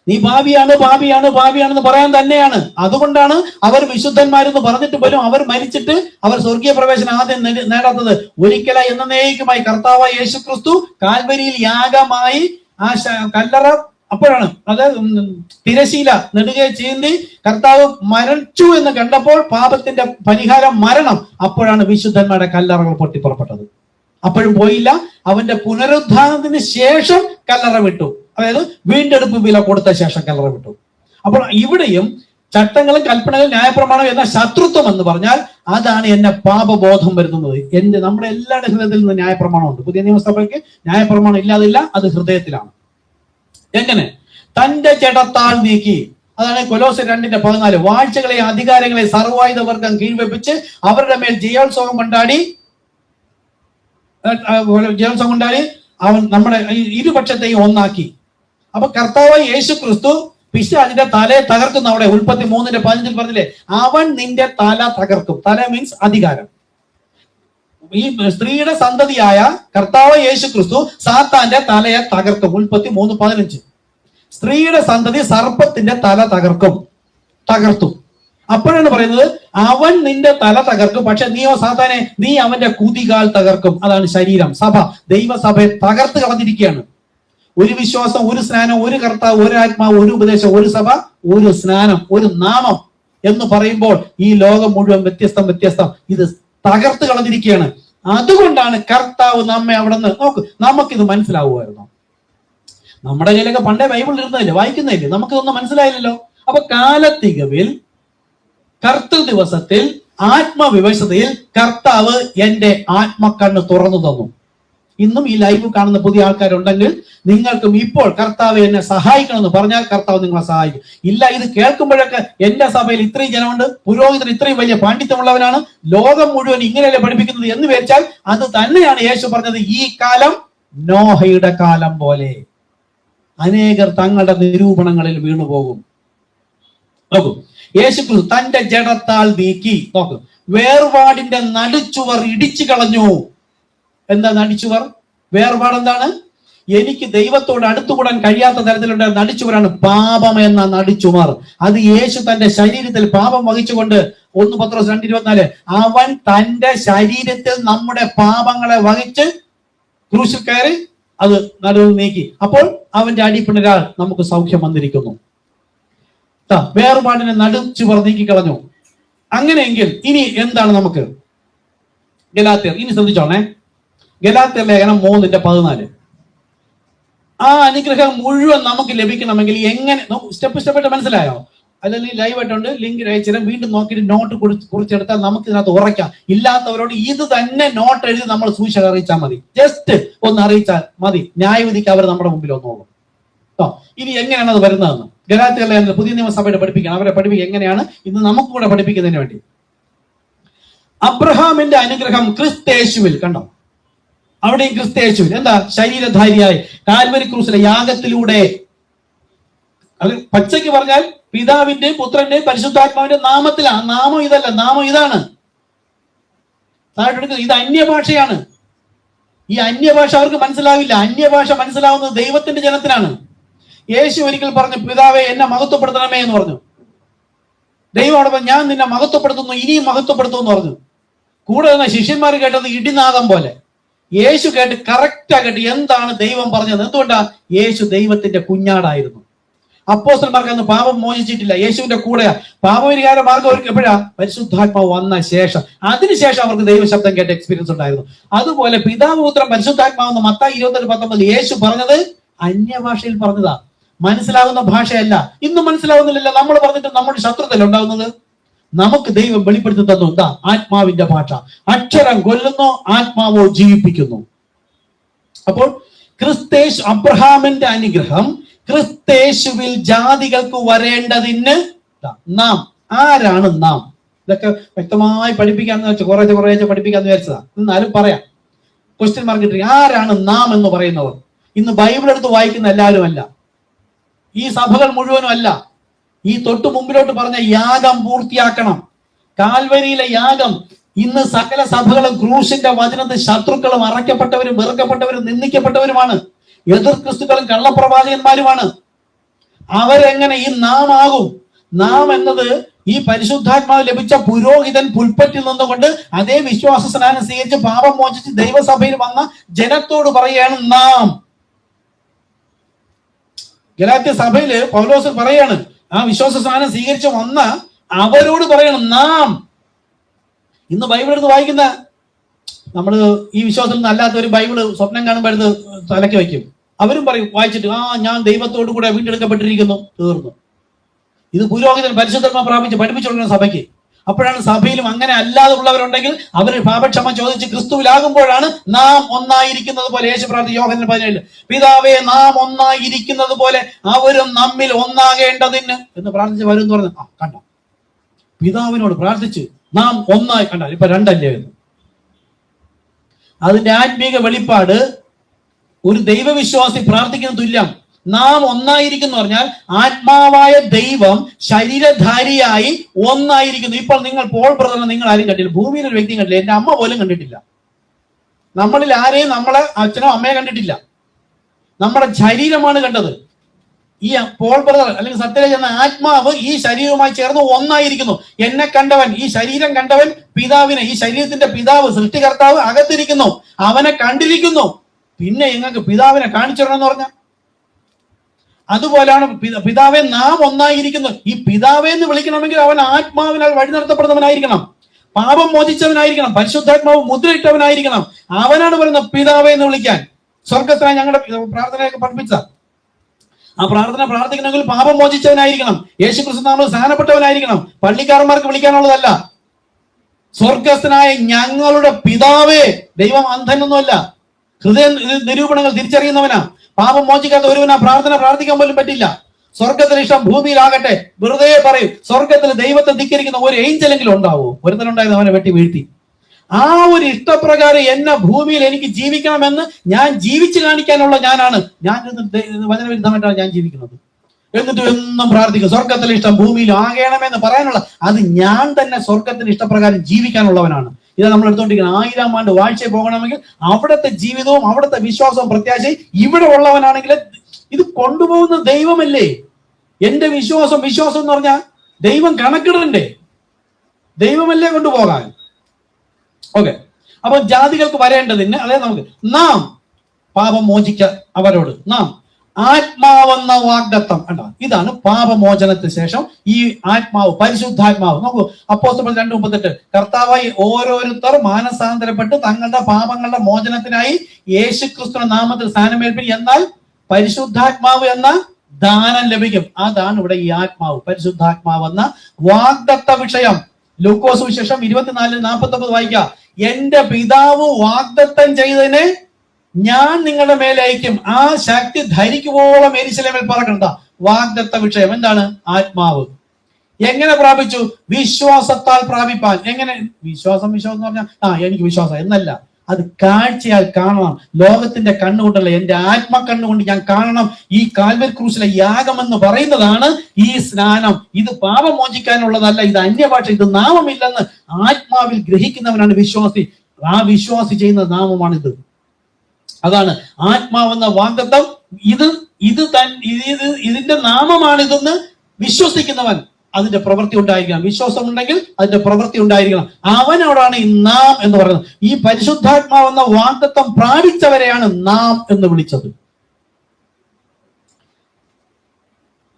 നീ പാപിയാണ് പാപിയാണ് പാപിയാണെന്ന് പറയാൻ തന്നെയാണ്. അതുകൊണ്ടാണ് അവർ വിശുദ്ധന്മാരെന്ന് പറഞ്ഞിട്ട് പോലും അവർ മരിച്ചിട്ട് അവർ സ്വർഗീയ പ്രവേശനം ആദ്യം നേടാത്തത്. ഒരിക്കലായി എന്നേക്കുമായി കർത്താവായ യേശു ക്രിസ്തു കാൽവരിയിൽ യാഗമായി ആ കല്ലറ അപ്പോഴാണ്, അതായത് തിരശീല നെടുകെ ചീന്തി കർത്താവ് മരിച്ചു എന്ന് കണ്ടപ്പോൾ പാപത്തിന്റെ പരിഹാരം മരണം. അപ്പോഴാണ് വിശുദ്ധന്മാരുടെ കല്ലറകൾ പൊട്ടിപ്പുറപ്പെട്ടത്. അപ്പോഴും പോയില്ല. അവന്റെ പുനരുദ്ധാനത്തിന് ശേഷം കല്ലറ വിട്ടു. അതായത് വീണ്ടെടുപ്പ് വില കൊടുത്ത ശേഷം കല്ലറ വിട്ടു. അപ്പോൾ ഇവിടെയും ചട്ടങ്ങളും കൽപ്പനകളും ന്യായപ്രമാണം എന്ന ശത്രുത്വം എന്ന് പറഞ്ഞാൽ അതാണ് എന്നെ പാപബോധം വരുത്തുന്നത്. നമ്മുടെ എല്ലാവരുടെ ഹൃദയത്തിൽ നിന്ന് ന്യായപ്രമാണമുണ്ട്. പുതിയ നിയമസഭയ്ക്ക് ന്യായപ്രമാണം ഇല്ലാതില്ല, അത് ഹൃദയത്തിലാണ്. എങ്ങനെ? തന്റെ ജഡത്താൽ നീക്കി. അതാണ് കൊലോസ്യർ 2:14. വാഴ്ചകളെ അധികാരങ്ങളെ സർവായുധ വർഗം കീഴ്വെപ്പിച്ച് അവരുടെ മേൽ ജയോത്സവം കൊണ്ടാടി അവൻ നമ്മുടെ ഇരുപക്ഷത്തെയും ഒന്നാക്കി. അപ്പൊ കർത്താവായ യേശു ക്രിസ്തു പിശാചിന്റെ തലയെ തകർക്കുന്ന അവിടെ ഉൽപ്പത്തി 3:15 പറഞ്ഞില്ലേ, അവൻ നിന്റെ തല തകർക്കും. തല മീൻസ് അധികാരം. ഈ സ്ത്രീയുടെ സന്തതിയായ കർത്താവ് യേശു ക്രിസ്തു സാത്താന്റെ തലയെ തകർക്കും. ഉൽപ്പത്തി 3:15. സ്ത്രീയുടെ സന്തതി സർപ്പത്തിന്റെ തല തകർത്തു. അപ്പോഴാണ് പറയുന്നത് അവൻ നിന്റെ തല തകർക്കും, പക്ഷെ നീയോ സാത്താനെ, നീ അവന്റെ കുതികാൽ തകർക്കും. അതാണ് ശരീരം, സഭ. ദൈവസഭയെ തകർത്ത് കളഞ്ഞിരിക്കുകയാണ്. ഒരു വിശ്വാസം, ഒരു സ്നാനം, ഒരു കർത്താവ്, ഒരു ആത്മാവ്, ഒരു ഉപദേശം, ഒരു സഭ, ഒരു സ്നാനം, ഒരു നാമം എന്ന് പറയുമ്പോൾ ഈ ലോകം മുഴുവൻ വ്യത്യസ്തം. ഇത് തകർത്ത് കളഞ്ഞിരിക്കുകയാണ്. അതുകൊണ്ടാണ് കർത്താവ് നമ്മെ അവിടെ നിന്ന് നോക്ക്. നമുക്കിത് മനസ്സിലാവുമായിരുന്നു? നമ്മുടെ കയ്യിലൊക്കെ പണ്ടേ ബൈബിൾ ഇരുന്നതല്ലേ, വായിക്കുന്നതല്ലേ, നമുക്കിതൊന്നും മനസ്സിലായില്ലല്ലോ. അപ്പൊ കാലത്തികവിൽ കർത്തൃ ദിവസത്തിൽ ആത്മവിവശതയിൽ കർത്താവ് എന്റെ ആത്മക്കണ്ണ് തുറന്നു തന്നു. ഇന്നും ഈ ലൈവ് കാണുന്ന പുതിയ ആൾക്കാരുണ്ടെങ്കിൽ നിങ്ങൾക്കും ഇപ്പോൾ കർത്താവ് എന്നെ സഹായിക്കണമെന്ന് പറഞ്ഞാൽ കർത്താവ് നിങ്ങളെ സഹായിക്കും. ഇല്ല, ഇത് കേൾക്കുമ്പോഴൊക്കെ എന്റെ സഭയിൽ ഇത്രയും ജനമുണ്ട്, പുരോഹിതൻ ഇത്രയും വലിയ പാണ്ഡിത്യമുള്ളവനാണ്, ലോകം മുഴുവൻ ഇങ്ങനെയല്ലേ പഠിപ്പിക്കുന്നത് എന്ന് വിചാരിച്ചാൽ അത് തന്നെയാണ് യേശു പറഞ്ഞത്. ഈ കാലം നോഹയുടെ കാലം പോലെ അനേകർ തങ്ങളുടെ നിരൂപണങ്ങളിൽ വീണുപോകും. നോക്കൂ, യേശു ക്രിസ്തു തന്റെ ജഡത്താൽ നീക്കി. നോക്കൂ, വേർപാടിന്റെ നടുച്ചുവർ ഇടിച്ചു കളഞ്ഞു. എന്താ നടിച്ചുവർ? വേർപാട് എന്താണ്? എനിക്ക് ദൈവത്തോട് അടുത്തുകൂടാൻ കഴിയാത്ത തരത്തിലുള്ള നടിച്ചുവരാണ് പാപം എന്ന നടിച്ചുമർ. അത് യേശു തന്റെ ശരീരത്തിൽ പാപം വഹിച്ചുകൊണ്ട് 1 പത്രോസ് 2:24 അവൻ തന്റെ ശരീരത്തിൽ നമ്മുടെ പാപങ്ങളെ വഹിച്ച് ക്രൂശിൽ കയറി അത് നടുവ് നീക്കി. അപ്പോൾ അവന്റെ അടിപ്പിണരാൽ നമുക്ക് സൗഖ്യം വന്നിരിക്കുന്നു. വേർപാടിനെ നടുച്ചുവർ നീക്കിക്കളഞ്ഞു. അങ്ങനെയെങ്കിൽ ഇനി എന്താണ് നമുക്ക്? ഗലാത്യർ, ഇനി ശ്രദ്ധിച്ചോണേ, ഗലാത്യർ ലേഖനം 3:14. ആ അനുഗ്രഹം മുഴുവൻ നമുക്ക് ലഭിക്കണമെങ്കിൽ എങ്ങനെ? സ്റ്റെപ്പ് മനസ്സിലായോ? അല്ലെങ്കിൽ ലൈവ് ആയിട്ടുണ്ട്, ലിങ്ക് അയച്ചിട്ട് വീണ്ടും നോക്കിയിട്ട് നോട്ട് കുറിച്ചെടുത്താൽ നമുക്ക് ഇതിനകത്ത് ഉറയ്ക്കാം. ഇല്ലാത്തവരോട് ഇത് തന്നെ നോട്ട് എഴുതി നമ്മൾ സൂക്ഷിച്ച് അറിയിച്ചാൽ മതി. ജസ്റ്റ് ഒന്ന് അറിയിച്ചാൽ മതി. ന്യായവിധിക്ക് അവർ നമ്മുടെ മുമ്പിൽ ഒന്നോളും. ഇനി എങ്ങനെയാണ് അത് വരുന്നതെന്ന് ഗലാത്യർ ലേഖനത്തിൽ പുതിയ നിയമസഭയുടെ പഠിപ്പിക്കണം. അവരെ പഠിപ്പിക്കുക എങ്ങനെയാണ് ഇന്ന് നമുക്ക് കൂടെ പഠിപ്പിക്കുന്നതിന് വേണ്ടി. അബ്രഹാമിന്റെ അനുഗ്രഹം ക്രിസ്തേശുവിൽ കണ്ടോ? അവിടെയും ക്രിസ്തേശുവിൽ എന്താ? ശരീരധാരിയായി കാൽവരി ക്രൂസിലെ യാഗത്തിലൂടെ. അത് പച്ചയ്ക്ക് പറഞ്ഞാൽ പിതാവിന്റെയും പുത്രന്റെയും പരിശുദ്ധാത്മാവിന്റെ നാമത്തിലാണ്. നാമം ഇതല്ല, നാമം ഇതാണ്. ഇത് അന്യഭാഷയാണ്. ഈ അന്യഭാഷ അവർക്ക് മനസ്സിലാവില്ല. അന്യഭാഷ മനസ്സിലാവുന്നത് ദൈവത്തിന്റെ ജനത്തിനാണ്. യേശു ഒരിക്കൽ പറഞ്ഞു, പിതാവേ എന്നെ മഹത്വപ്പെടുത്തണമേ എന്ന് പറഞ്ഞു. ദൈവം അവിടെ ഞാൻ നിന്നെ മഹത്വപ്പെടുത്തുന്നു, ഇനിയും മഹത്വപ്പെടുത്തും എന്ന് പറഞ്ഞു. കൂടെ നിന്ന് ശിഷ്യന്മാർ കേട്ടത് ഇടിനാദം പോലെ. യേശു കേട്ട് കറക്റ്റാ കേട്ട് എന്താണ് ദൈവം പറഞ്ഞത്. എന്തുകൊണ്ടാ? യേശു ദൈവത്തിന്റെ കുഞ്ഞാടായിരുന്നു. അപ്പോസ്തലന്മാർക്ക് അന്ന് പാപം മോചിച്ചിട്ടില്ല, യേശുവിന്റെ കൂടെയാ. പാപപരിഹാര മാർഗം അവർക്ക് എപ്പോഴാ? പരിശുദ്ധാത്മാവ് വന്ന ശേഷം. അതിനുശേഷം അവർക്ക് ദൈവശബ്ദം കേട്ട എക്സ്പീരിയൻസ് ഉണ്ടായിരുന്നു. അതുപോലെ പിതാവ് പുത്രൻ പരിശുദ്ധാത്മാവെന്ന് മത്തായി 22:19 യേശു പറഞ്ഞത് അന്യഭാഷയിൽ പറഞ്ഞതാ, മനസ്സിലാവുന്ന ഭാഷയല്ല. ഇന്നും മനസ്സിലാവുന്നില്ല. നമ്മൾ പറഞ്ഞിട്ട് നമ്മുടെ ശത്രുതയിൽ ഉണ്ടാവുന്നത്. നമുക്ക് ദൈവം വെളിപ്പെടുത്തി തന്നു എന്താ? ആത്മാവിന്റെ ഭാഷ. അക്ഷരം കൊല്ലുന്നു, ആത്മാവോ ജീവിപ്പിക്കുന്നു. അപ്പോൾ ക്രിസ്തേശു, അബ്രഹാമിന്റെ അനുഗ്രഹം ക്രിസ്തേശുവിൽ ജാതികൾക്ക് വരേണ്ടതിന് നാം. ആരാണ് നാം? ഇതൊക്കെ വ്യക്തമായി പഠിപ്പിക്കാന്ന് വെച്ചാൽ കുറേശ്ശെ പഠിപ്പിക്കാന്ന് വിചാരിച്ചതാ. എന്നാലും പറയാം. ക്വസ്റ്റ്യൻ മാർക്ക് ഇട്ടിരിക്കും. ആരാണ് നാം എന്ന് പറയുന്നവർ? ഇന്ന് ബൈബിൾ എടുത്ത് വായിക്കുന്ന എല്ലാവരും അല്ല, ഈ സഭകൾ മുഴുവനും അല്ല. ഈ തൊട്ടു മുമ്പിലോട്ട് പറഞ്ഞ യാഗം പൂർത്തിയാക്കണം. കാൽവരിയിലെ യാഗം. ഇന്ന് സകല സഭകളും ക്രൂശിന്റെ വചനത്തിൽ ശത്രുക്കളും അറയ്ക്കപ്പെട്ടവരും വെറുക്കപ്പെട്ടവരും നിന്ദിക്കപ്പെട്ടവരുമാണ്. എതിർ ക്രിസ്തുക്കളും കള്ളപ്രവാചകന്മാരുമാണ്. അവരെങ്ങനെ ഈ നാം ആകും? നാം എന്നത് ഈ പരിശുദ്ധാത്മാവ് ലഭിച്ച പുരോഹിതൻ പുൽപ്പറ്റിൽ നിന്നുകൊണ്ട് അതേ വിശ്വാസ സ്നാനം സ്വീകരിച്ച് പാപം മോചിച്ച് ദൈവസഭയിൽ വന്ന ജനത്തോട് പറയുകയാണ് നാം. ഗലാത്യ സഭയില് പൗലോസ് പറയാണ്, ആ വിശ്വാസ സ്നാനം സ്വീകരിച്ച് വന്ന അവരോട് പറയണം നാം. ഇന്ന് ബൈബിൾ എടുത്ത് വായിക്കുന്ന നമ്മള് ഈ വിശ്വാസത്തിൽ നിന്ന് അല്ലാത്തവർ ബൈബിള് സ്വപ്നം കാണുമ്പോൾ എടുത്ത് തലയ്ക്ക് വയ്ക്കും. അവരും പറയും വായിച്ചിട്ട്, ഞാൻ ദൈവത്തോടു കൂടെ വീണ്ടെടുക്കപ്പെട്ടിരിക്കുന്നു, തീർന്നു. ഇത് പുരോഹിതൻ പരിശുദ്ധത്വം പ്രാപിച്ച് പഠിപ്പിച്ചു കൊടുക്കുന്ന സഭയ്ക്ക്. അപ്പോഴാണ് സഭയിലും അങ്ങനെ അല്ലാതെ ഉള്ളവരുണ്ടെങ്കിൽ അവർ പാപക്ഷമ ചോദിച്ച് ക്രിസ്തുവിലാകുമ്പോഴാണ് നാം ഒന്നായിരിക്കുന്നത് പോലെ യേശു പ്രാർത്ഥി യോഹന്നാൻ 17 പിതാവേ നാം ഒന്നായിരിക്കുന്നത് പോലെ അവരും നമ്മിൽ ഒന്നാകേണ്ടതിന് എന്ന് പ്രാർത്ഥിച്ച് വരും എന്ന് പറഞ്ഞു. കണ്ട, പിതാവിനോട് പ്രാർത്ഥിച്ച് നാം ഒന്നായി. കണ്ട, ഇപ്പൊ രണ്ടല്ലേ എന്ന്. അതിന്റെ ആത്മീക വെളിപ്പാട് ഒരു ദൈവവിശ്വാസി പ്രാർത്ഥിക്കുന്ന തുല്യം. നാം ഒന്നായിരിക്കുന്നു പറഞ്ഞാൽ ആത്മാവായ ദൈവം ശരീരധാരിയായി ഒന്നായിരിക്കുന്നു. ഇപ്പോൾ നിങ്ങൾ പോൾ ബ്രദറിനെ നിങ്ങൾ ആരും കണ്ടില്ല, ഭൂമിയിൽ ഒരു വ്യക്തി കണ്ടില്ല, എന്റെ അമ്മ പോലും കണ്ടിട്ടില്ല. നമ്മളിൽ ആരെയും നമ്മളെ അച്ഛനോ അമ്മയെ കണ്ടിട്ടില്ല. നമ്മുടെ ശരീരമാണ് കണ്ടത്. ഈ പോൾ ബ്രദർ അല്ലെങ്കിൽ സത്യരാജ് എന്ന ആത്മാവ് ഈ ശരീരവുമായി ചേർന്ന് ഒന്നായിരിക്കുന്നു. എന്നെ കണ്ടവൻ, ഈ ശരീരം കണ്ടവൻ പിതാവിനെ, ഈ ശരീരത്തിന്റെ പിതാവ് സൃഷ്ടികർത്താവ് അകത്തിരിക്കുന്നു, അവനെ കണ്ടിരിക്കുന്നു. പിന്നെ നിങ്ങൾക്ക് പിതാവിനെ കാണിച്ചു തരണമെന്ന് പറഞ്ഞ അതുപോലെയാണ് പിതാവെ നാം ഒന്നായിരിക്കുന്നു. ഈ പിതാവെ എന്ന് വിളിക്കണമെങ്കിൽ അവൻ ആത്മാവിനാൽ വഴി നടത്തപ്പെടുന്നവനായിരിക്കണം, പാപം മോചിച്ചവനായിരിക്കണം, പരിശുദ്ധാത്മാവ് മുദ്രയിട്ടവനായിരിക്കണം. അവനാണ് പറയുന്നത് പിതാവെ എന്ന് വിളിക്കാൻ. സ്വർഗത്തിനായി ഞങ്ങളുടെ പ്രാർത്ഥനയൊക്കെ പഠിപ്പിച്ച ആ പ്രാർത്ഥന പ്രാർത്ഥിക്കണമെങ്കിൽ പാപം മോചിച്ചവനായിരിക്കണം, യേശു ക്രിസ്തു നാമത്തിൽ സ്നാനപ്പെട്ടവനായിരിക്കണം. പള്ളിക്കാരന്മാർക്ക് വിളിക്കാനുള്ളതല്ല. സ്വർഗസ്ഥനായ ഞങ്ങളുടെ പിതാവേ. ദൈവം അന്ധനൊന്നുമല്ല, ഹൃദയ നിരൂപണങ്ങൾ തിരിച്ചറിയുന്നവനാ. പാപം മോചിക്കാത്ത ഒരുവനാ പ്രാർത്ഥന പ്രാർത്ഥിക്കാൻ പോലും പറ്റില്ല. സ്വർഗത്തിന് ഇഷ്ടം ഭൂമിയിലാകട്ടെ. വെറുതെ പറയും, സ്വർഗത്തിൽ ദൈവത്തെ ധിക്കരിക്കുന്ന ഒരു ഏഞ്ചലെങ്കിലും ഉണ്ടാവോ? ഒരുത്തനുണ്ടായിരുന്നു, അവനെ വെട്ടി വീഴ്ത്തി. ആ ഒരു ഇഷ്ടപ്രകാരം എന്നെ ഭൂമിയിൽ എനിക്ക് ജീവിക്കണമെന്ന് ഞാൻ ജീവിച്ചു കാണിക്കാനുള്ള ഞാനാണ്. ഞാൻ വചനവിരുദ്ധമായിട്ടാണ് ഞാൻ ജീവിക്കുന്നത്. എന്നിട്ട് എന്നും പ്രാർത്ഥിക്കും സ്വർഗത്തിൽ ഇഷ്ടം ഭൂമിയിൽ ആകണമെന്ന് പറയാനുള്ള അത് ഞാൻ തന്നെ സ്വർഗത്തിന് ഇഷ്ടപ്രകാരം ജീവിക്കാനുള്ളവനാണ്. ഇത് നമ്മൾ എടുത്തോണ്ടിരിക്കുന്നത്. 1000 ആണ്ട് വാഴ്ച പോകണമെങ്കിൽ അവിടുത്തെ ജീവിതവും അവിടുത്തെ വിശ്വാസവും പ്രത്യാശയും ഇവിടെ ഉള്ളവനാണെങ്കിൽ ഇത് കൊണ്ടുപോകുന്ന ദൈവമല്ലേ. എന്റെ വിശ്വാസം എന്ന് പറഞ്ഞാൽ ദൈവം കണക്കിടണ്ടേ, ദൈവമല്ലേ കൊണ്ടുപോകാൻ. ഓക്കെ, അപ്പൊ ജാതികൾക്ക് വരേണ്ടതിന് അതായത് നമുക്ക് നാം പാപം മോചിക്ക അവരോട് നാം ആത്മാവെന്ന വാഗ്ദത്തം കണ്ടോ. ഇതാണ് പാപമോചനത്തിന് ശേഷം ഈ ആത്മാവ്, പരിശുദ്ധാത്മാവ്. നോക്കൂ, അപ്പോസ്തലർ 2:38 കർത്താവായി ഓരോരുത്തർ മാനസാന്തരപ്പെട്ട് തങ്ങളുടെ പാപങ്ങളുടെ മോചനത്തിനായി യേശുക്രിസ്തുവിന്റെ നാമത്തിൽ സ്നാനമേൽപ്പിൻ, എന്നാൽ പരിശുദ്ധാത്മാവ് എന്ന ദാനം ലഭിക്കും. അതാണ് ഇവിടെ ഈ ആത്മാവ്, പരിശുദ്ധാത്മാവ് എന്ന വാഗ്ദത്ത വിഷയം. ലൂക്കോസ് സുവിശേഷം 24:49 വായിക്കാം. എന്റെ പിതാവ് വാഗ്ദത്തം ചെയ്തതിനെ ഞാൻ നിങ്ങളുടെ മേലെ അയക്കും, ആ ശക്തി ധരിക്കുവോളം യെരൂശലേമിൽ പറക്കണ്ട. വാഗ്ദത്ത വിഷയം എന്താണ്? ആത്മാവ്. എങ്ങനെ പ്രാപിച്ചു? വിശ്വാസത്താൽ പ്രാപിപ്പാൻ. എങ്ങനെ വിശ്വാസം എന്ന് പറഞ്ഞാൽ എനിക്ക് വിശ്വാസം എന്നല്ല, അത് കാഴ്ചയാൽ കാണണം. ലോകത്തിന്റെ കണ്ണുകൊണ്ടല്ല, എന്റെ ആത്മക്കണ്ണുകൊണ്ട് ഞാൻ കാണണം. ഈ കാൽവരി ക്രൂശിലെ യാഗമെന്ന് പറയുന്നതാണ് ഈ സ്നാനം. ഇത് പാപമോചിക്കാനുള്ളതല്ല, ഇത് അന്യഭാഷ, ഇത് നാമമില്ലെന്ന് ആത്മാവിൽ ഗ്രഹിക്കുന്നവനാണ് വിശ്വാസി. ആ വിശ്വാസി ചെയ്യുന്ന നാമമാണിത്. അതാണ് ആത്മാവെന്ന വാഗ്ദത്തം. ഇതിന്റെ നാമമാണിതെന്ന് വിശ്വസിക്കുന്നവൻ അതിന്റെ പ്രവൃത്തി ഉണ്ടായിരിക്കണം. വിശ്വാസം ഉണ്ടെങ്കിൽ അതിന്റെ പ്രവൃത്തി ഉണ്ടായിരിക്കണം. അവനോടാണ് ഈ നാം എന്ന് പറയുന്നത്. ഈ പരിശുദ്ധാത്മാവെന്ന വാഗ്ദത്തം പ്രാപിച്ചവരെയാണ് നാം എന്ന് വിളിച്ചത്.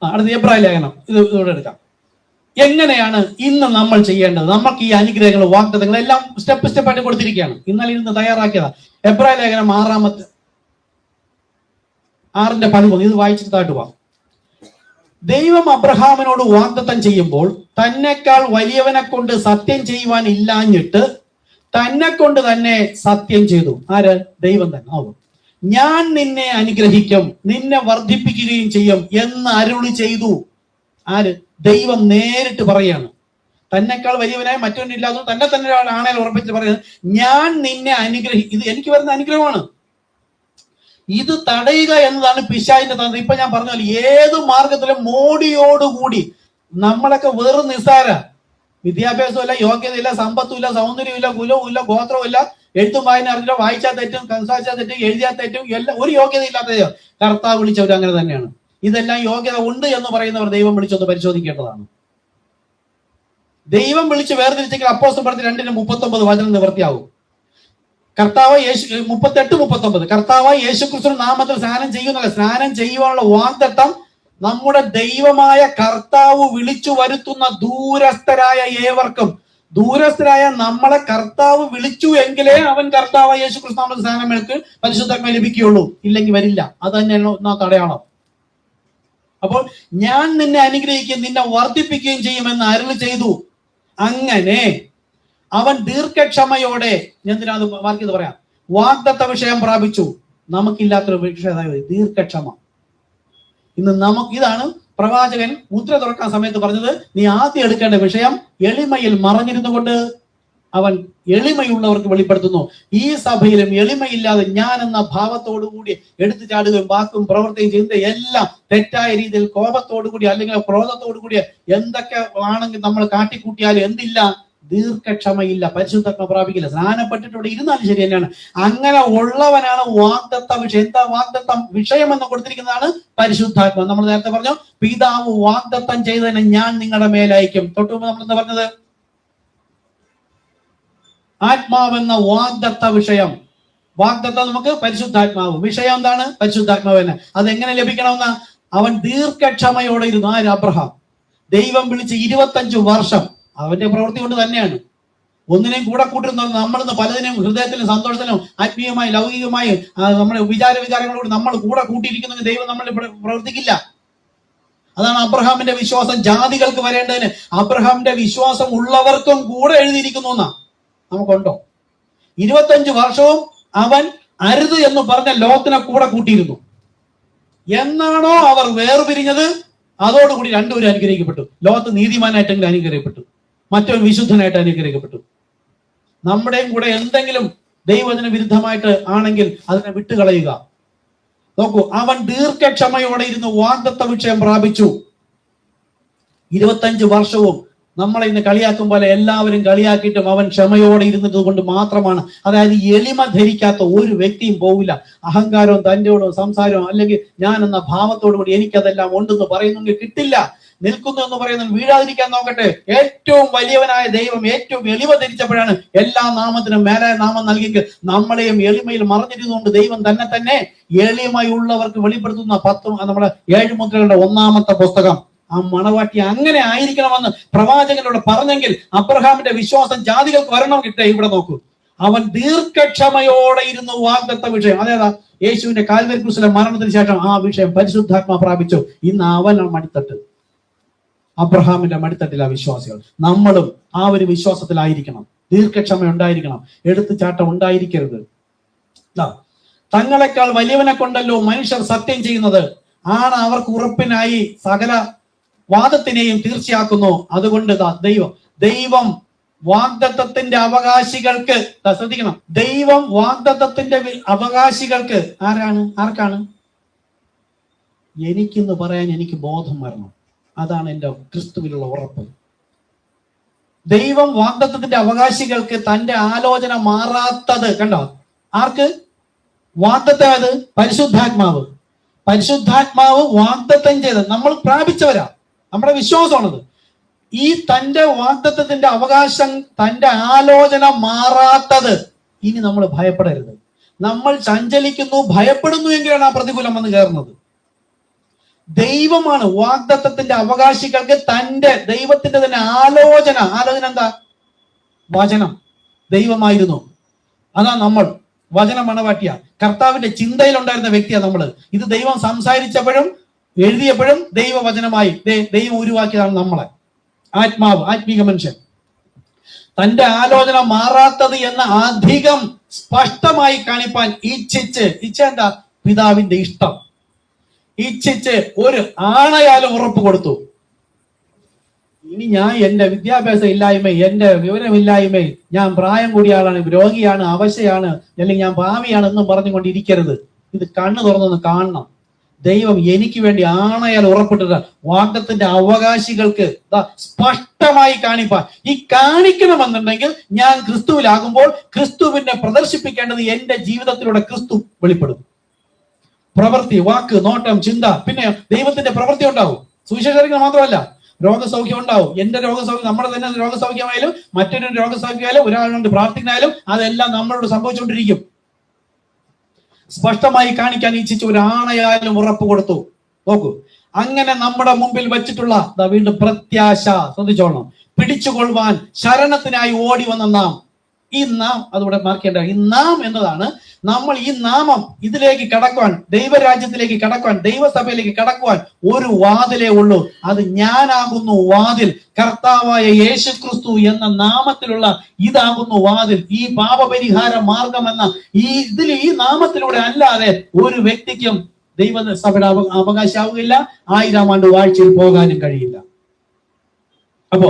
അടുത്ത എബ്രായ ലേഖനം, ഇതിവിടെ എടുക്കാം. എങ്ങനെയാണ് ഇന്ന് നമ്മൾ ചെയ്യേണ്ടത്? നമുക്ക് ഈ അനുഗ്രഹങ്ങൾ വാഗ്ദത്തങ്ങൾ എല്ലാം സ്റ്റെപ്പ് സ്റ്റെപ്പായിട്ട് കൊടുത്തിരിക്കുകയാണ്. ഇന്നലെ ഇന്ന് തയ്യാറാക്കിയതാ. എബ്രായ ലേഖനം 6:13 ഇത് വായിച്ചിട്ട് താഴ്ത്തു പോവാം. ദൈവം അബ്രഹാമിനോട് വാഗ്ദത്തം ചെയ്യുമ്പോൾ തന്നെക്കാൾ വലിയവനെ കൊണ്ട് സത്യം ചെയ്യുവാൻ ഇല്ലാഞ്ഞിട്ട് തന്നെ കൊണ്ട് തന്നെ സത്യം ചെയ്തു. ആര്? ദൈവം തന്നെ. ഞാൻ നിന്നെ അനുഗ്രഹിക്കും, നിന്നെ വർദ്ധിപ്പിക്കുകയും ചെയ്യും എന്ന് അരുളി ചെയ്തു. ആര്? ദൈവം നേരിട്ട് പറയാണ്. തന്നെക്കാൾ വലിയവനായ മറ്റൊന്നില്ലാതെ തന്നെ തന്നെ ആണേൽ ഉറപ്പിച്ച് പറയുന്നത്, ഞാൻ നിന്നെ ഇത് എനിക്ക് വരുന്ന അനുഗ്രഹമാണ്. ഇത് തടയുക എന്നതാണ് പിശാചിന്റെ തന്ത്രം. ഇപ്പൊ ഞാൻ പറഞ്ഞ പോലെ ഏത് മാർഗത്തിലും മോടിയോടുകൂടി നമ്മളൊക്കെ വെറും നിസ്സാര വിദ്യാഭ്യാസമില്ല, യോഗ്യതയില്ല, സമ്പത്തുമില്ല, സൗന്ദര്യമില്ല, കുലവും ഇല്ല, ഗോത്രവും ഇല്ല, എഴുത്തും വായന അറിഞ്ഞില്ല, വായിച്ചാൽ തെറ്റും, സംസാരിച്ചാൽ തെറ്റും, എഴുതിയാൽ തെറ്റും, എല്ലാം ഒരു യോഗ്യത ഇല്ലാത്തതോ കർത്താവ് വിളിച്ചവർ അങ്ങനെ തന്നെയാണ്. ഇതെല്ലാം യോഗ്യത ഉണ്ട് എന്ന് പറയുന്നവർ ദൈവം വിളിച്ചൊന്ന് പരിശോധിക്കേണ്ടതാണ്. ദൈവം വിളിച്ച് വേർതിരിച്ചെങ്കിൽ അപ്പോസ്തലപ്രവൃത്തി 2:39 നിവൃത്തിയാവും. കർത്താവ് 38:39 കർത്താവ് യേശുക്രിസ്തു നാമത്തിൽ സ്നാനം ചെയ്യുന്നില്ല. സ്നാനം ചെയ്യുവാനുള്ള വാഗ്ദത്തം നമ്മുടെ ദൈവമായ കർത്താവ് വിളിച്ചു വരുത്തുന്ന ദൂരസ്ഥരായ ഏവർക്കും, ദൂരസ്ഥരായ നമ്മളെ കർത്താവ് വിളിച്ചു എങ്കിലേ അവൻ കർത്താവ് യേശുക്രിസ്തു നാമത്തിൽ സ്നാനങ്ങൾക്ക് പരിശുദ്ധാത്മ ലഭിക്കുകയുള്ളൂ. ഇല്ലെങ്കിൽ വരില്ല. അത് തന്നെയാണ് തടയണം. അപ്പോൾ ഞാൻ നിന്നെ അനുഗ്രഹിക്കുകയും നിന്നെ വർദ്ധിപ്പിക്കുകയും ചെയ്യുമെന്ന് അരുളി ചെയ്തു. അങ്ങനെ അവൻ ദീർഘക്ഷമയോടെ, എന്തിനാണ് വാക്യത് പറയാം, വാഗ്ദത്ത വിഷയം പ്രാപിച്ചു. നമുക്കില്ലാത്തൊരു വിഷയം ദീർഘക്ഷമ. ഇന്ന് ഇതാണ് പ്രവാചകൻ മുദ്ര തുറക്കാൻ സമയത്ത് പറഞ്ഞത്. നീ ആദ്യം എടുക്കേണ്ട വിഷയം എളിമയിൽ മറഞ്ഞിരുന്നു കൊണ്ട് അവൻ എളിമയുള്ളവർക്ക് വെളിപ്പെടുത്തുന്നു. ഈ സഭയിലും എളിമയില്ലാതെ ഞാൻ എന്ന ഭാവത്തോടുകൂടി എടുത്തു ചാടുകയും വാക്കും പ്രവൃത്തിയും ചിന്ത എല്ലാം തെറ്റായ രീതിയിൽ കോപത്തോടുകൂടി അല്ലെങ്കിൽ ക്രോധത്തോടുകൂടി എന്തൊക്കെ ആണെങ്കിൽ നമ്മൾ കാട്ടിക്കൂട്ടിയാലും എന്തില്ല, ദീർഘക്ഷമയില്ല, പരിശുദ്ധാത്മ പ്രാപിക്കില്ല. സ്നാനപ്പെട്ടിട്ട് ഇരുന്നാലും ശരി തന്നെയാണ്. അങ്ങനെ ഉള്ളവനാണ് വാഗ്ദത്ത വിഷയം. എന്താ വാഗ്ദത്തം വിഷയം എന്ന് കൊടുത്തിരിക്കുന്നതാണ് പരിശുദ്ധാത്മ. നമ്മൾ നേരത്തെ പറഞ്ഞു, പിതാവ് വാഗ്ദത്തം ചെയ്തതിനെ ഞാൻ നിങ്ങളുടെ മേലയക്കും. തൊട്ടുമുമ്പ് നമ്മൾ എന്താ പറഞ്ഞത്, ആത്മാവെന്ന വാഗ്ദത്ത വിഷയം. വാഗ്ദത്തം നമുക്ക് പരിശുദ്ധാത്മാവ്, വിഷയം എന്താണ്, പരിശുദ്ധാത്മാവ് തന്നെ. അതെങ്ങനെ ലഭിക്കണമെന്ന അവൻ ദീർഘക്ഷമയോടെ ഇരുന്നു. അബ്രഹാം ദൈവം വിളിച്ച് 25 വർഷം അവന്റെ പ്രവൃത്തി കൊണ്ട് തന്നെയാണ്. ഒന്നിനെയും കൂടെ കൂട്ടിരുന്ന നമ്മളിന്ന് പലതിനും ഹൃദയത്തിലും സന്തോഷത്തിലും ആത്മീയമായി ലൗകികമായി നമ്മുടെ വിചാരങ്ങളോട് നമ്മൾ കൂടെ കൂട്ടിയിരിക്കുന്നെങ്കിൽ ദൈവം നമ്മൾ പ്രവർത്തിക്കില്ല. അതാണ് അബ്രഹാമിന്റെ വിശ്വാസം ജാതികൾക്ക് വരേണ്ടതിന് അബ്രഹാമിന്റെ വിശ്വാസം ഉള്ളവർക്കും കൂടെ എഴുതിയിരിക്കുന്നു എന്നാ. നമുക്കുണ്ടോ? 25 വർഷവും അവൻ അരുത് എന്ന് പറഞ്ഞ ലോത്തിനെ കൂടെ കൂട്ടിയിരുന്നു. എന്നാണോ അവർ വേർപിരിഞ്ഞത് അതോടുകൂടി രണ്ടുപേരും അനുഗ്രഹിക്കപ്പെട്ടു. ലോത്ത് നീതിമാനായിട്ടെങ്കിലും അനുഗ്രഹിക്കപ്പെട്ടു, മറ്റൊരു വിശുദ്ധനായിട്ട് അനുഗ്രഹിക്കപ്പെട്ടു. നമ്മുടെയും കൂടെ എന്തെങ്കിലും ദൈവത്തിന് വിരുദ്ധമായിട്ട് ആണെങ്കിൽ അതിനെ വിട്ടുകളയുക. നോക്കൂ, അവൻ ദീർഘക്ഷമയോടെ ഇരുന്ന് വാഗ്ദത്ത വിഷയം പ്രാപിച്ചു. 25 വർഷവും നമ്മളെ ഇന്ന് കളിയാക്കും പോലെ എല്ലാവരും കളിയാക്കിയിട്ടും അവൻ ക്ഷമയോടെ ഇരുന്നത് കൊണ്ട് മാത്രമാണ്. അതായത് എളിമ ധരിക്കാത്ത ഒരു വ്യക്തിയും പോവില്ല. അഹങ്കാരവും തന്റെയോടും സംസാരവും അല്ലെങ്കിൽ ഞാൻ എന്ന ഭാവത്തോടു കൂടി എനിക്കതെല്ലാം ഉണ്ടെന്ന് പറയുന്നെങ്കിൽ കിട്ടില്ല. നിൽക്കുന്നു എന്ന് പറയുന്നത് വീഴാതിരിക്കാൻ നോക്കട്ടെ. ഏറ്റവും വലിയവനായ ദൈവം ഏറ്റവും എളിമ ധരിച്ചപ്പോഴാണ് എല്ലാ നാമത്തിനും മേലായ നാമം നൽകി നമ്മളെയും എളിമയിൽ മറഞ്ഞിരുന്നുകൊണ്ട് ദൈവം തന്നെ എളിമയുള്ളവർക്ക് വെളിപ്പെടുത്തുന്ന 10 നമ്മുടെ 7 മുദ്രകളുടെ 1-ാമത്തെ പുസ്തകം. ആ മണവാട്ടി അങ്ങനെ ആയിരിക്കണമെന്ന് പ്രവാചകനോട് പറഞ്ഞെങ്കിൽ അബ്രഹാമിന്റെ വിശ്വാസം ജാതികൾക്ക് വരണം. കിട്ടേ ഇവിടെ നോക്കൂ, അവൻ ദീർഘക്ഷമയോടെ ഇരുന്ന് വാഗ്ദത്ത വിഷയം. അതേതാ? യേശുവിന്റെ കാൽവരി ക്രൂശിലെ മരണത്തിന് ശേഷം ആ വിഷയം പരിശുദ്ധാത്മ പ്രാപിച്ചു. ഇന്ന് അവനാണ് മടിത്തട്ട്. അബ്രഹാമിന്റെ മടിത്തട്ടിലെ വിശ്വാസികൾ. നമ്മളും ആ ഒരു വിശ്വാസത്തിലായിരിക്കണം. ദീർഘക്ഷമ ഉണ്ടായിരിക്കണം, എടുത്തുചാട്ടം ഉണ്ടായിരിക്കരുത്. തങ്ങളെക്കാൾ വലിയവനെ കൊണ്ടല്ലോ മനുഷ്യർ സത്യം ചെയ്യുന്നത്, ആണ് അവർക്ക് ഉറപ്പിനായി സകല വാദത്തിനെയും തീർച്ചയാക്കുന്നു. അതുകൊണ്ട് ദൈവം വാഗ്ദത്തത്തിന്റെ അവകാശികൾക്ക്, ശ്രദ്ധിക്കണം, ദൈവം വാഗ്ദത്തത്തിന്റെ അവകാശികൾക്ക് ആർക്കാണ്? എനിക്കെന്ന് പറയാൻ എനിക്ക് ബോധം വരണം. അതാണ് എൻ്റെ ക്രിസ്തുവിലുള്ള ഉറപ്പ്. ദൈവം വാഗ്ദത്തത്തിന്റെ അവകാശികൾക്ക് തന്റെ ആലോചന മാറാത്തത് കണ്ടോ? ആർക്ക് വാഗ്ദത്തം? അത് പരിശുദ്ധാത്മാവ്. പരിശുദ്ധാത്മാവ് വാഗ്ദത്തം ചെയ്ത് നമ്മൾ പ്രാപിച്ചവരാ. നമ്മുടെ വിശ്വാസമാണത്. ഈ തന്റെ വാഗ്ദത്തത്തിന്റെ അവകാശം, തന്റെ ആലോചന മാറാത്തത്. ഇനി നമ്മൾ ഭയപ്പെടരുത്. നമ്മൾ ചഞ്ചലിക്കുന്നു, ഭയപ്പെടുന്നു എങ്കിലാണ് ആ പ്രതികൂലം വന്ന് കയറുന്നത്. ദൈവമാണ് വാഗ്ദത്തത്തിന്റെ അവകാശികൾക്ക് ദൈവത്തിന്റെ തന്നെ ആലോചന എന്താ? വചനം. ദൈവമായിരുന്നു. അതാ നമ്മൾ വചന മണവാട്ടിയ കർത്താവിന്റെ ചിന്തയിലുണ്ടായിരുന്ന വ്യക്തിയാണ് നമ്മള്. ഇത് ദൈവം സംസാരിച്ചപ്പോഴും എഴുതിയപ്പോഴും ദൈവവചനമായി ദൈവം ഉരുവാക്കിയതാണ് നമ്മളെ. ആത്മാവ്, ആത്മീക മനുഷ്യൻ. തന്റെ ആലോചന മാറാത്തത് എന്ന അധികം സ്പഷ്ടമായി കാണിപ്പാൻ ഇച്ഛ എന്താ? പിതാവിന്റെ ഇഷ്ടം ഇച്ഛിച്ച് ഒരു ആണയാലും ഉറപ്പ് കൊടുത്തു. ഇനി ഞാൻ എന്റെ വിദ്യാഭ്യാസം ഇല്ലായ്മ, എന്റെ വിവരമില്ലായ്മയിൽ, ഞാൻ പ്രായം കൂടിയ ആളാണ്, രോഗിയാണ്, അവശയാണ്, അല്ലെങ്കിൽ ഞാൻ ഭാവിയാണെന്നും പറഞ്ഞുകൊണ്ടിരിക്കരുത്. ഇത് കണ്ണു തുറന്നൊന്ന് കാണണം. ദൈവം എനിക്ക് വേണ്ടി ആണയാൽ ഉറപ്പിട്ടിട്ട് വാഗ്ദത്തിന്റെ അവകാശികൾക്ക് സ്പഷ്ടമായി കാണിപ്പാൻ. ഈ കാണിക്കണമെന്നുണ്ടെങ്കിൽ ഞാൻ ക്രിസ്തുവിലാകുമ്പോൾ ക്രിസ്തുവിനെ പ്രദർശിപ്പിക്കേണ്ടത് എന്റെ ജീവിതത്തിലൂടെ ക്രിസ്തു വെളിപ്പെടും. പ്രവൃത്തി, വാക്ക്, നോട്ടം, ചിന്ത, പിന്നെ ദൈവത്തിന്റെ പ്രവൃത്തി ഉണ്ടാവും. സുവിശേഷങ്ങൾ മാത്രമല്ല, രോഗസൗഖ്യം ഉണ്ടാവും. എന്റെ രോഗസൗഖ്യം, നമ്മുടെ തന്നെ രോഗസൗഖ്യമായാലും മറ്റൊരു രോഗസൗഖ്യമായാലും ഒരാളുകൊണ്ട് പ്രാർത്ഥിക്കാനായാലും അതെല്ലാം നമ്മളോട് സംഭവിച്ചുകൊണ്ടിരിക്കും. സ്പഷ്ടമായി കാണിക്കാൻ ഇച്ഛിച്ചു ഒരാണയാലും ഉറപ്പ് കൊടുത്തു. നോക്കൂ, അങ്ങനെ നമ്മുടെ മുമ്പിൽ വെച്ചിട്ടുള്ള വീണ്ടും പ്രത്യാശ ശ്രദ്ധിച്ചോളണം. പിടിച്ചുകൊള്ളുവാൻ ശരണത്തിനായി ഓടി വന്ന നാം, ഈ നാം അതുകൂടെ മാർക്കേണ്ട, ഈ നാം എന്നതാണ് നമ്മൾ. ഈ നാമം ഇതിലേക്ക് കടക്കുവാൻ, ദൈവരാജ്യത്തിലേക്ക് കടക്കുവാൻ, ദൈവസഭയിലേക്ക് കടക്കുവാൻ ഒരു വാതിലേ ഉള്ളൂ. അത് ഞാനാകുന്നു വാതിൽ. കർത്താവായ യേശു ക്രിസ്തു എന്ന നാമത്തിലുള്ള ഇതാകുന്നു വാതിൽ. ഈ പാപപരിഹാര മാർഗം എന്ന ഈ നാമത്തിലൂടെ അല്ലാതെ ഒരു വ്യക്തിക്കും ദൈവസഭയുടെ അവകാശമാവുകയില്ല. 1000 ആണ്ട് വാഴ്ചയിൽ പോകാനും കഴിയില്ല. അപ്പോ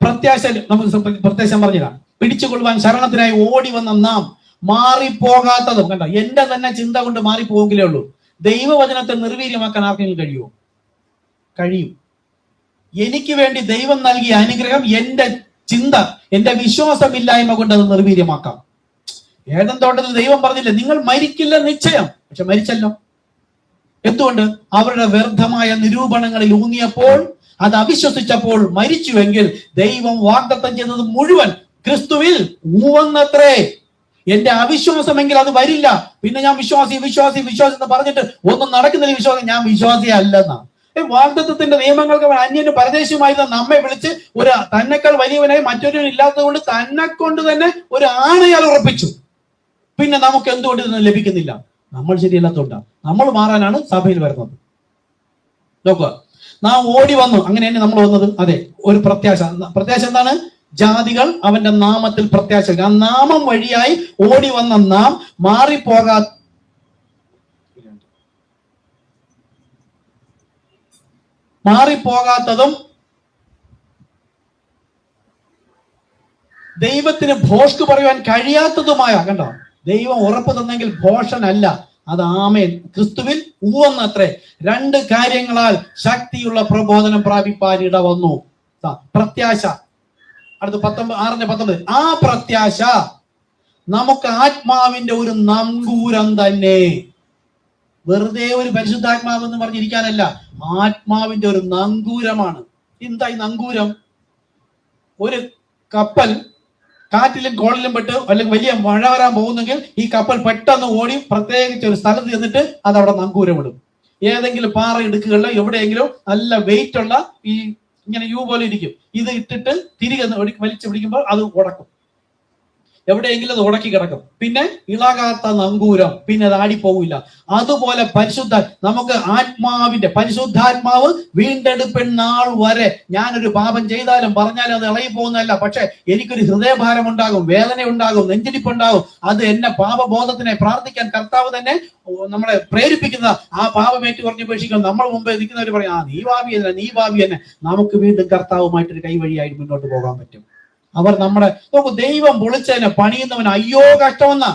പ്രത്യാശ നമുക്ക് പ്രത്യാശം പറഞ്ഞില്ല. പിടിച്ചുകൊള്ളുവാൻ ശരണത്തിനായി ഓടി വന്ന നാം മാറിപ്പോകാത്തതും, കണ്ട, എന്റെ തന്നെ ചിന്ത കൊണ്ട് മാറിപ്പോകില്ലേ ഉള്ളൂ. ദൈവവചനത്തെ നിർവീര്യമാക്കാൻ ആർക്കെങ്കിലും കഴിയുമോ? കഴിയും. എനിക്ക് വേണ്ടി ദൈവം നൽകിയ അനുഗ്രഹം എന്റെ ചിന്ത, എന്റെ വിശ്വാസമില്ലായ്മ കൊണ്ട് അത് നിർവീര്യമാക്കാം. ഏദൻ തോട്ടത്തിൽ ദൈവം പറഞ്ഞില്ലേ, നിങ്ങൾ മരിക്കില്ല നിശ്ചയം, പക്ഷെ മരിച്ചല്ലോ. എന്തുകൊണ്ട്? അവരുടെ വ്യർത്ഥമായ നിരൂപണങ്ങളിൽ ഊന്നിയപ്പോൾ, അത് അവിശ്വസിച്ചപ്പോൾ മരിച്ചുവെങ്കിൽ ദൈവം വാഗ്ദത്തം ചെയ്തത് മുഴുവൻ ക്രിസ്തുവിൽ ഊവന്നത്രേ. എന്റെ അവിശ്വാസമെങ്കിൽ അത് വരില്ല. പിന്നെ ഞാൻ വിശ്വാസി എന്ന് പറഞ്ഞിട്ട് ഒന്നും നടക്കുന്നില്ല. വിശ്വാസം, ഞാൻ വിശ്വാസി അല്ലെന്നാ. വാഗ്ദത്തത്തിന്റെ നിയമങ്ങൾക്ക് അന്യന് പരദേശിയുമായിരുന്ന നമ്മെ വിളിച്ച് ഒരു തന്നെക്കാൾ വലിയവനായി മറ്റൊരു ഇല്ലാത്തത് കൊണ്ട് തന്നെ കൊണ്ട് തന്നെ ഒരു ആണയാൽ ഉറപ്പിച്ചു. പിന്നെ നമുക്ക് എന്തുകൊണ്ട് ഇതൊന്നും ലഭിക്കുന്നില്ല? നമ്മൾ ശരിയല്ലാത്തതുകൊണ്ടാണ്. നമ്മൾ മാറാനാണ് സഭയിൽ വരുന്നത്. നോക്കുക, നാം ഓടി വന്നു. അങ്ങനെയാണ് നമ്മൾ വന്നത്. അതെ, ഒരു പ്രത്യാശ. പ്രത്യാശ എന്താണ്? ജാതികൾ അവന്റെ നാമത്തിൽ പ്രത്യാശ. ആ നാമം വഴിയായി ഓടി വന്ന നാം മാറിപ്പോകാത്തതും ദൈവത്തിന് ഭോഷ്ക് പറയുവാൻ കഴിയാത്തതുമായ, കണ്ടോ, ദൈവം ഉറപ്പ് തന്നെങ്കിൽ ഭോഷനല്ല. അത് ആമേൻ, ക്രിസ്തുവിൽ ഊവന്നത്രേ. 2 കാര്യങ്ങളാൽ ശക്തിയുള്ള പ്രബോധനം പ്രാപിപ്പാൻ ഇട വന്നു. പ്രത്യാശ. അടുത്ത 6:19. ആ പ്രത്യാശ നമുക്ക് ആത്മാവിന്റെ ഒരു നങ്കൂരം തന്നെ. വെറുതെ ഒരു പരിശുദ്ധാത്മാവ് എന്ന് പറഞ്ഞിരിക്കാനല്ല, ആത്മാവിന്റെ ഒരു നങ്കൂരമാണ്. എന്താ ഈ നങ്കൂരം? ഒരു കപ്പൽ കാറ്റിലും കോളിലും പെട്ട് അല്ലെങ്കിൽ വലിയ മഴ വരാൻ പോകുന്നെങ്കിൽ ഈ കപ്പൽ പെട്ടെന്ന് ഓടി പ്രത്യേകിച്ച് ഒരു സ്ഥലത്ത് ചെന്നിട്ട് അത് അവിടെ നങ്കൂരം ഇടും. ഏതെങ്കിലും പാറ ഇടുക്കുകളിലോ എവിടെയെങ്കിലും നല്ല വെയിറ്റ് ഉള്ള ഈ ഇങ്ങനെ യു പോലെ ഇരിക്കും. ഇത് ഇട്ടിട്ട് തിരികെ വലിച്ചു പിടിക്കുമ്പോൾ അത് ഉടക്കും. എവിടെയെങ്കിലും അത് ഉടക്കി കിടക്കും. പിന്നെ ഇളകാത്ത നങ്കൂരം, പിന്നെ അത് ആടിപ്പോകില്ല. അതുപോലെ നമുക്ക് പരിശുദ്ധാത്മാവ് വീണ്ടെടുപ്പിൻ നാൾ വരെ ഞാനൊരു പാപം ചെയ്താലും പറഞ്ഞാലും അത് ഇളകി പോകുന്നതല്ല. പക്ഷെ എനിക്കൊരു ഹൃദയഭാരം ഉണ്ടാകും, വേദന ഉണ്ടാകും, നെഞ്ചിടിപ്പുണ്ടാകും. അത് എന്നെ പാപബോധത്തിനെ പ്രാർത്ഥിക്കാൻ കർത്താവ് തന്നെ നമ്മളെ പ്രേരിപ്പിക്കുന്ന ആ പാപമേറ്റ് കുറഞ്ഞപേക്ഷിക്കും. നമ്മൾ മുമ്പ് നിൽക്കുന്നവർ പറയും, നീ ഭാവി തന്നെ. നമുക്ക് വീണ്ടും കർത്താവുമായിട്ടൊരു കൈവഴിയായി മുന്നോട്ട് പോകാൻ പറ്റും. അവർ നോക്കൂ, ദൈവം പൊളിച്ചതിനെ പണിയുന്നവൻ അയ്യോ കഷ്ടമെന്നാ.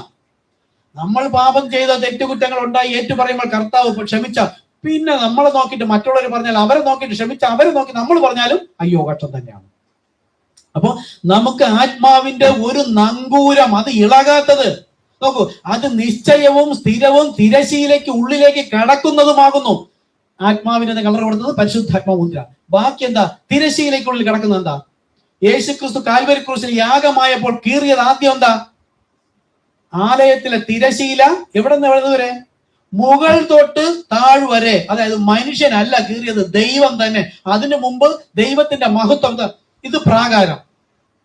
നമ്മൾ പാപം ചെയ്ത തെറ്റുകുറ്റങ്ങൾ ഉണ്ടായി ഏറ്റു പറയുമ്പോൾ കർത്താവ് ക്ഷമിച്ച, പിന്നെ നമ്മളെ നോക്കിയിട്ട് മറ്റുള്ളവർ പറഞ്ഞാൽ അവരെ നോക്കിയിട്ട് ക്ഷമിച്ച, അവരെ നോക്കി നമ്മൾ പറഞ്ഞാലും അയ്യോ കഷ്ടം തന്നെയാണ്. അപ്പൊ നമുക്ക് ആത്മാവിന്റെ ഒരു നങ്കൂരം, അത് ഇളകാത്തത്. നോക്കൂ, അത് നിശ്ചയവും സ്ഥിരവും തിരശീലേക്ക് ഉള്ളിലേക്ക് കടക്കുന്നതുമാകുന്നു. ആത്മാവിന്റെ കളർ കൊടുത്തത് പരിശുദ്ധാത്മാ മുദ്ര. ബാക്കി എന്താ? തിരശീലേക്കുള്ളിൽ കിടക്കുന്നത് എന്താ? യേശുക്രിസ്തു കാൽവരി ക്രൂശിൽ യാഗമായപ്പോൾ കീറിയത് ആദ്യം എന്താ? ആലയത്തിലെ തിരശീല. എവിടെ നിന്ന് എവിടെ വരെ? മുകൾ തൊട്ട് താഴ്വരെ. അതായത് മനുഷ്യനല്ല കീറിയത്, ദൈവം തന്നെ. അതിനു മുമ്പ് ദൈവത്തിന്റെ മഹത്വം. ഇത് പ്രാകാരം.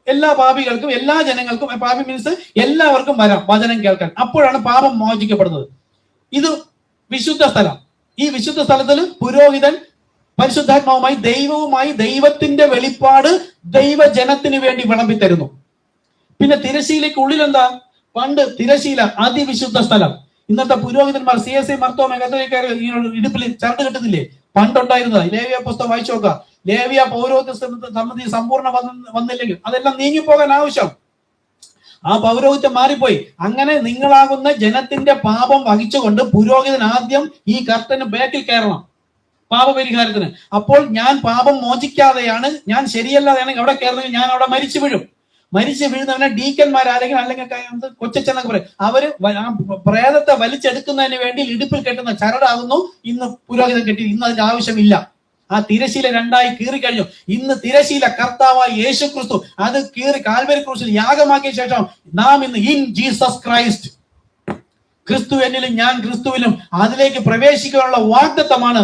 എല്ലാ പാപികൾക്കും, എല്ലാ ജനങ്ങൾക്കും, പാപി മീൻസ് എല്ലാവർക്കും വരാം വചനം കേൾക്കാൻ. അപ്പോഴാണ് പാപം മോചിക്കപ്പെടുന്നത്. ഇത് വിശുദ്ധ സ്ഥലം. ഈ വിശുദ്ധ സ്ഥലത്തിൽ പുരോഹിതൻ പരിശുദ്ധാത്മാവുമായി ദൈവത്തിന്റെ വെളിപ്പാട് ദൈവജനത്തിന് വേണ്ടി വിളമ്പിത്തരുന്നു. പിന്നെ തിരശീലയ്ക്ക് ഉള്ളിൽ എന്താ? പണ്ട് തിരശീല അതിവിശുദ്ധ സ്ഥലം. ഇന്നത്തെ പുരോഹിതന്മാർ CSI മർത്തോമ ഇടുപ്പിൽ ചരട് കെട്ടുന്നില്ലേ? പണ്ടുണ്ടായിരുന്നത്. ലേവ്യ പുസ്തകം വായിച്ചു നോക്കുക. ലേവ്യ പൗരോഹിത്യ സമിതി സമ്പൂർണ്ണ വന്നില്ലെങ്കിൽ അതെല്ലാം നീങ്ങിപ്പോകാൻ ആവശ്യം. ആ പൗരോഹിത്യം മാറിപ്പോയി. അങ്ങനെ നിങ്ങളാകുന്ന ജനത്തിന്റെ പാപം വഹിച്ചുകൊണ്ട് പുരോഹിതൻ ആദ്യം ഈ കർട്ടന് ബാക്കിൽ കയറണം പാപപരിഹാരത്തിന്. അപ്പോൾ ഞാൻ പാപം മോചിക്കാതെയാണ്, ഞാൻ ശരിയല്ലാതെയാണെങ്കിൽ അവിടെ കയറുന്നെങ്കിൽ ഞാൻ അവിടെ മരിച്ചു വീഴും. മരിച്ചു വീഴുന്നവനെ ഡീക്കന്മാരാരെങ്കിലും അല്ലെങ്കിൽ കൊച്ചെന്നൊക്കെ പറയും, അവര് പ്രേതത്തെ വലിച്ചെടുക്കുന്നതിന് വേണ്ടി ഇടുപ്പിൽ കെട്ടുന്ന ചരടാകുന്നു ഇന്ന് പുരോഹിതൻ കെട്ടി. ഇന്ന് അതിന്റെ ആവശ്യമില്ല. ആ തിരശീല രണ്ടായി കീറിക്കഴിഞ്ഞു. ഇന്ന് തിരശീല കർത്താവായ യേശു ക്രിസ്തു അത് കീറി കാൽവരി ക്രൂശിൽ യാഗമാക്കിയ ശേഷം നാം ഇന്ന് ഇൻ ജീസസ് ക്രൈസ്റ്റ്, ക്രിസ്തു എന്നിലും ഞാൻ ക്രിസ്തുവിലും, അതിലേക്ക് പ്രവേശിക്കാനുള്ള വാഗ്ദത്തമാണ്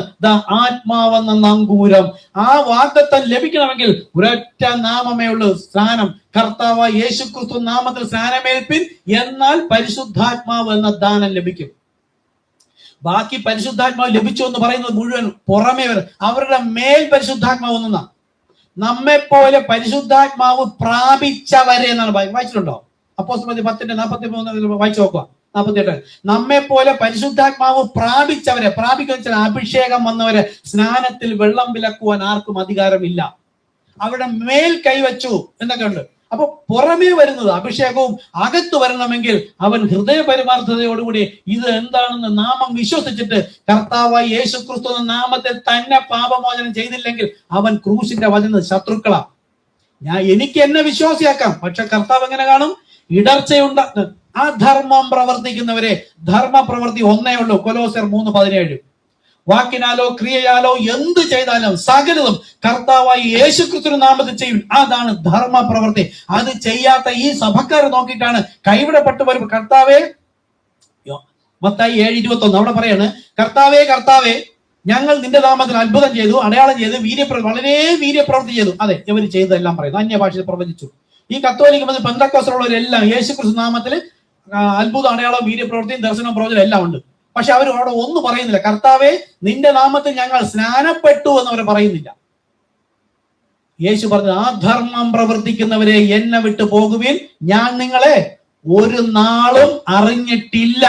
ആത്മാവെന്ന നങ്കൂരം. ആ വാഗ്ദത്തം ലഭിക്കണമെങ്കിൽ ഒരൊറ്റ നാമമേ ഉള്ളൂ, സ്നാനം. കർത്താവായ യേശു ക്രിസ്തു നാമത്തിൽ സ്നാനമേൽപ്പിൻ, എന്നാൽ പരിശുദ്ധാത്മാവ് എന്ന ദാനം ലഭിക്കും. ബാക്കി പരിശുദ്ധാത്മാവ് ലഭിച്ചു എന്ന് പറയുന്നത് മുഴുവൻ പുറമേ വരും. അവരുടെ മേൽ പരിശുദ്ധാത്മാവ് ഒന്നാ. നമ്മെ പോലെ പരിശുദ്ധാത്മാവ് പ്രാപിച്ചവരെ എന്നാണ് വായിച്ചിട്ടുണ്ടോ? അപ്പോസ്തലർ 10:43 വായിച്ചു നോക്കുക. 48 നമ്മെ പോലെ പരിശുദ്ധാത്മാവ് പ്രാപിച്ചവരെ, പ്രാപിക്കുന്ന അഭിഷേകം വന്നവരെ സ്നാനത്തിൽ വെള്ളം വിലക്കുവാൻ ആർക്കും അധികാരമില്ല. അവരുടെ മേൽ കൈവച്ചു എന്നൊക്കെ ഉണ്ട്. അപ്പൊ പുറമേ വരുന്നത് അഭിഷേകവും അകത്ത് വരണമെങ്കിൽ അവൻ ഹൃദയ പരമാർത്ഥതയോടുകൂടി ഇത് എന്താണെന്ന് നാമം വിശ്വസിച്ചിട്ട് കർത്താവായ യേശു ക്രിസ്തു എന്ന നാമത്തിൽ തന്നെ പാപമോചനം ചെയ്തില്ലെങ്കിൽ അവൻ ക്രൂശിന്റെ വചനം ശത്രുക്കളാ. എനിക്ക് എന്നെ വിശ്വാസിയാക്കാം, പക്ഷെ കർത്താവ് എങ്ങനെ കാണും? ഇടർച്ചയുണ്ട അധർമ്മം പ്രവർത്തിക്കുന്നവരെ. ധർമ്മ പ്രവൃത്തി ഒന്നേ ഉള്ളൂ, കൊലോസ്യർ 3:17. വാക്കിനാലോ ക്രിയയാലോ എന്ത് ചെയ്താലും സകലതും കർത്താവായ യേശുക്രിസ്തു നാമത്തിൽ ചെയ്യും. അതാണ് ധർമ്മ പ്രവൃത്തി. അത് ചെയ്യാത്ത ഈ സഭക്കാർ നോക്കിയിട്ടാണ് കൈവിടപ്പെട്ടു വരും. കർത്താവേ, മത്തായി 7:21 അവിടെ പറയാണ്, കർത്താവേ കർത്താവേ ഞങ്ങൾ നിന്റെ നാമത്തിൽ അത്ഭുതം ചെയ്തു, അടയാളം ചെയ്തു, വളരെ വീര്യപ്രവൃത്തി ചെയ്തു. അതെ, ഇവർ ചെയ്തതെല്ലാം പറയുന്നു, അന്യഭാഷയിൽ പ്രവചിച്ചു. ഈ കത്തോലിക്ക മത പെന്തക്കോസ്തലുള്ളവരെല്ലാം യേശുക്രിസ്തു നാമത്തിൽ അത്ഭുതം, അടയാളം, വീര്യപ്രവൃത്തിയും ദർശനം, പ്രവചനം എല്ലാം ഉണ്ട്. പക്ഷെ അവർ അവിടെ ഒന്നും പറയുന്നില്ല. കർത്താവേ നിന്റെ നാമത്തിൽ ഞങ്ങൾ സ്നാനപ്പെട്ടു എന്ന് അവർ പറയുന്നില്ല. യേശു പറഞ്ഞു, ആ ധർമ്മം പ്രവർത്തിക്കുന്നവരെ എന്നെ വിട്ടു പോകുവിൻ, ഞാൻ നിങ്ങളെ ഒരു നാളും അറിഞ്ഞിട്ടില്ല.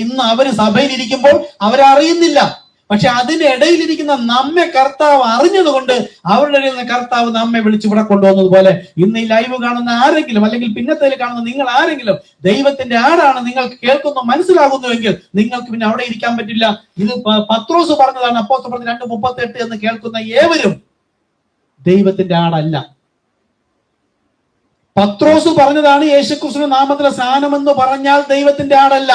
ഇന്ന് അവര് സഭയിലിരിക്കുമ്പോൾ അവരറിയുന്നില്ല. പക്ഷെ അതിന്റെ ഇടയിലിരിക്കുന്ന നമ്മെ കർത്താവ് അറിഞ്ഞതുകൊണ്ട് അവരുടെ ഇടയിൽ നിന്ന് കർത്താവ് നമ്മെ വിളിച്ച് ഇവിടെ കൊണ്ടുവന്നതുപോലെ ഇന്ന് ഈ ലൈവ് കാണുന്ന ആരെങ്കിലും, അല്ലെങ്കിൽ പിന്നത്തേൽ കാണുന്ന നിങ്ങൾ ആരെങ്കിലും ദൈവത്തിന്റെ ആടാണ്, നിങ്ങൾക്ക് കേൾക്കുന്നു, മനസ്സിലാകുന്നുവെങ്കിൽ നിങ്ങൾക്ക് പിന്നെ അവിടെ ഇരിക്കാൻ പറ്റില്ല. ഇത് പത്രോസ് പറഞ്ഞതാണ്, അപ്പോസ്തലർ 2:38 എന്ന് കേൾക്കുന്ന ഏവരും ദൈവത്തിന്റെ ആടല്ല. പത്രോസ് പറഞ്ഞതാണ് യേശുക്രിസ്തുവിന്റെ നാമത്തിലെ സ്നാനം എന്ന് പറഞ്ഞാൽ ദൈവത്തിന്റെ ആടല്ല.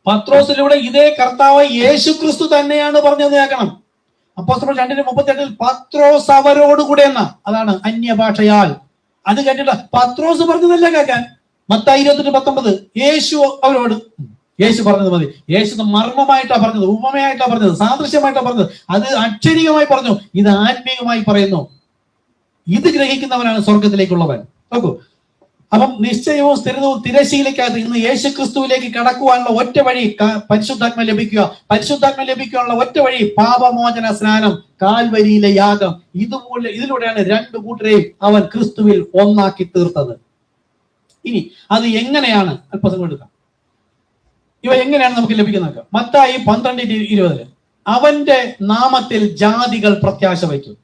പത്രോസിലൂടെ ഇതേ കർത്താവ് യേശുക്രിസ്തു തന്നെയാണ് പറഞ്ഞത് കേൾക്കണം. അപ്പോസ്തലർ 2:38 പത്രോസ് അവരോടുകൂടെ എന്ന, അതാണ് അന്യഭാഷയാൽ. അത് കേട്ടിട്ട് പത്രോസ് പറഞ്ഞതല്ല കേൾക്കാൻ. മത്തായി 28:19 യേശു അവരോട്, യേശു പറഞ്ഞത് മതി. യേശു മർമ്മമായിട്ടാ പറഞ്ഞത്, ഉപമയായിട്ടാ പറഞ്ഞത്, സാദൃശ്യമായിട്ടാ പറഞ്ഞത്. അത് അക്ഷരീയമായി പറഞ്ഞു, ഇത് ആത്മീയമായി പറയുന്നു. ഇത് ഗ്രഹിക്കുന്നവനാണ് സ്വർഗത്തിലേക്കുള്ളവൻ. നോക്കൂ, അപ്പം നിശ്ചയവും സ്ഥിരതവും തിരശീലയ്ക്കകത്ത് ഇന്ന് യേശു ക്രിസ്തുവിലേക്ക് കടക്കുവാനുള്ള ഒറ്റ വഴി പരിശുദ്ധാത്മ ലഭിക്കുക. പരിശുദ്ധാത്മ ലഭിക്കാനുള്ള ഒറ്റ വഴി പാപമോചന സ്നാനം, കാൽവരിയിലെ യാഗം. ഇതിലൂടെയാണ് രണ്ടു കൂട്ടരെയും അവൻ ക്രിസ്തുവിൽ ഒന്നാക്കി തീർത്തത്. ഇനി അത് എങ്ങനെയാണ്, അല്പസം എടുക്കാം, ഇവ എങ്ങനെയാണ് നമുക്ക് ലഭിക്കുന്നത്? മത്തായി 12:20 അവന്റെ നാമത്തിൽ ജാതികൾ പ്രത്യാശ വയ്ക്കും.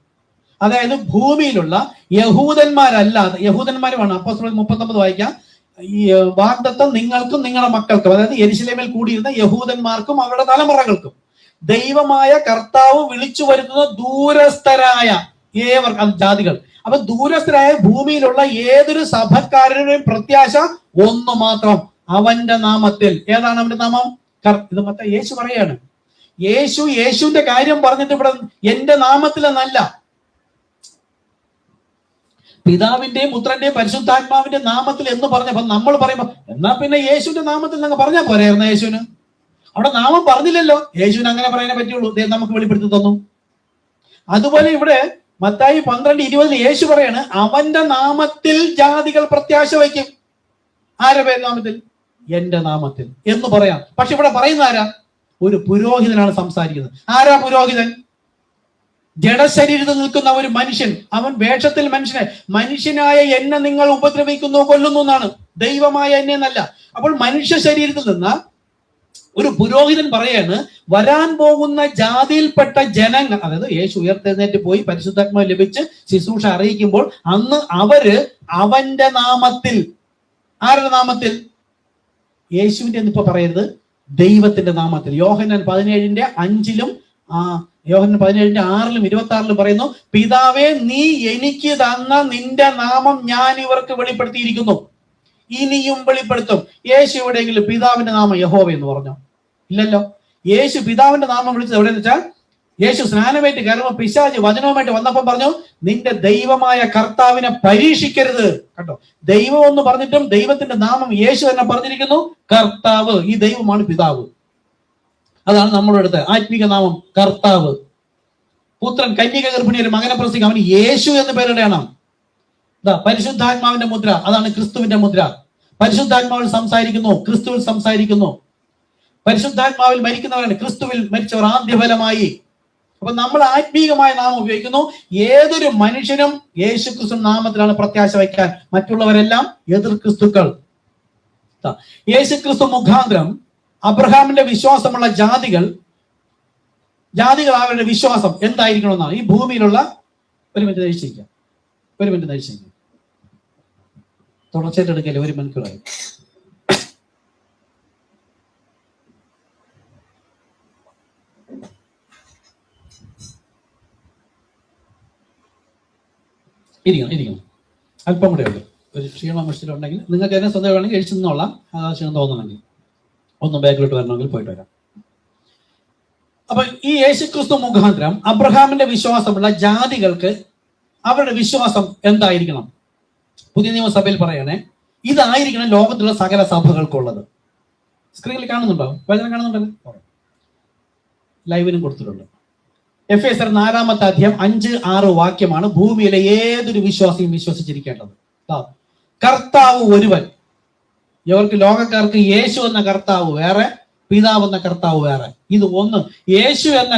അതായത് ഭൂമിയിലുള്ള യഹൂദന്മാരല്ലാതെ, യഹൂദന്മാരുമാണ്. അപ്പോസ്തലർ 39 വായിക്കാം. ഈ വാഗ്ദത്തം നിങ്ങൾക്കും നിങ്ങളുടെ മക്കൾക്കും, അതായത് യെരുശലേമിൽ കൂടിയിരുന്ന യഹൂദന്മാർക്കും അവരുടെ തലമുറകൾക്കും ദൈവമായ കർത്താവ് വിളിച്ചു വരുത്തുന്ന ദൂരസ്ഥരായ ജാതികൾ. അപ്പൊ ദൂരസ്ഥരായ ഭൂമിയിലുള്ള ഏതൊരു സഭക്കാരനുടെയും പ്രത്യാശ ഒന്ന് മാത്രം, അവന്റെ നാമത്തിൽ. ഏതാണ് അവന്റെ നാമം? ഇത് മൊത്തം യേശു പറയാണ്. യേശുവിന്റെ കാര്യം പറഞ്ഞിട്ട് ഇവിടെ എന്റെ നാമത്തിൽ എന്നല്ല, പിതാവിന്റെയും പുത്രന്റെയും പരിശുദ്ധാത്മാവിന്റെ നാമത്തിൽ എന്ന് പറഞ്ഞപ്പോ നമ്മൾ പറയുമ്പോ എന്നാ പിന്നെ യേശുവിന്റെ നാമത്തിൽ നിങ്ങൾ പറഞ്ഞാൽ പോരായിരുന്ന? യേശുവിന് അവിടെ നാമം പറഞ്ഞില്ലല്ലോ. യേശുവിന് അങ്ങനെ പറയാനേ പറ്റുള്ളൂ, നമുക്ക് വെളിപ്പെടുത്തി തന്നു. അതുപോലെ ഇവിടെ മത്തായി 12:20 യേശു പറയാണ്, അവന്റെ നാമത്തിൽ ജാതികൾ പ്രത്യാശ വയ്ക്കും. ആരുടെ പേര് നാമത്തിൽ? എന്റെ നാമത്തിൽ എന്ന് പറയാം. പക്ഷെ ഇവിടെ പറയുന്ന ആരാ? ഒരു പുരോഹിതനാണ് സംസാരിക്കുന്നത്. ആരാ പുരോഹിതൻ? ജഡശരീരത്തിൽ നിൽക്കുന്ന ഒരു മനുഷ്യൻ. അവൻ വേഷത്തിൽ മനുഷ്യനായ എന്നെ നിങ്ങൾ ഉപദ്രവിക്കുന്നു, കൊല്ലുന്നു എന്നാണ്, ദൈവമായ എന്നെ എന്നല്ല. അപ്പോൾ മനുഷ്യ ശരീരത്തിൽ നിന്ന് ഒരു പുരോഹിതൻ പറയാണ്, വരാൻ പോകുന്ന ജാതിയിൽപ്പെട്ട ജനങ്ങൾ, അതായത് യേശു ഉയർത്തെഴുന്നേറ്റ് പോയി പരിശുദ്ധാത്മാവ് ലഭിച്ച് ശുശ്രൂഷ അറിയിക്കുമ്പോൾ അന്ന് അവര് അവന്റെ നാമത്തിൽ, ആരുടെ നാമത്തിൽ? യേശുവിന്റെ എന്നിപ്പോ പറയരുത്, ദൈവത്തിന്റെ നാമത്തിൽ. യോഹന്നാൻ 17:5 യോഹന്നാൻ 17:6 26 പറയുന്നു, പിതാവേ നീ എനിക്ക് തന്ന നിന്റെ നാമം ഞാൻ ഇവർക്ക് വെളിപ്പെടുത്തിയിരിക്കുന്നു, ഇനിയും വെളിപ്പെടുത്തും. യേശു എവിടെയെങ്കിലും പിതാവിന്റെ നാമം യഹോവ എന്ന് പറഞ്ഞോ? ഇല്ലല്ലോ. യേശു പിതാവിന്റെ നാമം വിളിച്ചത് എവിടെയെന്ന് വെച്ചാൽ, യേശു സ്നാനമായിട്ട് കയറുമ്പോൾ പിശാച് വചനവുമായിട്ട് വന്നപ്പോൾ പറഞ്ഞു, നിന്റെ ദൈവമായ കർത്താവിനെ പരീക്ഷിക്കരുത്. കണ്ടോ, ദൈവം എന്ന് പറഞ്ഞിട്ടും ദൈവത്തിന്റെ നാമം യേശു തന്നെ പറഞ്ഞിരിക്കുന്നു, കർത്താവ്. ഈ ദൈവമാണ് പിതാവ്. അതാണ് നമ്മളുടെ അടുത്ത് ആത്മീക നാമം, കർത്താവ്. പുത്രൻ കന്യക ഗർഭിണി ഒരു മകനെ പ്രസവിക്കും, അവന് യേശു എന്ന് പേരിടണം. പരിശുദ്ധാത്മാവിന്റെ മുദ്ര, അതാണ് ക്രിസ്തുവിന്റെ മുദ്ര. പരിശുദ്ധാത്മാവിൽ സംസാരിക്കുന്നു, ക്രിസ്തുവിൽ സംസാരിക്കുന്നു. പരിശുദ്ധാത്മാവിൽ മരിക്കുന്നവരാണ്, ക്രിസ്തുവിൽ മരിച്ചവർ ആദ്യഫലമായി. അപ്പൊ നമ്മൾ ആത്മീകമായ നാമം ഉപയോഗിക്കുന്നു. ഏതൊരു മനുഷ്യനും യേശു ക്രിസ്തു നാമത്തിലാണ് പ്രത്യാശ വയ്ക്കാൻ, മറ്റുള്ളവരെല്ലാം എതിർ ക്രിസ്തുക്കൾ. യേശു ക്രിസ്തു മുഖാന്തരം അബ്രഹാമിന്റെ വിശ്വാസമുള്ള ജാതികൾ അവരുടെ വിശ്വാസം എന്തായിരിക്കണമെന്നാണ്. ഈ ഭൂമിയിലുള്ള ഒരു മിനിറ്റ് നയിച്ചിരിക്കാം, തുടർച്ചയായിട്ട് എടുക്കല്ലേ, 1 മണിക്കൂറായി. ഇരിക്കണം, അല്പം കൂടെ ഉള്ളൂ. ഒരു ക്ഷീണം ഉണ്ടെങ്കിൽ നിങ്ങൾക്ക് എന്നെ സ്വന്തം വേണമെങ്കിൽ കഴിച്ചു നിന്നോളാം. ക്ഷീണം തോന്നണമെങ്കിൽ ഒന്ന് ബാക്കിലോട്ട് വരണമെങ്കിൽ പോയിട്ട് വരാം. അപ്പൊ ഈ യേശുക്രിസ്തു മുഖാന്തരം അബ്രഹാമിന്റെ വിശ്വാസമുള്ള ജാതികൾക്ക് അവരുടെ വിശ്വാസം എന്തായിരിക്കണം? പുതിയ നിയമസഭയിൽ പറയണേ, ഇതായിരിക്കണം ലോകത്തിലുള്ള സകല സഭകൾക്കുള്ളത്. സ്ക്രീനിൽ കാണുന്നുണ്ടോ? വചനം കാണുന്നുണ്ടല്ലോ, ലൈവിനും കൊടുത്തിട്ടുണ്ട്. എഫേസ്യർ 4:5-6 വാക്യമാണ് ഭൂമിയിലെ ഏതൊരു വിശ്വാസിയും വിശ്വസിച്ചിരിക്കേണ്ടത്. കർത്താവ് ഒരുവൻ. ഇവർക്ക് ലോകക്കാർക്ക് യേശു എന്ന കർത്താവ് വേറെ, പിതാവ് എന്ന കർത്താവ് വേറെ. ഇത് ഒന്ന്. യേശു എന്ന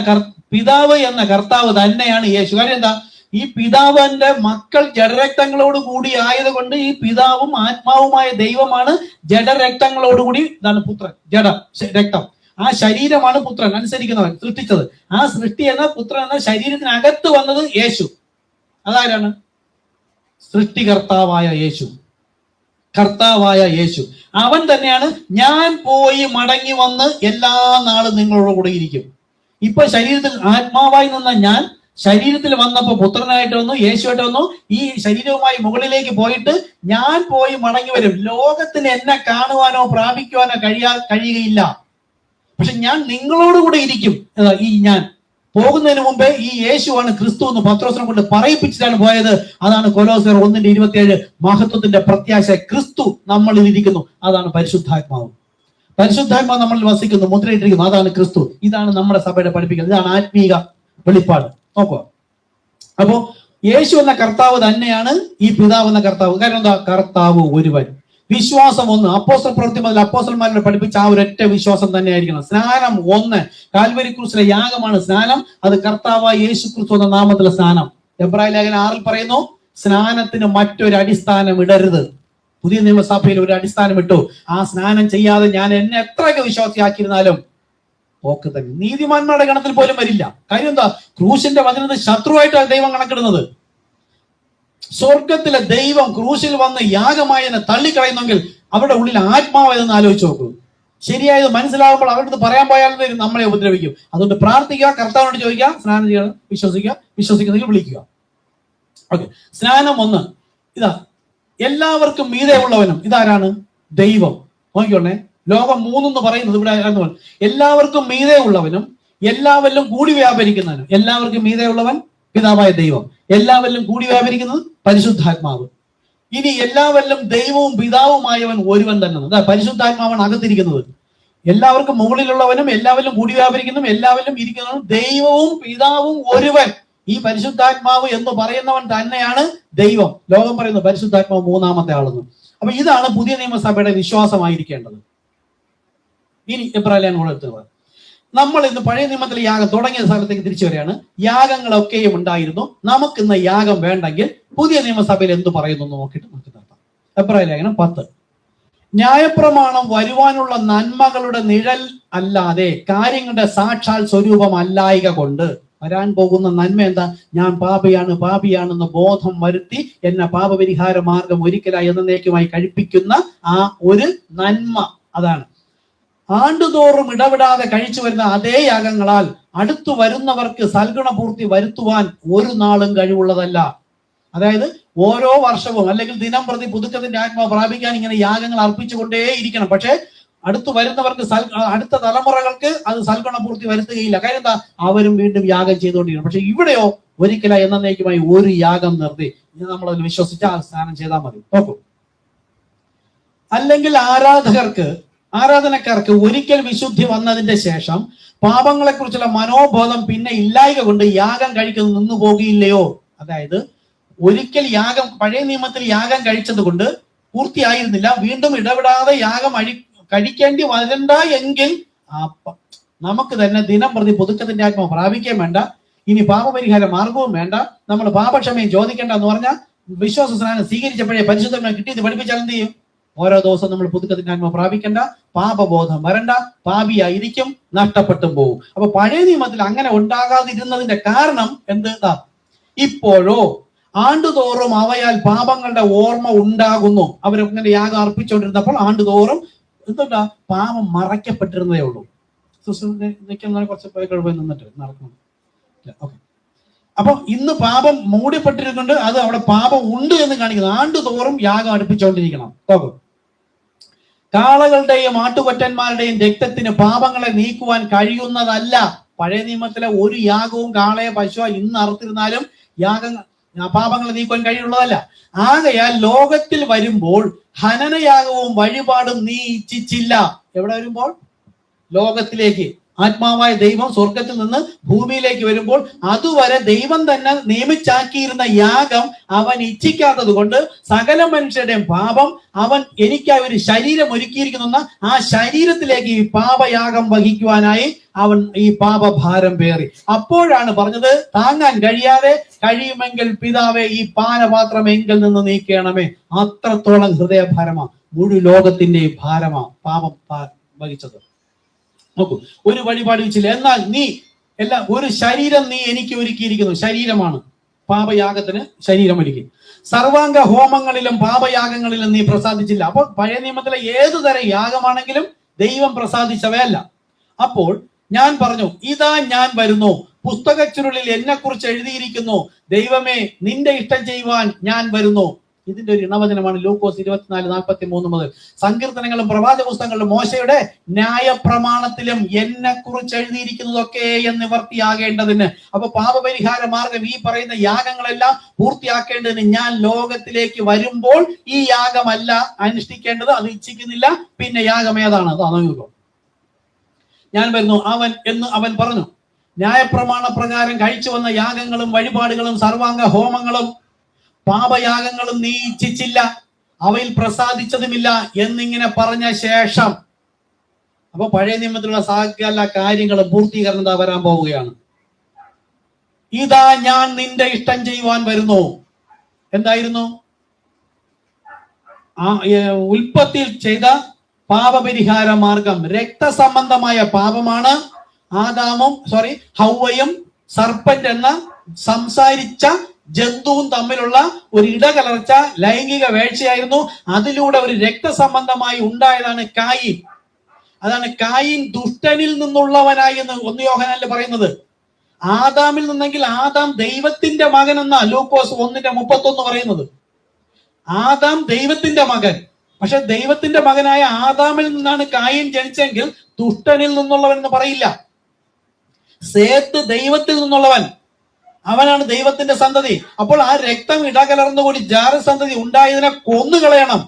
പിതാവ് എന്ന കർത്താവ് തന്നെയാണ് യേശു. കാര്യം എന്താ? ഈ പിതാവിന്റെ മക്കൾ ജഡരക്തങ്ങളോട് കൂടി ആയതുകൊണ്ട് ഈ പിതാവും ആത്മാവുമായ ദൈവമാണ് ജഡരക്തങ്ങളോടുകൂടി. ഇതാണ് പുത്രൻ, ജഡ രക്തം. ആ ശരീരമാണ് പുത്രൻ, അനുസരിക്കുന്നവൻ, സൃഷ്ടിച്ചത്. ആ സൃഷ്ടി എന്ന പുത്രൻ എന്ന ശരീരത്തിനകത്ത് വന്നത് യേശു. അതാരാണ്? സൃഷ്ടികർത്താവായ യേശു, കർത്താവായ യേശു. അവൻ തന്നെയാണ് ഞാൻ പോയി മടങ്ങി വന്ന് എല്ലാ നാളും നിങ്ങളോട് കൂടെ ഇരിക്കും. ഇപ്പൊ ശരീരത്തിൽ ആത്മാവായി നിന്ന ഞാൻ ശരീരത്തിൽ വന്നപ്പോ പുത്രനായിട്ട് വന്നു, യേശുവായിട്ട് വന്നു. ഈ ശരീരവുമായി മുകളിലേക്ക് പോയിട്ട് ഞാൻ പോയി മടങ്ങി വരും. ലോകത്തിന് എന്നെ കാണുവാനോ പ്രാപിക്കുവാനോ കഴിയുകയില്ല. പക്ഷെ ഞാൻ നിങ്ങളോടുകൂടെ ഇരിക്കും. ഈ ഞാൻ പോകുന്നതിന് മുമ്പേ ഈ യേശുവാണ് ക്രിസ്തു എന്ന് പത്രോസിനെ കൊണ്ട് പറയിപ്പിച്ചിട്ടാണ് പോയത്. അതാണ് കൊലോസ്യർ 1:27 മഹത്വത്തിന്റെ പ്രത്യാശ. ക്രിസ്തു നമ്മളിൽ ഇരിക്കുന്നു, അതാണ് പരിശുദ്ധാത്മാവ്. പരിശുദ്ധാത്മാവ് നമ്മളിൽ വസിക്കുന്നു, മുദ്രയിട്ടിരിക്കുന്നു, അതാണ് ക്രിസ്തു. ഇതാണ് നമ്മുടെ സഭയുടെ പഠിപ്പിക്കുന്നത്. ഇതാണ് ആത്മീക വെളിപ്പാട്. നോക്കുക. അപ്പോ യേശു എന്ന കർത്താവ് തന്നെയാണ് ഈ പിതാവ് എന്ന കർത്താവ്. കാരണം എന്താ? കർത്താവ് ഒരുവൻ. വിശ്വാസം ഒന്ന്. അപ്പോസ്തല പ്രവൃത്തി മുതൽ അപ്പോസ്തലന്മാരെ പഠിപ്പിച്ച ആ ഒരൊറ്റ വിശ്വാസം തന്നെയായിരിക്കണം. സ്നാനം ഒന്ന്. കാൽവരി ക്രൂശിലെ യാഗമാണ് സ്നാനം. അത് കർത്താവായ യേശു ക്രിസ്തു എന്ന നാമത്തിലെ സ്നാനം. എബ്രായ ലേഖനം 6 പറയുന്നു, സ്നാനത്തിന് മറ്റൊരു അടിസ്ഥാനം ഇടരുത്. പുതിയ നിയമസഭയിൽ ഒരു അടിസ്ഥാനം ഇട്ടു. ആ സ്നാനം ചെയ്യാതെ ഞാൻ എന്നെ എത്രയൊക്കെ വിശ്വാസിയാക്കിയിരുന്നാലും പോക്ക് തന്നെ. നീതിമാന്മാരുടെ ഗണത്തിൽ പോലും വരില്ല. കാര്യം എന്താ? ക്രൂശിന്റെ വചനത്തിൽ ശത്രുവായിട്ടാണ് ദൈവം കണക്കിടുന്നത്. സ്വർഗത്തിലെ ദൈവം ക്രൂശിൽ വന്ന് യാഗമായി എന്നെ തള്ളിക്കളയുന്നെങ്കിൽ അവരുടെ ഉള്ളിൽ ആത്മാവായതെന്ന് ആലോചിച്ച് നോക്കൂ. ശരിയായത് മനസ്സിലാകുമ്പോൾ അവരുടെ അടുത്ത് പറയാൻ പോയാലും നമ്മളെ ഉപദ്രവിക്കും. അതുകൊണ്ട് പ്രാർത്ഥിക്കുക, കർത്താവിനോട് ചോദിക്കുക, സ്നാനം ചെയ്യണം, വിശ്വസിക്കുന്നെങ്കിൽ വിളിക്കുക. ഓക്കെ. സ്നാനം ഒന്ന്. ഇതാ എല്ലാവർക്കും മീതെ ഉള്ളവനും. ഇതാരാണ്? ദൈവം. നോക്കിക്കോണേ, ലോകം 3 എന്ന് പറയുന്നത് ഇവിടെ എല്ലാവർക്കും മീതെ ഉള്ളവനും എല്ലാവരിലും കൂടി വ്യാപരിക്കുന്നവനും. എല്ലാവർക്കും മീതെ ഉള്ളവൻ പിതാവായ ദൈവം, എല്ലാവരിലും കൂടി വ്യാപരിക്കുന്നത് പരിശുദ്ധാത്മാവ്. ഇനി എല്ലാവരിലും ദൈവവും പിതാവുമായവൻ ഒരുവൻ തന്നെ. പരിശുദ്ധാത്മാവാണ് അകത്തിരിക്കുന്നത്. എല്ലാവർക്കും മുകളിലുള്ളവനും എല്ലാവരിലും കൂടി വ്യാപരിക്കുന്നതും എല്ലാവരിലും ഇരിക്കുന്നതും ദൈവവും പിതാവും ഒരുവൻ. ഈ പരിശുദ്ധാത്മാവ് എന്ന് പറയുന്നവൻ തന്നെയാണ് ദൈവം. ലോകം പറയുന്നു പരിശുദ്ധാത്മാവ് 3ാമത്തെ ആളെന്ന്. അപ്പൊ ഇതാണ് പുതിയ നിയമസഭയുടെ വിശ്വാസമായിരിക്കേണ്ടത്. ഇനി എബ്രാഹിം കൂടെ നമ്മൾ ഇന്ന് പഴയ നിയമത്തിലെ യാഗം തുടങ്ങിയ സ്ഥലത്തേക്ക് തിരിച്ചു വരികയാണ്. യാഗങ്ങളൊക്കെയും ഉണ്ടായിരുന്നു. നമുക്കിന്ന് യാഗം വേണ്ടെങ്കിൽ പുതിയ നിയമസഭയിൽ എന്ത് പറയുന്നു നോക്കിയിട്ട് നമുക്ക് നിർത്താം. എബ്രായ ലേഖനം 10. ന്യായപ്രമാണം വരുവാനുള്ള നന്മകളുടെ നിഴൽ അല്ലാതെ കാര്യങ്ങളുടെ സാക്ഷാൽ സ്വരൂപം അല്ലായിക കൊണ്ട് വരാൻ പോകുന്ന നന്മ എന്താ? ഞാൻ പാപിയാണെന്ന് ബോധം വരുത്തി എന്നെ പാപപരിഹാര മാർഗം ഒരിക്കലായി എന്നേക്കുമായി കഴിപ്പിക്കുന്ന ആ ഒരു നന്മ. അതാണ് ആണ്ടുതോറും ഇടപെടാതെ കഴിച്ചു വരുന്ന അതേ യാഗങ്ങളാൽ അടുത്തു വരുന്നവർക്ക് സൽഗുണപൂർത്തി വരുത്തുവാൻ ഒരു നാളും കഴിവുള്ളതല്ല. അതായത് ഓരോ വർഷവും അല്ലെങ്കിൽ ദിനം പ്രതി പുതുക്കത്തിന്റെ ആത്മാവ് പ്രാപിക്കാൻ ഇങ്ങനെ യാഗങ്ങൾ അർപ്പിച്ചുകൊണ്ടേ ഇരിക്കണം. പക്ഷെ അടുത്തു വരുന്നവർക്ക് അടുത്ത തലമുറകൾക്ക് അത് സൽഗുണപൂർത്തി വരുത്തുകയില്ല. കാര്യം എന്താ? അവരും വീണ്ടും യാഗം ചെയ്തുകൊണ്ടിരിക്കണം. പക്ഷെ ഇവിടെയോ ഒരിക്കലായി എന്നേക്കുമായി ഒരു യാഗം നിർത്തി ഇത് നമ്മളതിൽ വിശ്വസിച്ച് ആ സ്നാനം ചെയ്താൽ മതി. നോക്കൂ, അല്ലെങ്കിൽ ആരാധനക്കാർക്ക് ഒരിക്കൽ വിശുദ്ധി വന്നതിന്റെ ശേഷം പാപങ്ങളെ കുറിച്ചുള്ള മനോബോധം പിന്നെ ഇല്ലായ്ക കൊണ്ട് യാഗം കഴിക്കുന്നത് നിന്നു പോകുകയില്ലയോ? അതായത് ഒരിക്കൽ യാഗം, പഴയ നിയമത്തിൽ യാഗം കഴിച്ചത് കൊണ്ട് പൂർത്തിയായിരുന്നില്ല, വീണ്ടും ഇടപെടാതെ യാഗം കഴിക്കേണ്ടി വരണ്ട എങ്കിൽ നമുക്ക് തന്നെ ദിനം പ്രതി പുതുക്കത്തിന്റെ ആത്മാവ് പ്രാപിക്കുകയും വേണ്ട, ഇനി പാപപരിഹാര മാർഗവും വേണ്ട, നമ്മൾ പാപക്ഷമയും ചോദിക്കേണ്ട എന്ന് പറഞ്ഞാൽ വിശ്വാസ സ്നാനം സ്വീകരിച്ചപ്പോഴേ പരിശുദ്ധമായി കിട്ടിയത് പഠിപ്പിച്ചാൽ എന്ത് ചെയ്യും? ഓരോ ദിവസവും നമ്മൾ പുതുക്കത്തിന്റെ ആത്മാവ് പ്രാപിക്കേണ്ട, പാപബോധം വരണ്ട, പാപിയായിരിക്കും, നഷ്ടപ്പെട്ടും പോകും. അപ്പൊ പഴയ നിയമത്തിൽ അങ്ങനെ ഉണ്ടാകാതിരുന്നതിന്റെ കാരണം എന്താ? ഇപ്പോഴോ ആണ്ടുതോറും അവയാൽ പാപങ്ങളുടെ ഓർമ്മ ഉണ്ടാകുന്നു. അവരങ്ങനെ യാഗം അർപ്പിച്ചുകൊണ്ടിരുന്നപ്പോൾ ആണ്ടുതോറും എന്താ? പാപം മറയ്ക്കപ്പെട്ടിരുന്നതേ ഉള്ളൂ. കുറച്ച് പോയി നിന്നിട്ട് നടക്കുന്നു. ഓക്കെ, അപ്പൊ ഇന്ന് പാപം മൂടിപ്പെട്ടിരിക്കുന്നുണ്ട്, അത് അവിടെ പാപം ഉണ്ട് എന്ന് കാണിക്കുന്നു. ആണ്ടുതോറും യാഗം അടുപ്പിച്ചുകൊണ്ടിരിക്കണം. കാളകളുടെയും ആട്ടുകൊറ്റന്മാരുടെയും രക്തത്തിന് പാപങ്ങളെ നീക്കുവാൻ കഴിയുന്നതല്ല. പഴയ നിയമത്തിലെ ഒരു യാഗവും കാളയെ പശുവ ഇന്ന് അറുത്തിരുന്നാലും പാപങ്ങളെ നീക്കുവാൻ കഴിയുള്ളതല്ല. ആകയാൽ ലോകത്തിൽ വരുമ്പോൾ ഹനനയാഗവും വഴിപാടും നീ ഇച്ഛിച്ചില്ല. എവിടെ വരുമ്പോൾ? ലോകത്തിലേക്ക്. ആത്മാവായ ദൈവം സ്വർഗത്തിൽ നിന്ന് ഭൂമിയിലേക്ക് വരുമ്പോൾ അതുവരെ ദൈവം തന്നെ നിയമിച്ചാക്കിയിരുന്ന യാഗം അവൻ ഇച്ഛിക്കാത്തത് കൊണ്ട് സകല മനുഷ്യരുടെയും പാപം അവൻ എനിക്കായി ഒരു ശരീരം ഒരുക്കിയിരിക്കുന്ന ആ ശരീരത്തിലേക്ക് ഈ പാപയാഗം വഹിക്കുവാനായി അവൻ ഈ പാപഭാരം പേറി. അപ്പോഴാണ് പറഞ്ഞത്, താങ്ങാൻ കഴിയുമെങ്കിൽ പിതാവേ ഈ പാനപാത്രം എങ്കിൽ നിന്ന് നീക്കണമേ. അത്രത്തോളം ഹൃദയഭാരമാ, മുഴു ലോകത്തിന്റെ ഭാരമാ പാപം വഹിച്ചത്. നോക്കൂ, ഒരു വഴിപാട് വെച്ചില്ല, എന്നാൽ നീ ഒരു ശരീരം നീ എനിക്ക് ഒരുക്കിയിരിക്കുന്നു. ശരീരമാണ് പാപയാഗത്തിന് ശരീരം ഒരുക്കി. സർവാംഗ ഹോമങ്ങളിലും പാപയാഗങ്ങളിലും നീ പ്രസാദിച്ചില്ല. അപ്പോൾ പഴയ നിയമത്തിലെ ഏതു തരം യാഗമാണെങ്കിലും ദൈവം പ്രസാദിച്ചവയല്ല. അപ്പോൾ ഞാൻ പറഞ്ഞു, ഇതാ ഞാൻ വരുന്നു, പുസ്തകച്ചുരുളിൽ എന്നെ കുറിച്ച് എഴുതിയിരിക്കുന്നു, ദൈവമേ നിന്റെ ഇഷ്ടം ചെയ്യുവാൻ ഞാൻ വരുന്നു. ഇതിന്റെ ഒരു ഇണവചനമാണ് ലൂക്കോസ് 24:43 മുതൽ. സങ്കീർത്തനങ്ങളും പ്രവാചക പുസ്തകങ്ങളിലും മോശയുടെ ന്യായപ്രമാണത്തിലും എന്നെ കുറിച്ച് എഴുതിയിരിക്കുന്നതൊക്കെ നിവർത്തിയാകേണ്ടതിന്. അപ്പൊ പാപപരിഹാര മാർഗം ഈ പറയുന്ന യാഗങ്ങളെല്ലാം പൂർത്തിയാക്കേണ്ടതിന് ഞാൻ ലോകത്തിലേക്ക് വരുമ്പോൾ ഈ യാഗമല്ല അനുഷ്ഠിക്കേണ്ടത്, അത് ഇച്ഛിക്കുന്നില്ല. പിന്നെ യാഗം ഏതാണ്? അതാണോ? ഞാൻ വരുന്നു അവൻ പറഞ്ഞു. ന്യായപ്രമാണ പ്രകാരം കഴിച്ചു വന്ന യാഗങ്ങളും വഴിപാടുകളും സർവാംഗ ഹോമങ്ങളും പാപയാഗങ്ങളും നീ ഇച്ഛിച്ചില്ല, അവയിൽ പ്രസാദിച്ചതുമില്ല എന്നിങ്ങനെ പറഞ്ഞ ശേഷം, അപ്പൊ പഴയ നിയമത്തിലുള്ള സകല കാര്യങ്ങളും പൂർത്തീകരണം വരാൻ പോവുകയാണ്. ഇതാ ഞാൻ നിന്റെ ഇഷ്ടം ചെയ്യുവാൻ വരുന്നു. എന്തായിരുന്നു? ഉൽപ്പത്തിയിൽ ചെയ്ത പാപപരിഹാര മാർഗം രക്തസംബന്ധമായ പാപമാണ്. ഹൗവയും സർപ്പന്റ് എന്ന സംസാരിച്ച ജന്തുവും തമ്മിലുള്ള ഒരു ഇടകലർച്ച, ലൈംഗിക വേഴ്ചയായിരുന്നു. അതിലൂടെ ഒരു രക്തസംബന്ധമായി ഉണ്ടായതാണ് കായീൻ. അതാണ് കായീൻ ദുഷ്ടനിൽ നിന്നുള്ളവനായി എന്ന് 1 യോഹന്നാനിൽ പറയുന്നത്. ആദാമിൽ നിന്നെങ്കിൽ ആദാം ദൈവത്തിന്റെ മകൻ എന്ന ലൂക്കോസ് 1:31 പറയുന്നത്. ആദാം ദൈവത്തിന്റെ മകൻ. പക്ഷെ ദൈവത്തിന്റെ മകനായ ആദാമിൽ നിന്നാണ് കായീൻ ജനിച്ചെങ്കിൽ ദുഷ്ടനിൽ നിന്നുള്ളവൻ എന്ന് പറയില്ല. സേത്ത് ദൈവത്തിൽ നിന്നുള്ളവൻ, അവനാണ് ദൈവത്തിന്റെ സന്തതി. അപ്പോൾ ആ രക്തം ഇടകലർന്നുകൂടി ജാരസന്തതി ഉണ്ടായതിനെ കൊന്നുകളയണം,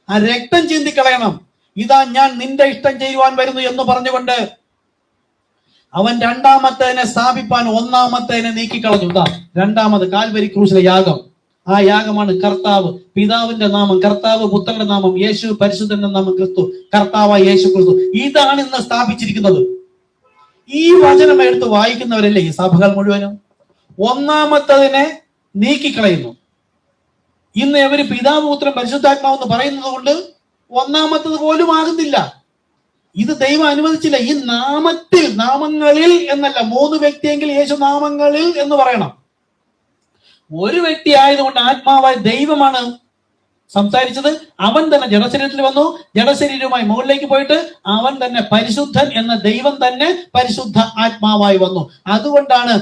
ആ രക്തം ചിന്തിക്കളയണം. ഇതാ ഞാൻ നിന്റെ ഇഷ്ടം ചെയ്യുവാൻ വരുന്നു എന്ന് പറഞ്ഞുകൊണ്ട് അവൻ രണ്ടാമത്തേനെ സ്ഥാപിപ്പാൻ ഒന്നാമത്തേനെ നീക്കിക്കളഞ്ഞു. ഇതാ രണ്ടാമത് കാൽവരി ക്രൂശിലെ യാഗം. ആ യാഗമാണ് കർത്താവ്. പിതാവിന്റെ നാമം കർത്താവ്, പുത്രന്റെ നാമം യേശു, പരിശുദ്ധന്റെ നാമം ക്രിസ്തു, കർത്താവായ യേശു ക്രിസ്തു. ഇതാണ് ഇന്ന് സ്ഥാപിച്ചിരിക്കുന്നത്. ഈ വചനം എടുത്ത് വായിക്കുന്നവരല്ലേ ഈ സഭകൾ മുഴുവനും ഒന്നാമത്തതിനെ നീക്കിക്കളയുന്നു. ഇന്ന് ഇവര് പിതാവ്, പുത്രൻ, പരിശുദ്ധാത്മാവെന്ന് പറയുന്നത് കൊണ്ട് ഒന്നാമത്തത് പോലും ആകുന്നില്ല. ഇത് ദൈവം അനുവദിച്ചില്ല. ഈ നാമങ്ങളിൽ എന്നല്ല, 3 വ്യക്തിയെങ്കിൽ യേശു നാമങ്ങളിൽ എന്ന് പറയണം. ഒരു വ്യക്തി ആയതുകൊണ്ട് ആത്മാവായ ദൈവമാണ് സംസാരിച്ചത്. അവൻ തന്നെ ജഡശരീരത്തിൽ വന്നു. ജഡശരീരവുമായി മുകളിലേക്ക് പോയിട്ട് അവൻ തന്നെ പരിശുദ്ധൻ എന്ന ദൈവം തന്നെ പരിശുദ്ധ ആത്മാവായി വന്നു. അതുകൊണ്ടാണ്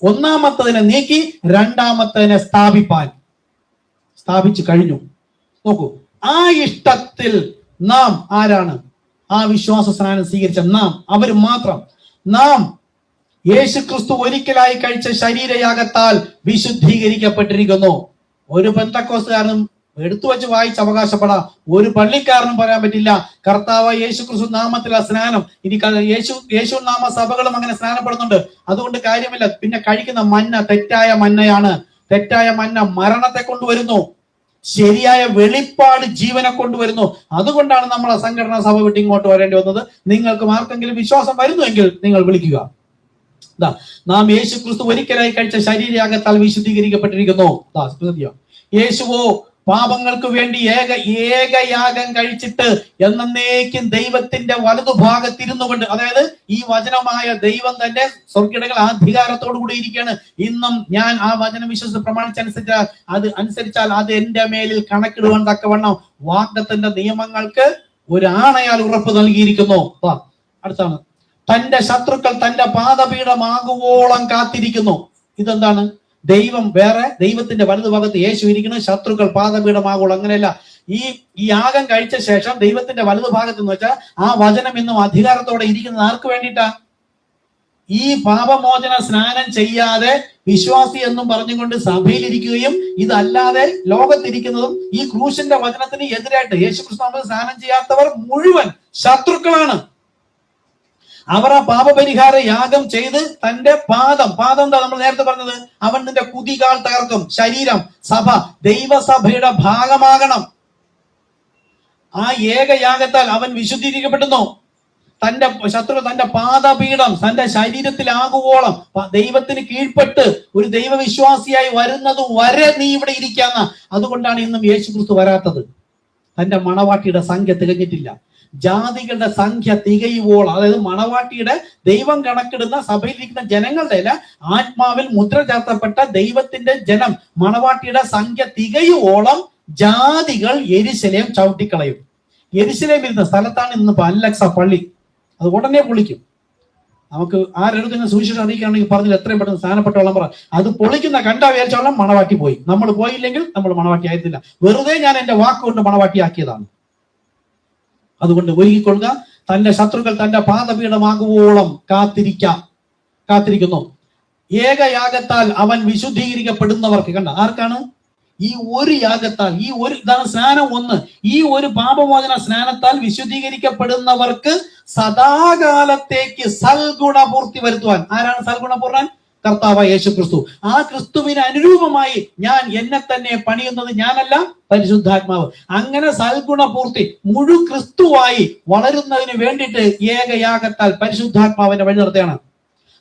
ഒന്നാമത്തതിനെ നീക്കി രണ്ടാമത്തതിനെ സ്ഥാപിച്ചു കഴിഞ്ഞു. നോക്കൂ, ആ ഇഷ്ടത്തിൽ നാം ആരാണ്? ആ വിശ്വാസ സ്നാനം സ്വീകരിച്ച നാം, അവര് മാത്രം. നാം യേശു ക്രിസ്തു ഒരിക്കലായി കഴിച്ച ശരീരയാഗത്താൽ വിശുദ്ധീകരിക്കപ്പെട്ടിരിക്കുന്നു. ഒരു പെന്തക്കോസ്തുകാരനും എടുത്തു വെച്ച് വായിച്ച് അവകാശപ്പെടാം, ഒരു പള്ളിക്കാരനും പറയാൻ പറ്റില്ല കർത്താവ് യേശു ക്രിസ്തു നാമത്തിലുള്ള സ്നാനം. ഇനി യേശു നാമ സഭകളും അങ്ങനെ സ്നാനപ്പെടുന്നുണ്ട്, അതുകൊണ്ട് കാര്യമില്ല. പിന്നെ കഴിക്കുന്ന മന്ന തെറ്റായ മന്നയാണ്. തെറ്റായ മന്ന മരണത്തെ കൊണ്ടുവരുന്നു, ശരിയായ വെളിപ്പാട് ജീവനെ കൊണ്ടുവരുന്നു. അതുകൊണ്ടാണ് നമ്മളെ സംഘടനാ സഭ വിട്ട് ഇങ്ങോട്ട് വരേണ്ടി വന്നത്. നിങ്ങൾക്ക് ആർക്കെങ്കിലും വിശ്വാസം വരുന്നുവെങ്കിൽ നിങ്ങൾ വിളിക്കുക. നാം യേശു ക്രിസ്തു ഒരിക്കലായി കഴിച്ച ശരീരയാഗത്താൽ വിശുദ്ധീകരിക്കപ്പെട്ടിരിക്കുന്നു. യേശുവോ പാപങ്ങൾക്ക് വേണ്ടി ഏകയാഗം കഴിച്ചിട്ട് എന്നേക്കും ദൈവത്തിന്റെ വലതുഭാഗത്തിരുന്നു കൊണ്ട്, അതായത് ഈ വചനമായ ദൈവം തന്നെ സ്വർഗ്ഗിടകൾ അധികാരത്തോടു കൂടി ഇരിക്കുകയാണ്. ഇന്നും ഞാൻ ആ വചനം വിശ്വസിച്ച് അനുസരിച്ചാൽ അത് എന്റെ മേലിൽ കണക്കിടുവാൻ തക്കവണ്ണം വാഗ്ദത്തത്തിന്റെ നിയമങ്ങൾക്ക് ഒരു ആണയാൽ ഉറപ്പ് നൽകിയിരിക്കുന്നു. അടുത്താണ്, തന്റെ ശത്രുക്കൾ തന്റെ പാദപീഠമാകുവോളം കാത്തിരിക്കുന്നു. ഇതെന്താണ്? ദൈവം വേറെ, ദൈവത്തിന്റെ വലതുഭാഗത്ത് യേശു ഇരിക്കുന്നു, ശത്രുക്കൾ പാദപീഠമാകുവോളം. അങ്ങനെയല്ല. ഈ യാഗം കഴിച്ച ശേഷം ദൈവത്തിന്റെ വലതുഭാഗത്ത് എന്ന് വെച്ചാൽ ആ വചനം ഇന്നും അധികാരത്തോടെ ഇരിക്കുന്നത് ആർക്ക് വേണ്ടിയിട്ടാ? ഈ പാപമോചന സ്നാനം ചെയ്യാതെ വിശ്വാസി എന്നും പറഞ്ഞുകൊണ്ട് സഭയിലിരിക്കുകയും ഇതല്ലാതെ ലോകത്തിരിക്കുന്നതും ഈ ക്രൂശിന്റെ വചനത്തിന് എതിരായിട്ട് യേശു ക്രിസ്തു സ്നാനം ചെയ്യാത്തവർ മുഴുവൻ ശത്രുക്കളാണ്. അവർ ആ പാപപരിഹാര യാഗം ചെയ്ത് തന്റെ പാദം എന്താ നമ്മൾ നേരത്തെ പറഞ്ഞത്? അവൻ നിന്റെ കുതികാൽ തകർക്കും. ശരീരം, സഭ, ദൈവസഭയുടെ ഭാഗമാകണം. ആ ഏകയാഗത്താൽ അവൻ വിശുദ്ധീകരിക്കപ്പെടുന്നു. തന്റെ ശത്രു തന്റെ പാദപീഠം തന്റെ ശരീരത്തിലാകുവോളം ദൈവത്തിന് കീഴ്പ്പെട്ട് ഒരു ദൈവവിശ്വാസിയായി വരുന്നത് വരെ നീ ഇവിടെ ഇരിക്കാന്ന. അതുകൊണ്ടാണ് ഇന്നും യേശു ക്രിസ്തു വരാത്തത്. തന്റെ മണവാട്ടിയുടെ സംഖ്യ തികഞ്ഞിട്ടില്ല. ജാതികളുടെ സംഖ്യ തികയുവോളം, അതായത് മണവാട്ടിയുടെ ദൈവം കണക്കിടുന്ന സഭയിലിരിക്കുന്ന ജനങ്ങളുടെ അല്ല, ആത്മാവിൽ മുദ്ര ചാർത്തപ്പെട്ട ദൈവത്തിന്റെ ജനം മണവാട്ടിയുടെ സംഖ്യ തികയുവോളം ജാതികൾ യെരുശലേം ചവിട്ടിക്കളയും. യെരുശലേം ഇരുന്ന സ്ഥലത്താണ് ഇന്ന് അൽ-അഖ്സ പള്ളി. അത് ഉടനെ പൊളിക്കും. നമുക്ക് ആരെടുക്കുന്ന സുവിശേഷം അറിയിക്കുകയാണെങ്കിൽ പറഞ്ഞില്ല എത്രയും പെട്ടെന്ന് സ്ഥാനപ്പെട്ടോളം പറ. അത് പൊളിക്കുന്ന കണ്ടാ വിചാരിച്ചോളം മണവാട്ടി പോയി. നമ്മൾ പോയില്ലെങ്കിൽ നമ്മൾ മണവാട്ടി ആയിരുന്നില്ല. വെറുതെ ഞാൻ എന്റെ വാക്കുകൊണ്ട് മണവാട്ടിയാക്കിയതാണ്. അതുകൊണ്ട് ഒരുങ്ങിക്കൊള്ളുക. തന്റെ ശത്രുക്കൾ തന്റെ പാദപീഠമാകുവോളം കാത്തിരിക്കുന്നു. ഏകയാഗത്താൽ അവൻ വിശുദ്ധീകരിക്കപ്പെടുന്നവർക്ക്, കണ്ട ആർക്കാണ്? ഈ ഒരു യാഗത്താൽ, ഇതാണ് സ്നാനം ഒന്ന്. ഈ ഒരു പാപമോചന സ്നാനത്താൽ വിശുദ്ധീകരിക്കപ്പെടുന്നവർക്ക് സദാകാലത്തേക്ക് സൽഗുണപൂർത്തി വരുത്തുവാൻ. ആരാണ് സൽഗുണപൂർണ്ണൻ? കർത്താവായ യേശു ക്രിസ്തു. ആ ക്രിസ്തുവിന് അനുരൂപമായി ഞാൻ എന്നെ തന്നെ പണിയുന്നത് ഞാനല്ല, പരിശുദ്ധാത്മാവ്. അങ്ങനെ സൽഗുണപൂർത്തി മുഴു ക്രിസ്തുവായി വളരുന്നതിന് വേണ്ടിയിട്ട് ഏകയാഗത്താൽ പരിശുദ്ധാത്മാവിനെ വഴി നടത്തുകയാണ്.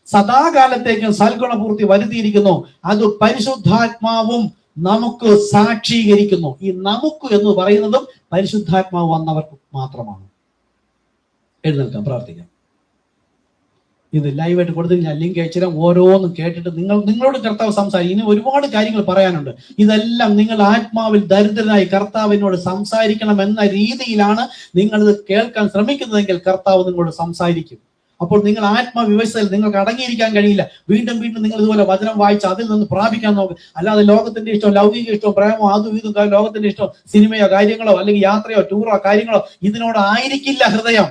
സദാകാലത്തേക്കും സൽഗുണപൂർത്തി വരുത്തിയിരിക്കുന്നു. അത് പരിശുദ്ധാത്മാവും നമുക്ക് സാക്ഷീകരിക്കുന്നു. ഈ നമുക്ക് എന്ന് പറയുന്നതും പരിശുദ്ധാത്മാവ് വന്നവർക്ക് മാത്രമാണ്. എഴുന്നേൽക്കാം, പ്രാർത്ഥിക്കാം. ഇത് ലൈവായിട്ട് കൊടുത്തിട്ട് ഞാൻ ലിങ്ക് അയച്ചുതരാം. ഓരോന്നും കേട്ടിട്ട് നിങ്ങളോട് കർത്താവ് സംസാരിക്കും. ഇനി ഒരുപാട് കാര്യങ്ങൾ പറയാനുണ്ട്. ഇതെല്ലാം നിങ്ങൾ ആത്മാവിൽ ദരിദ്രനായി കർത്താവിനോട് സംസാരിക്കണം എന്ന രീതിയിലാണ് നിങ്ങൾ ഇത് കേൾക്കാൻ ശ്രമിക്കുന്നതെങ്കിൽ കർത്താവ് നിങ്ങളോട് സംസാരിക്കും. അപ്പോൾ നിങ്ങൾ ആത്മവിവശതയിൽ നിങ്ങൾക്ക് അടങ്ങിയിരിക്കാൻ കഴിയില്ല. വീണ്ടും നിങ്ങൾ ഇതുപോലെ വചനം വായിച്ച് അതിൽ നിന്ന് പ്രാപിക്കാൻ നോക്കും. അല്ലാതെ ലോകത്തിന്റെ ഇഷ്ടം, ലൗകിക ഇഷ്ടം, പ്രേമോ അതും ഇതും, ലോകത്തിന്റെ ഇഷ്ടം, സിനിമയോ കാര്യങ്ങളോ അല്ലെങ്കിൽ യാത്രയോ ടൂറോ കാര്യങ്ങളോ ഇതിനോട് ആയിരിക്കില്ല ഹൃദയം.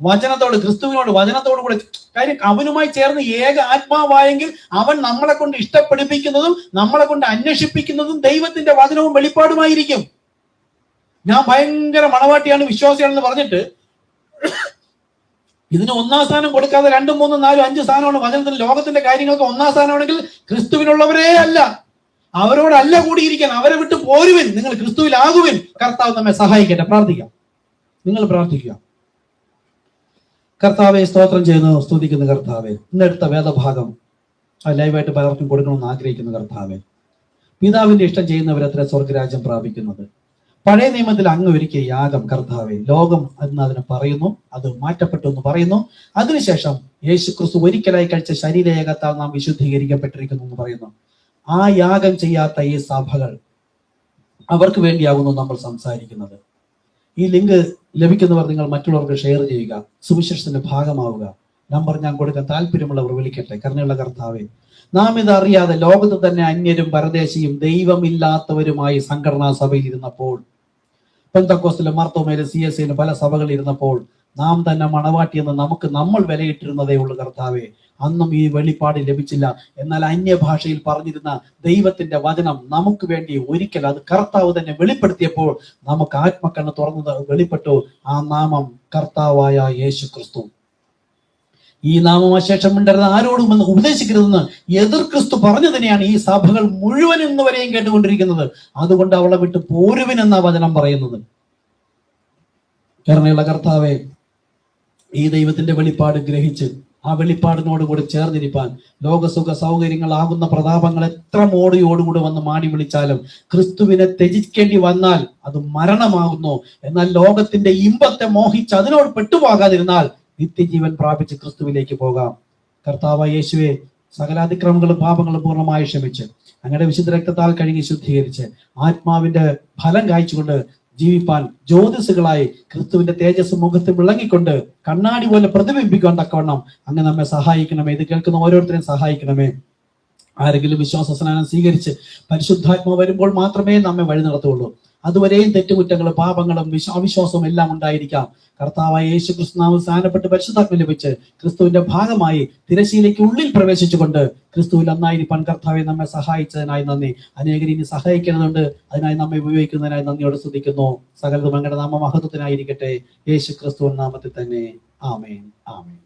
വചനത്തോട്, ക്രിസ്തുവിനോട്, വചനത്തോട് കൂടെ കാര്യം അവനുമായി ചേർന്ന് ഏക ആത്മാവായെങ്കിൽ അവൻ നമ്മളെ കൊണ്ട് ഇഷ്ടപ്പെടുപ്പിക്കുന്നതും നമ്മളെ കൊണ്ട് അന്വേഷിപ്പിക്കുന്നതും ദൈവത്തിന്റെ വചനവും വെളിപ്പാടുമായിരിക്കും. ഞാൻ ഭയങ്കര മണവാട്ടിയാണ്, വിശ്വാസിയാണെന്ന് പറഞ്ഞിട്ട് ഇതിന് 1-ാം സ്ഥാനം കൊടുക്കാതെ 2, 3, 4, 5 സ്ഥാനമാണ് വചനത്തിന്. ലോകത്തിന്റെ കാര്യങ്ങൾക്ക് 1-ാം സ്ഥാനമാണെങ്കിൽ ക്രിസ്തുവിനുള്ളവരേ അല്ല, അവരോടല്ല കൂടിയിരിക്കാൻ. അവരെ വിട്ട് പോരുവിൻ, നിങ്ങൾ ക്രിസ്തുവിലാകുവിൻ. കർത്താവ് നമ്മെ സഹായിക്കട്ടെ. പ്രാർത്ഥിക്കാം. നിങ്ങൾ പ്രാർത്ഥിക്കുക. കർത്താവെ, സ്തോത്രം ചെയ്യുന്നു, സ്തുതിക്കുന്നു കർത്താവെ. ഇന്നെടുത്ത വേദഭാഗം ലൈവായിട്ട് പലർക്കും കൊടുക്കണമെന്ന് ആഗ്രഹിക്കുന്നു കർത്താവെ. പിതാവിന്റെ ഇഷ്ടം ചെയ്യുന്നവരത്ര സ്വർഗരാജ്യം പ്രാപിക്കുന്നത്. പഴയ നിയമത്തിൽ അങ്ങ് ഒരുക്കിയ യാഗം കർത്താവെ, ലോകം എന്ന് അതിനെ പറയുന്നു, അത് മാറ്റപ്പെട്ടു എന്ന് പറയുന്നു. അതിനുശേഷം യേശു ക്രിസ്തു ഒരിക്കലായി കഴിച്ച ശരീരയാഗത്താൽ നാം വിശുദ്ധീകരിക്കപ്പെട്ടിരിക്കുന്നു എന്ന് പറയുന്നു. ആ യാഗം ചെയ്യാത്ത ഈ സഭകൾ, അവർക്ക് വേണ്ടിയാകുന്നു നമ്മൾ സംസാരിക്കുന്നത്. ഈ ലിങ്ക് ലഭിക്കുന്നവർ നിങ്ങൾ മറ്റുള്ളവർക്ക് ഷെയർ ചെയ്യുക, സുവിശേഷത്തിന്റെ ഭാഗമാവുക. നമ്പർ ഞാൻ കൊടുക്കാൻ താല്പര്യമുള്ളവർ വിളിക്കട്ടെ. കരുണയുള്ള കർത്താവെ, നാം ഇത് അറിയാതെ ലോകത്ത് തന്നെ അന്യരും പരദേശിയും ദൈവമില്ലാത്തവരുമായി സംഘടനാ സഭയിൽ ഇരുന്നപ്പോൾ, പെന്തക്കോസ്തിലും മാർത്തോമയിലും CSIയിലും പല സഭകളിൽ ഇരുന്നപ്പോൾ, നാം തന്നെ മണവാട്ടിയെന്ന് നമ്മൾ വിലയിട്ടിരുന്നതേ ഉള്ളൂ കർത്താവെ. അന്നും ഈ വെളിപ്പാട് ലഭിച്ചില്ല. എന്നാൽ അന്യഭാഷയിൽ പറഞ്ഞിരുന്ന ദൈവത്തിന്റെ വചനം നമുക്ക് വേണ്ടി ഒരിക്കൽ അത് കർത്താവ് തന്നെ വെളിപ്പെടുത്തിയപ്പോൾ നമുക്ക് ആത്മക്കണ്ണ് തുറന്നത് വെളിപ്പെട്ടു. ആ നാമം കർത്താവായ യേശു ക്രിസ്തു. ഈ നാമം അശേഷം മിണ്ടരുത്, ആരോടും എന്ന് ഉപദേശിക്കരുതെന്ന് എതിർ ക്രിസ്തു പറഞ്ഞതിനെയാണ് ഈ സഭകൾ മുഴുവൻ ഇന്നുവരെയും കേട്ടുകൊണ്ടിരിക്കുന്നത്. അതുകൊണ്ട് അവളെ വിട്ട് പോരുവിനെന്ന വചനം പറയുന്നത്. കരുണയുള്ള കർത്താവെ, ഈ ദൈവത്തിന്റെ വെളിപ്പാട് ഗ്രഹിച്ച് ആ വെളിപ്പാടിനോട് കൂടി ചേർന്നിരിപ്പാൻ, ലോകസുഖ സൗകര്യങ്ങളാകുന്ന പ്രതാപങ്ങൾ എത്ര മോടിയോടുകൂടി വന്ന് മാടി വിളിച്ചാലും ക്രിസ്തുവിനെ ത്യജിക്കേണ്ടി വന്നാൽ അത് മരണമാകുന്നു. എന്നാൽ ലോകത്തിന്റെ ഇമ്പത്തെ മോഹിച്ച് അതിനോട് പെട്ടുപോകാതിരുന്നാൽ നിത്യജീവൻ പ്രാപിച്ച് ക്രിസ്തുവിലേക്ക് പോകാം. കർത്താവായ യേശുവെ, സകല അതിക്രമങ്ങളും പാപങ്ങളും പൂർണ്ണമായി ക്ഷമിച്ച് അങ്ങയുടെ വിശുദ്ധ രക്തത്താൽ കഴുകി ശുദ്ധീകരിച്ച് ആത്മാവിന്റെ ഫലം കായ്ച്ചുകൊണ്ട് ജീവിപ്പാൻ ജ്യോതിസുകളായി ക്രിസ്തുവിന്റെ തേജസ് മുഖത്ത് വിളങ്ങിക്കൊണ്ട് കണ്ണാടി പോലെ പ്രതിബിംബിക്കാൻ തക്കവണ്ണം അങ്ങ് നമ്മെ സഹായിക്കണമേ. ഇത് കേൾക്കുന്ന ഓരോരുത്തരെയും സഹായിക്കണമേ. ആരെങ്കിലും വിശ്വാസ സ്നാനം സ്വീകരിച്ച് പരിശുദ്ധാത്മാവ് വരുമ്പോൾ മാത്രമേ നമ്മെ വഴി നടത്തുള്ളൂ. അതുവരെയും തെറ്റുകുറ്റങ്ങളും പാപങ്ങളും അവിശ്വാസവും എല്ലാം ഉണ്ടായിരിക്കാം. കർത്താവായ യേശു ക്രിസ്തുനാമം സ്നാനപ്പെട്ട് പരിശുദ്ധാത്മ ലഭിച്ച് ക്രിസ്തുവിന്റെ ഭാഗമായി തിരശ്ശീലയ്ക്ക് ഉള്ളിൽ പ്രവേശിച്ചുകൊണ്ട് ക്രിസ്തുവിൽ ഒന്നായിരിക്കാൻ കർത്താവെ നമ്മെ സഹായിച്ചതിനായി നന്ദി. അനേകർ ഇനി സഹായിക്കുന്നുണ്ട്, അതിനായി നമ്മെ ഉപയോഗിക്കുന്നതിനായി നന്ദിയോടെ സ്തുതിക്കുന്നു. സകലതും അങ്ങയുടെ നാമ മഹത്വത്തിനായിരിക്കട്ടെ. യേശു ക്രിസ്തുവിൻ നാമത്തിൽ തന്നെ. ആമേൻ, ആമേൻ.